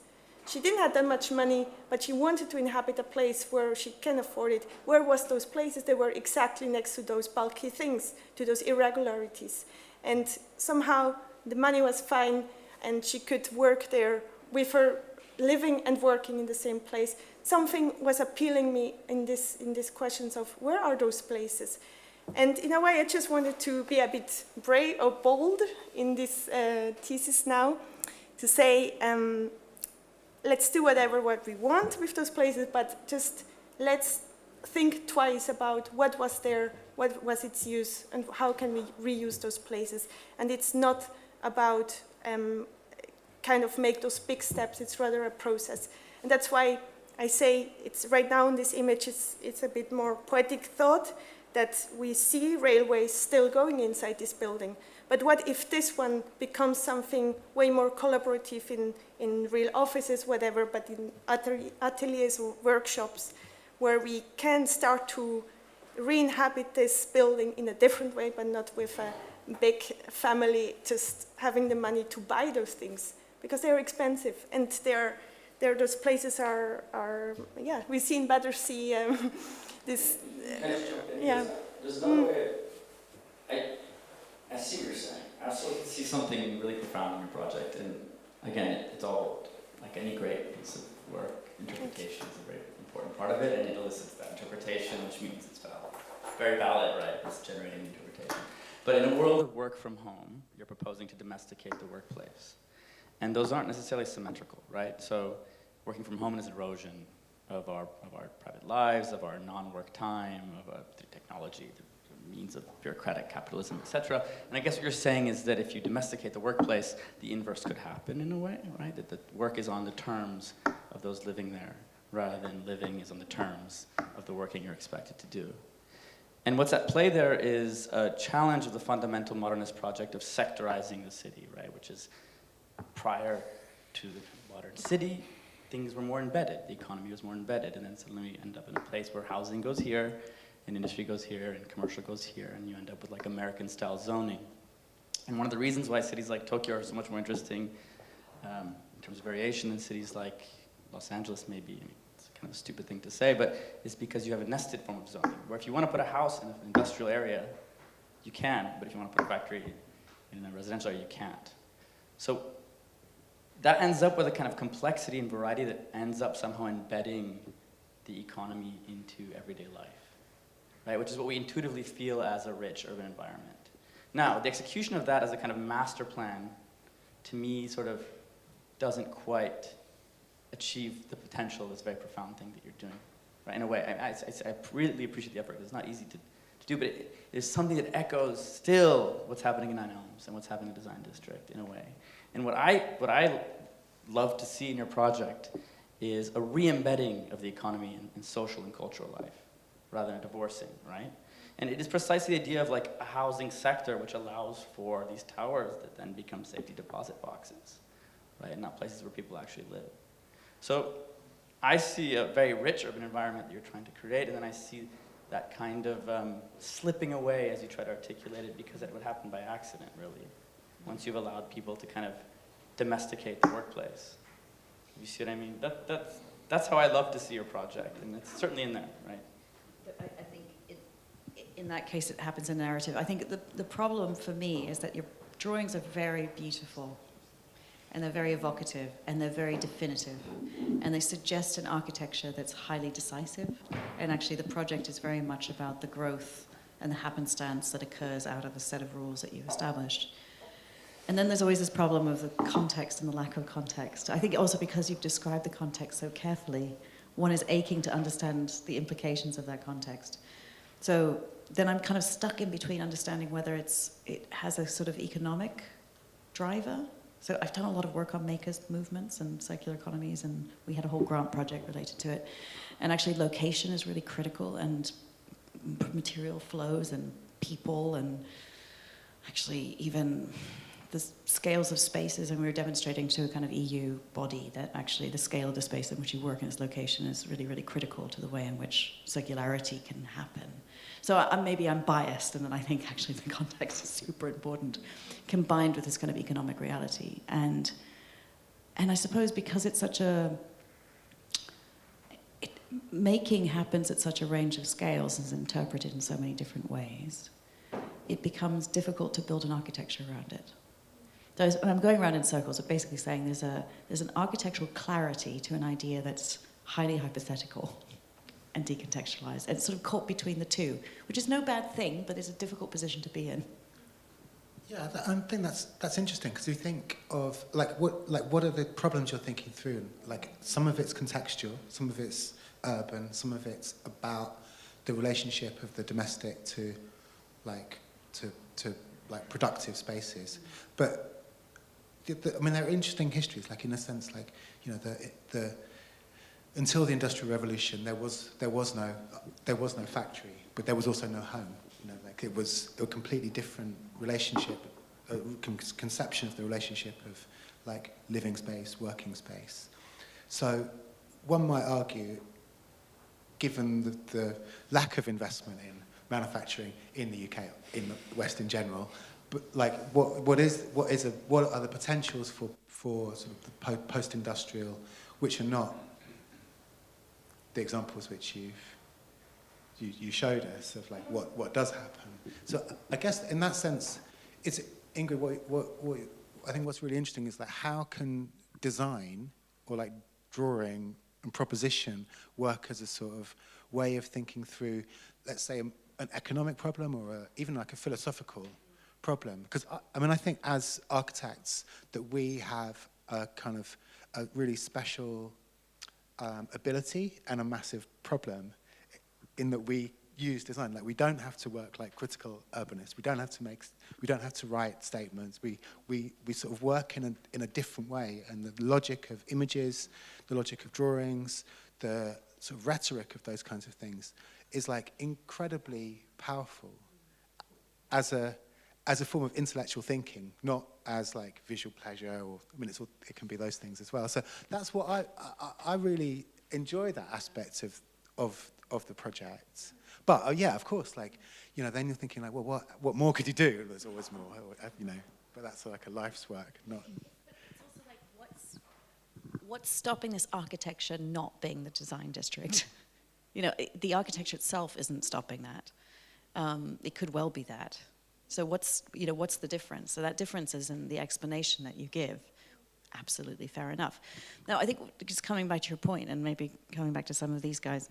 She didn't have that much money, but she wanted to inhabit a place where she can afford it. Where was those places? They were exactly next to those bulky things, to those irregularities. And somehow the money was fine, and she could work there with her living and working in the same place. Something was appealing me in these questions of where are those places? And in a way, I just wanted to be a bit brave or bold in this thesis now, to say, let's do what we want with those places, but just let's think twice about what was there, what was its use, and how can we reuse those places. And it's not about kind of make those big steps, it's rather a process. And that's why I say it's right now in this image, it's a bit more poetic thought, that we see railways still going inside this building, But what if this one becomes something way more collaborative in real offices, whatever, but in ateliers or workshops, where we can start to re-inhabit this building in a different way, but not with a big family just having the money to buy those things, because they're expensive, and those places are yeah, we see in Battersea this yeah. There's another way. I see what you're saying. I also see something really profound in your project, and again, it's all like any great piece of work. Interpretation is a very important part of it, and it elicits that interpretation, which means it's valid. Very valid, right? It's generating interpretation. But in a world of work from home, you're proposing to domesticate the workplace. And those aren't necessarily symmetrical, right? So working from home is erosion of our private lives, of our non-work time, through technology, the means of bureaucratic capitalism, etc. And I guess what you're saying is that if you domesticate the workplace, the inverse could happen in a way, right? That the work is on the terms of those living there, rather than living is on the terms of the working you're expected to do. And what's at play there is a challenge of the fundamental modernist project of sectorizing the city, right? Which is prior to the modern city, things were more embedded. The economy was more embedded, and then suddenly we end up in a place where housing goes here, and industry goes here, and commercial goes here, and you end up with like American-style zoning. And one of the reasons why cities like Tokyo are so much more interesting in terms of variation than cities like Los Angeles maybe, I mean, it's kind of a stupid thing to say, but it's because you have a nested form of zoning, where if you want to put a house in an industrial area, you can, but if you want to put a factory in a residential area, you can't. So that ends up with a kind of complexity and variety that ends up somehow embedding the economy into everyday life, right? Which is what we intuitively feel as a rich urban environment. Now, the execution of that as a kind of master plan, to me, sort of doesn't quite achieve the potential of this very profound thing that you're doing, right? In a way, I really appreciate the effort. It's not easy to do, but it is something that echoes still what's happening in Nine Elms and what's happening in the Design District in a way. And what I love to see in your project is a re-embedding of the economy in social and cultural life, rather than a divorcing, right? And it is precisely the idea of like a housing sector which allows for these towers that then become safety deposit boxes, right? And not places where people actually live. So I see a very rich urban environment that you're trying to create, and then I see that kind of slipping away as you try to articulate it, because it would happen by accident, really, once you've allowed people to kind of domesticate the workplace. You see what I mean? That's how I love to see your project, and it's certainly in there, right? But I think in that case it happens in narrative. I think the problem for me is that your drawings are very beautiful, and they're very evocative, and they're very definitive, and they suggest an architecture that's highly decisive. And actually the project is very much about the growth and the happenstance that occurs out of a set of rules that you've established. And then there's always this problem of the context and the lack of context. I think also because you've described the context so carefully, one is aching to understand the implications of that context. So then I'm kind of stuck in between understanding whether it has a sort of economic driver. So I've done a lot of work on makers' movements and circular economies, and we had a whole grant project related to it. And actually location is really critical, and material flows and people, and actually even the scales of spaces. And we were demonstrating to a kind of EU body that actually the scale of the space in which you work and its location is really, really critical to the way in which circularity can happen. So maybe I'm biased, and then I think actually the context is super important, combined with this kind of economic reality. And I suppose because it's such making happens at such a range of scales and is interpreted in so many different ways, it becomes difficult to build an architecture around it. So I'm going around in circles, but basically saying there's an architectural clarity to an idea that's highly hypothetical and decontextualized, and sort of caught between the two, which is no bad thing, but it's a difficult position to be in. Yeah, I think that's interesting, because you think of what are the problems you're thinking through? Like some of it's contextual, some of it's urban, some of it's about the relationship of the domestic to productive spaces. But I mean, there are interesting histories. Like in a sense, like until the Industrial Revolution, there was no factory, but there was also no home. Like it was a completely different relationship conception of the relationship of like living space, working space. So one might argue, given the lack of investment in manufacturing in the UK, in the West in general, but like what are the potentials for sort of the post-industrial, which are not the examples which you showed us of like what does happen. So I guess in that sense, it's Ingrid. What I think what's really interesting is that how can design or like drawing and proposition work as a sort of way of thinking through, let's say, an economic problem or even like a philosophical problem? Because I mean, I think as architects that we have a kind of a really special ability and a massive problem in that we use design. Like we don't have to work like critical urbanists. We don't have to write statements. We sort of work in a different way, and the logic of images, the logic of drawings, the sort of rhetoric of those kinds of things is like incredibly powerful as a form of intellectual thinking, not as like visual pleasure, or I mean it can be those things as well. So that's what I really enjoy, that aspect of the project. But yeah, of course, like, you know, then you're thinking like, well, what more could you do? There's always more, you know. But that's like a life's work, not. It's also like, what's stopping this architecture not being the design district? You know, the architecture itself isn't stopping that. It could well be that. So what's the difference? So that difference is in the explanation that you give. Absolutely fair enough. Now, I think just coming back to your point, and maybe coming back to some of these guys,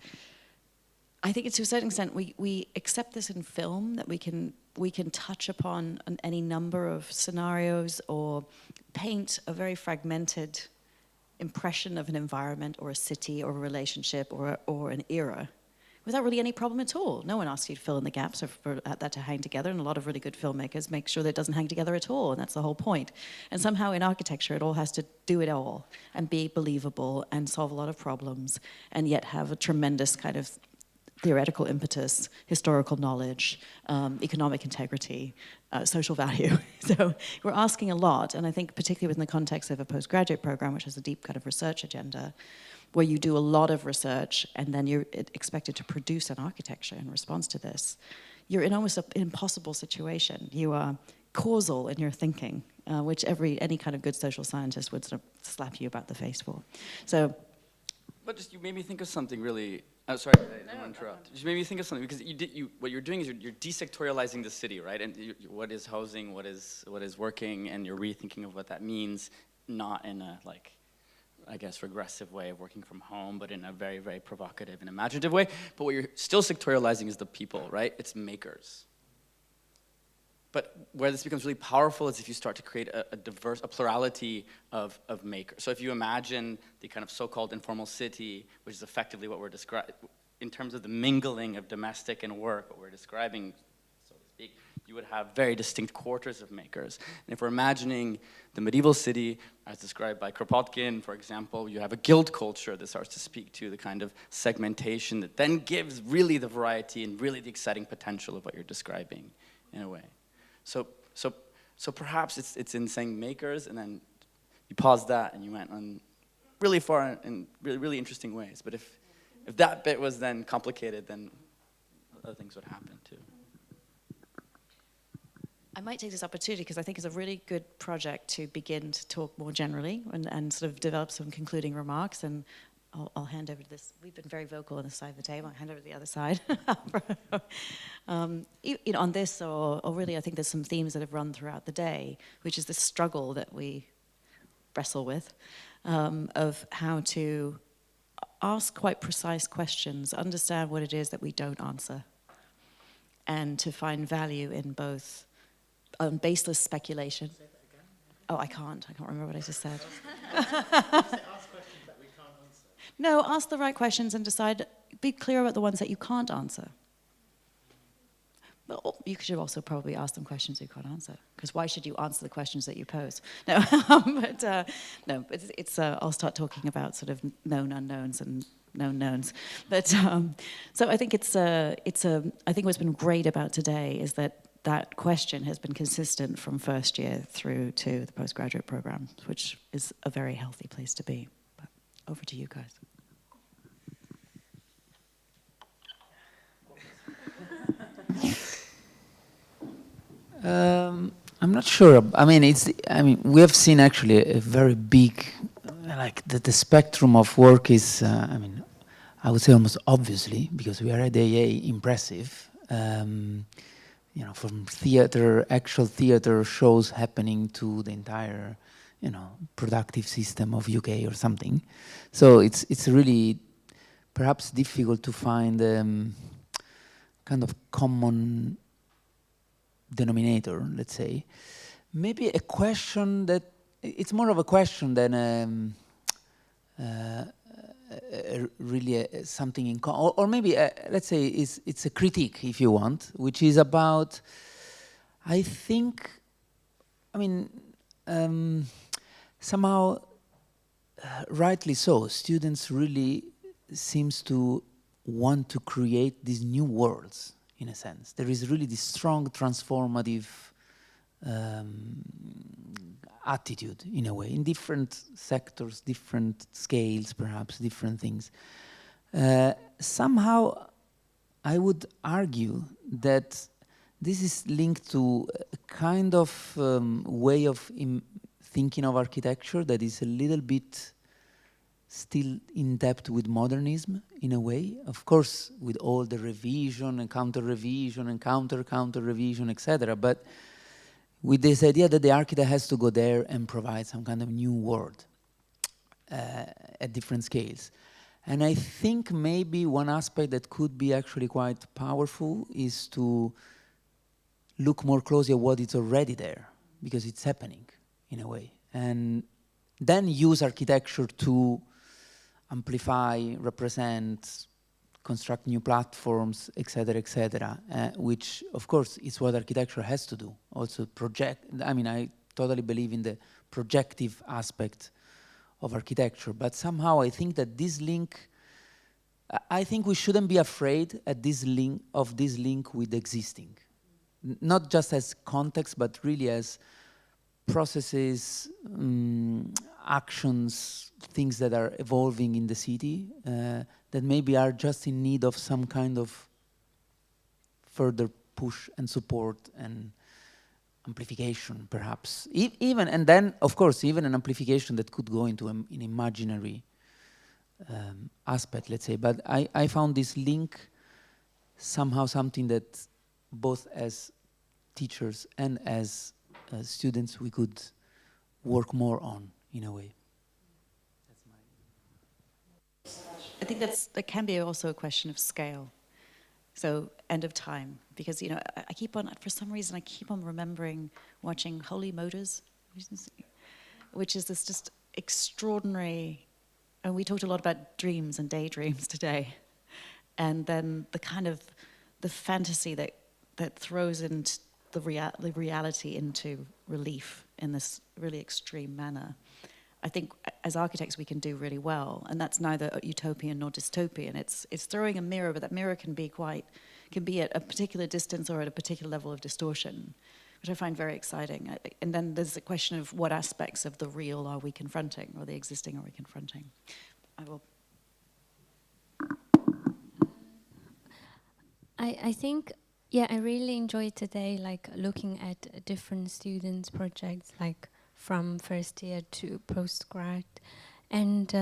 I think to a certain extent we accept this in film, that we can touch upon any number of scenarios or paint a very fragmented impression of an environment or a city or a relationship or an era without really any problem at all. No one asks you to fill in the gaps or for that to hang together, and a lot of really good filmmakers make sure that it doesn't hang together at all, and that's the whole point. And somehow in architecture it all has to do it all and be believable and solve a lot of problems and yet have a tremendous kind of theoretical impetus, historical knowledge, economic integrity, social value. So we're asking a lot, and I think particularly within the context of a postgraduate program, which has a deep kind of research agenda, where you do a lot of research and then you're expected to produce an architecture in response to this, you're in almost an impossible situation. You are causal in your thinking, which any kind of good social scientist would sort of slap you about the face for. So, but just you made me think of something really. Oh, sorry, I didn't want to interrupt. You made me think of something, because what you're doing is you're desectorializing the city, right? And what is housing, what is working, and you're rethinking of what that means, not in a like, I guess, regressive way of working from home, but in a very, very provocative and imaginative way. But what you're still sectorializing is the people, right? It's makers. But where this becomes really powerful is if you start to create a plurality of makers. So if you imagine the kind of so-called informal city, which is effectively what we're describing, in terms of the mingling of domestic and work, what we're describing, so to speak, you would have very distinct quarters of makers. And if we're imagining the medieval city, as described by Kropotkin, for example, you have a guild culture that starts to speak to the kind of segmentation that then gives really the variety and really the exciting potential of what you're describing, in a way. So perhaps it's in saying makers, and then you paused that and you went on really far in really, really interesting ways. But if that bit was then complicated, then other things would happen too. I might take this opportunity because I think it's a really good project to begin to talk more generally and sort of develop some concluding remarks. And I'll hand over to this. We've been very vocal on this side of the table. I'll hand over to the other side. On this, or really, I think there's some themes that have run throughout the day, which is the struggle that we wrestle with of how to ask quite precise questions, understand what it is that we don't answer, and to find value in both baseless speculation. Say that again? Oh, I can't remember what I just said. No, ask the right questions and be clear about the ones that you can't answer. Well, you should also probably ask them questions you can't answer, because why should you answer the questions that you pose? No, I'll start talking about sort of known unknowns and known knowns. But so I think I think what's been great about today is that that question has been consistent from first year through to the postgraduate program, which is a very healthy place to be. But over to you guys. I'm not sure. I mean, we have seen actually a very big, like the spectrum of work is. I would say almost obviously, because we are at the AA, impressive. You know, from theater, actual theater shows happening to the entire, you know, productive system of UK or something. So it's really perhaps difficult to find kind of common denominator, let's say. Maybe a question that, it's more of a question than really something in common, or maybe let's say it's a critique, if you want, which is about, I think, I mean, somehow, rightly so, students really seems to want to create these new worlds, in a sense. There is really this strong transformative attitude, in a way, in different sectors, different scales, perhaps, different things. Somehow, I would argue that this is linked to a kind of way of thinking of architecture that is a little bit still in depth with modernism, in a way. Of course, with all the revision and counter-revision and counter-revision, etc., but with this idea that the architect has to go there and provide some kind of new world at different scales. And I think maybe one aspect that could be actually quite powerful is to look more closely at what is already there, because it's happening, in a way. And then use architecture to amplify, represent, construct new platforms, etc., which, of course, is what architecture has to do. Also project, I mean, I totally believe in the projective aspect of architecture, but somehow I think that this link, I think we shouldn't be afraid at this link with existing. Not just as context, but really as processes, actions, things that are evolving in the city that maybe are just in need of some kind of further push and support and amplification, perhaps. Even, and then, of course, even an amplification that could go into an imaginary aspect, let's say. But I found this link somehow something that both as teachers and as students we could work more on, in a way. I think that can be also a question of scale. So end of time, because you know I keep on, for some reason I keep on remembering watching Holy Motors, which is this just extraordinary, and we talked a lot about dreams and daydreams today, and then the kind of the fantasy that throws into the reality into relief in this really extreme manner. I think as architects we can do really well, and that's neither utopian nor dystopian. It's throwing a mirror, but that mirror can be at a particular distance or at a particular level of distortion, which I find very exciting. And then there's the question of what aspects of the real are we confronting, or the existing are we confronting. I think, yeah, I really enjoyed today, like looking at different students' projects, like from first year to postgrad. And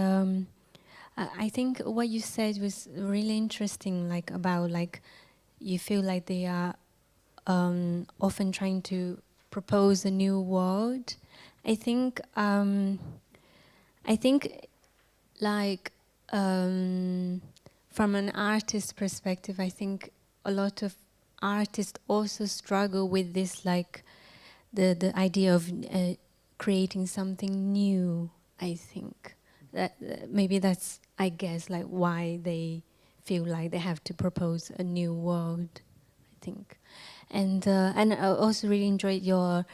I think what you said was really interesting, like about like you feel like they are often trying to propose a new world. I think like from an artist perspective, I think a lot of artists also struggle with this, like the idea of creating something new. I think that maybe that's, I guess, like why they feel like they have to propose a new world, I think. And I also really enjoyed your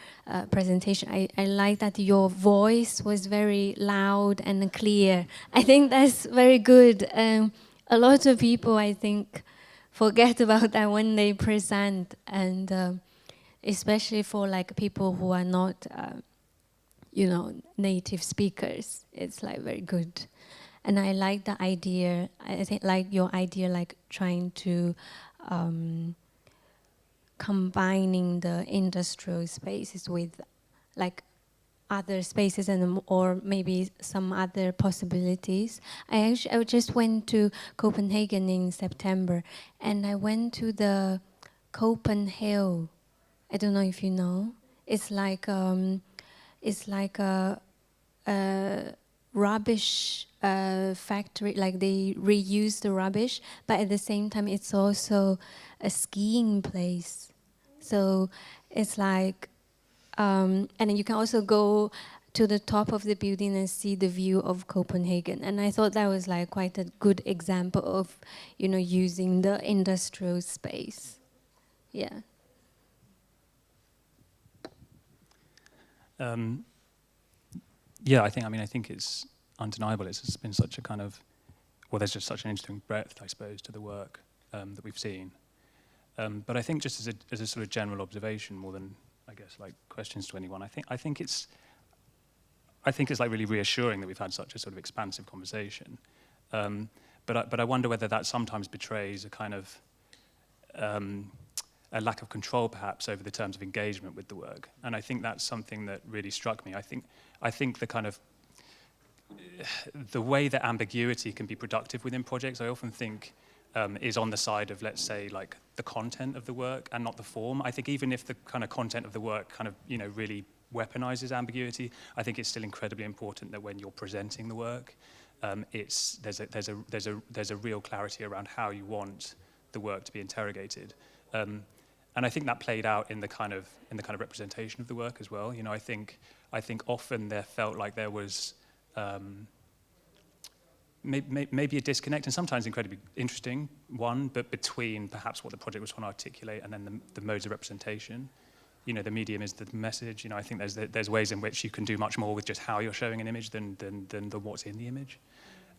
presentation. I like that your voice was very loud and clear. I think that's very good. A lot of people, I think, forget about that when they present. And especially for like people who are not, native speakers. It's like very good. And I like the idea, I think like your idea, like trying to combining the industrial spaces with like other spaces and or maybe some other possibilities. I just went to Copenhagen in September, and I went to the Copenhagen. I don't know if you know. It's like a rubbish factory. Like they reuse the rubbish, but at the same time, it's also a skiing place. So it's like. And you can also go to the top of the building and see the view of Copenhagen. And I thought that was like quite a good example of, using the industrial space. Yeah. Yeah, I think it's undeniable. It's been such a kind of, there's just such an interesting breadth, I suppose, to the work that we've seen. But I think just as a sort of general observation, more than I guess like questions to anyone, I think it's like really reassuring that we've had such a sort of expansive conversation. But I wonder whether that sometimes betrays a kind of a lack of control, perhaps, over the terms of engagement with the work. And I think that's something that really struck me. I think the kind of the way that ambiguity can be productive within projects, I often think. Is on the side of, let's say, like the content of the work and not the form. I think even if the kind of content of the work kind of, really weaponizes ambiguity, I think it's still incredibly important that when you're presenting the work, there's a real clarity around how you want the work to be interrogated. And I think that played out in the kind of representation of the work as well. I think often there felt like there was maybe a disconnect, and sometimes incredibly interesting one, but between perhaps what the project was trying to articulate and then the modes of representation. The medium is the message. I think there's ways in which you can do much more with just how you're showing an image than what's in the image.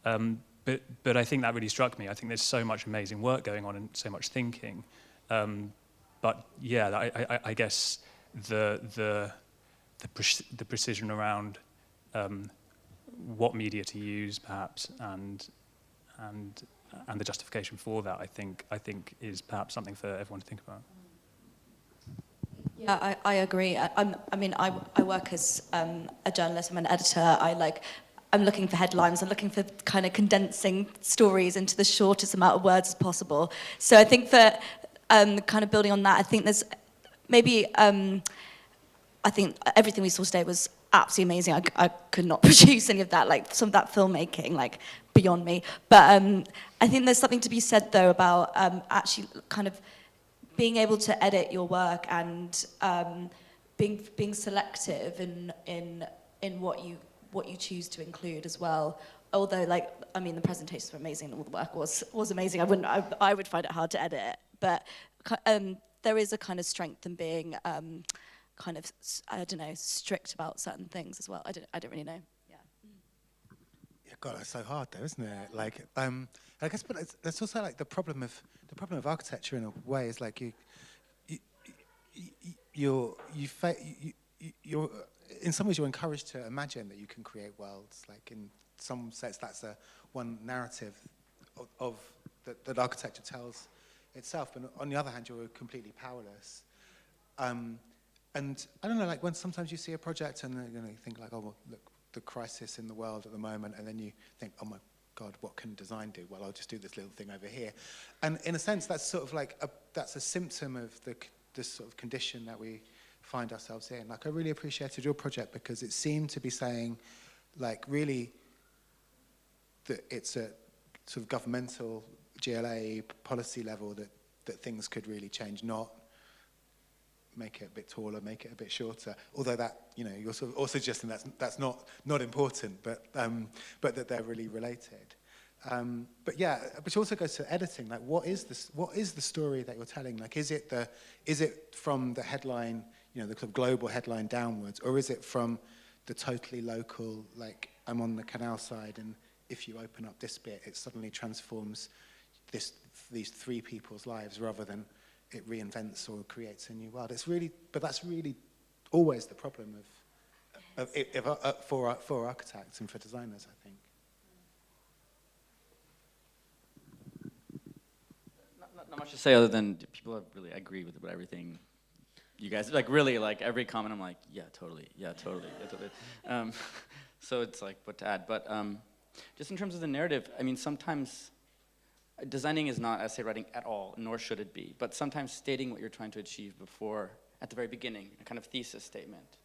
But I think that really struck me. I think there's so much amazing work going on and so much thinking. But yeah, I guess the precision around what media to use, perhaps, and the justification for that, I think is perhaps something for everyone to think about. Yeah, I agree. I work as a journalist. I'm an editor. I'm looking for headlines. I'm looking for kind of condensing stories into the shortest amount of words as possible. So I think that kind of building on that, I think there's maybe. I think everything we saw today was absolutely amazing. I could not produce any of that, like some of that filmmaking, like beyond me. But I think there's something to be said though about actually kind of being able to edit your work and being selective in what you choose to include as well. Although, the presentations were amazing, all the work was amazing. I would find it hard to edit it, but there is a kind of strength in being. Kind of, I don't know, strict about certain things as well. I don't really know. Yeah. Yeah, God, that's so hard though, isn't it? I guess, but that's also like the problem of architecture in a way is like you're in some ways you're encouraged to imagine that you can create worlds. Like in some sense, that's one narrative of that architecture tells itself. But on the other hand, you're completely powerless. And I don't know, like when sometimes you see a project and you think like, oh, well, look, the crisis in the world at the moment, and then you think, oh my God, what can design do? Well, I'll just do this little thing over here. And in a sense, that's sort of like that's a symptom of this sort of condition that we find ourselves in. Like I really appreciated your project because it seemed to be saying, like really, that it's a sort of governmental GLA policy level that things could really change, not make it a bit taller, make it a bit shorter. Although that, you're sort of also suggesting that's not important, but that they're really related. But yeah, which also goes to editing. Like, what is the story that you're telling? Like, is it from the headline, the sort of global headline downwards, or is it from the totally local? Like, I'm on the canal side, and if you open up this bit, it suddenly transforms these three people's lives rather than it reinvents or creates a new world. But that's really always the problem for architects and for designers, I think. Not much to say other than people have really agree with everything. You guys, like, really, like, every comment I'm like, yeah, totally, yeah, totally, yeah, totally. So it's like what to add. But just in terms of the narrative, I mean, sometimes designing is not essay writing at all, nor should it be. But sometimes stating what you're trying to achieve before, at the very beginning, a kind of thesis statement,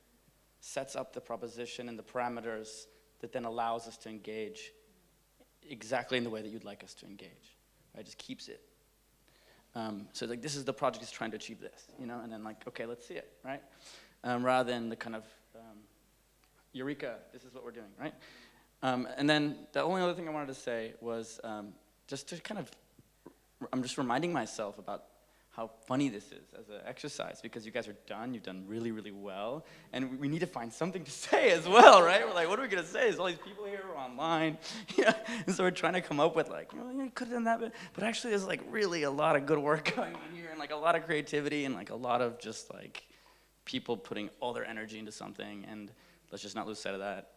sets up the proposition and the parameters that then allows us to engage exactly in the way that you'd like us to engage. Right? Just keeps it. So like, this is the project is trying to achieve this, you know, and then like, okay, let's see it, right? Rather than the kind of, eureka, this is what we're doing, right? And then the only other thing I wanted to say was just to kind of, I'm just reminding myself about how funny this is as an exercise, because you guys are done, you've done really, really well, and we need to find something to say as well, right? We're like, what are we gonna say? There's all these people here who are online, yeah, and so we're trying to come up with like, you could have done that, but actually there's like really a lot of good work going on here, and like a lot of creativity, and like a lot of just like people putting all their energy into something, and let's just not lose sight of that.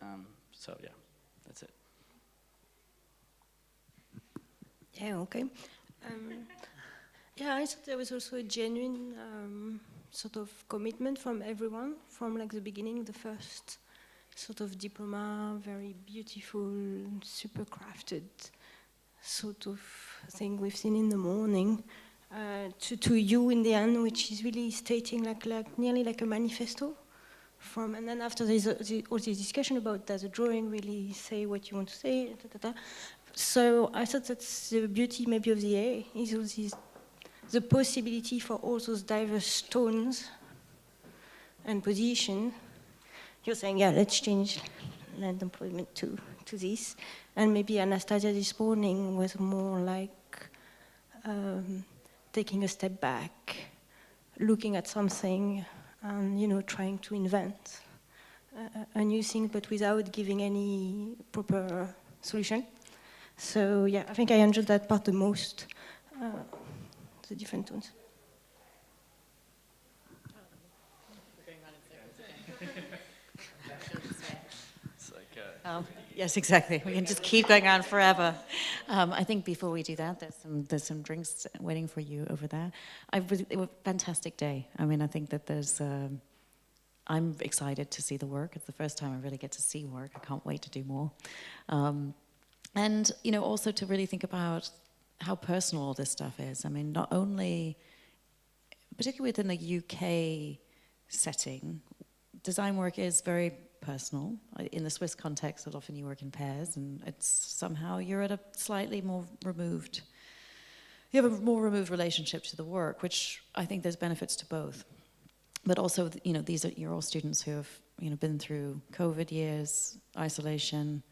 So yeah, that's it. Yeah, okay. Yeah, I thought there was also a genuine sort of commitment from everyone, from like the beginning, the first sort of diploma, very beautiful, super crafted sort of thing we've seen in the morning, to you in the end, which is really stating like nearly like a manifesto. And then after there's all this discussion about does a drawing really say what you want to say, So I thought that's the beauty maybe of the A, is all these the possibility for all those diverse tones and position. You're saying, yeah, let's change land employment to this. And maybe Anastasia this morning was more like taking a step back, looking at something, and, you know, trying to invent a new thing, but without giving any proper solution. So yeah, I think I enjoyed that part the most. The different tones. Yes, exactly. We can just keep going on forever. I think before we do that, there's some drinks waiting for you over there. It was a fantastic day. I mean, I think that there's. I'm excited to see the work. It's the first time I really get to see work. I can't wait to do more. And you know, also to really think about how personal all this stuff is. I mean, not only, particularly within the UK setting, design work is very personal. In the Swiss context, often you work in pairs, and it's somehow you're at a slightly more removed, you have a more removed relationship to the work, which I think there's benefits to both. But also, you know, you're all students who have, you know, been through COVID years, isolation,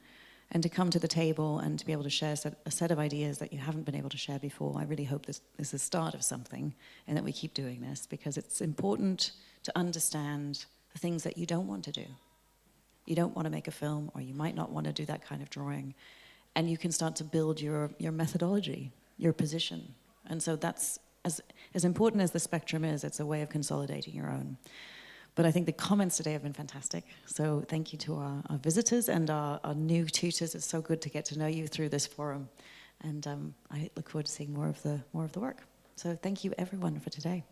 and to come to the table and to be able to share a set of ideas that you haven't been able to share before. I really hope this is the start of something, and that we keep doing this, because it's important to understand the things that you don't want to do. You don't want to make a film, or you might not want to do that kind of drawing, and you can start to build your methodology, your position. And so that's, as important as the spectrum is, it's a way of consolidating your own. But I think the comments today have been fantastic. So thank you to our visitors and our new tutors. It's so good to get to know you through this forum. And I look forward to seeing more of the work. So thank you everyone for today.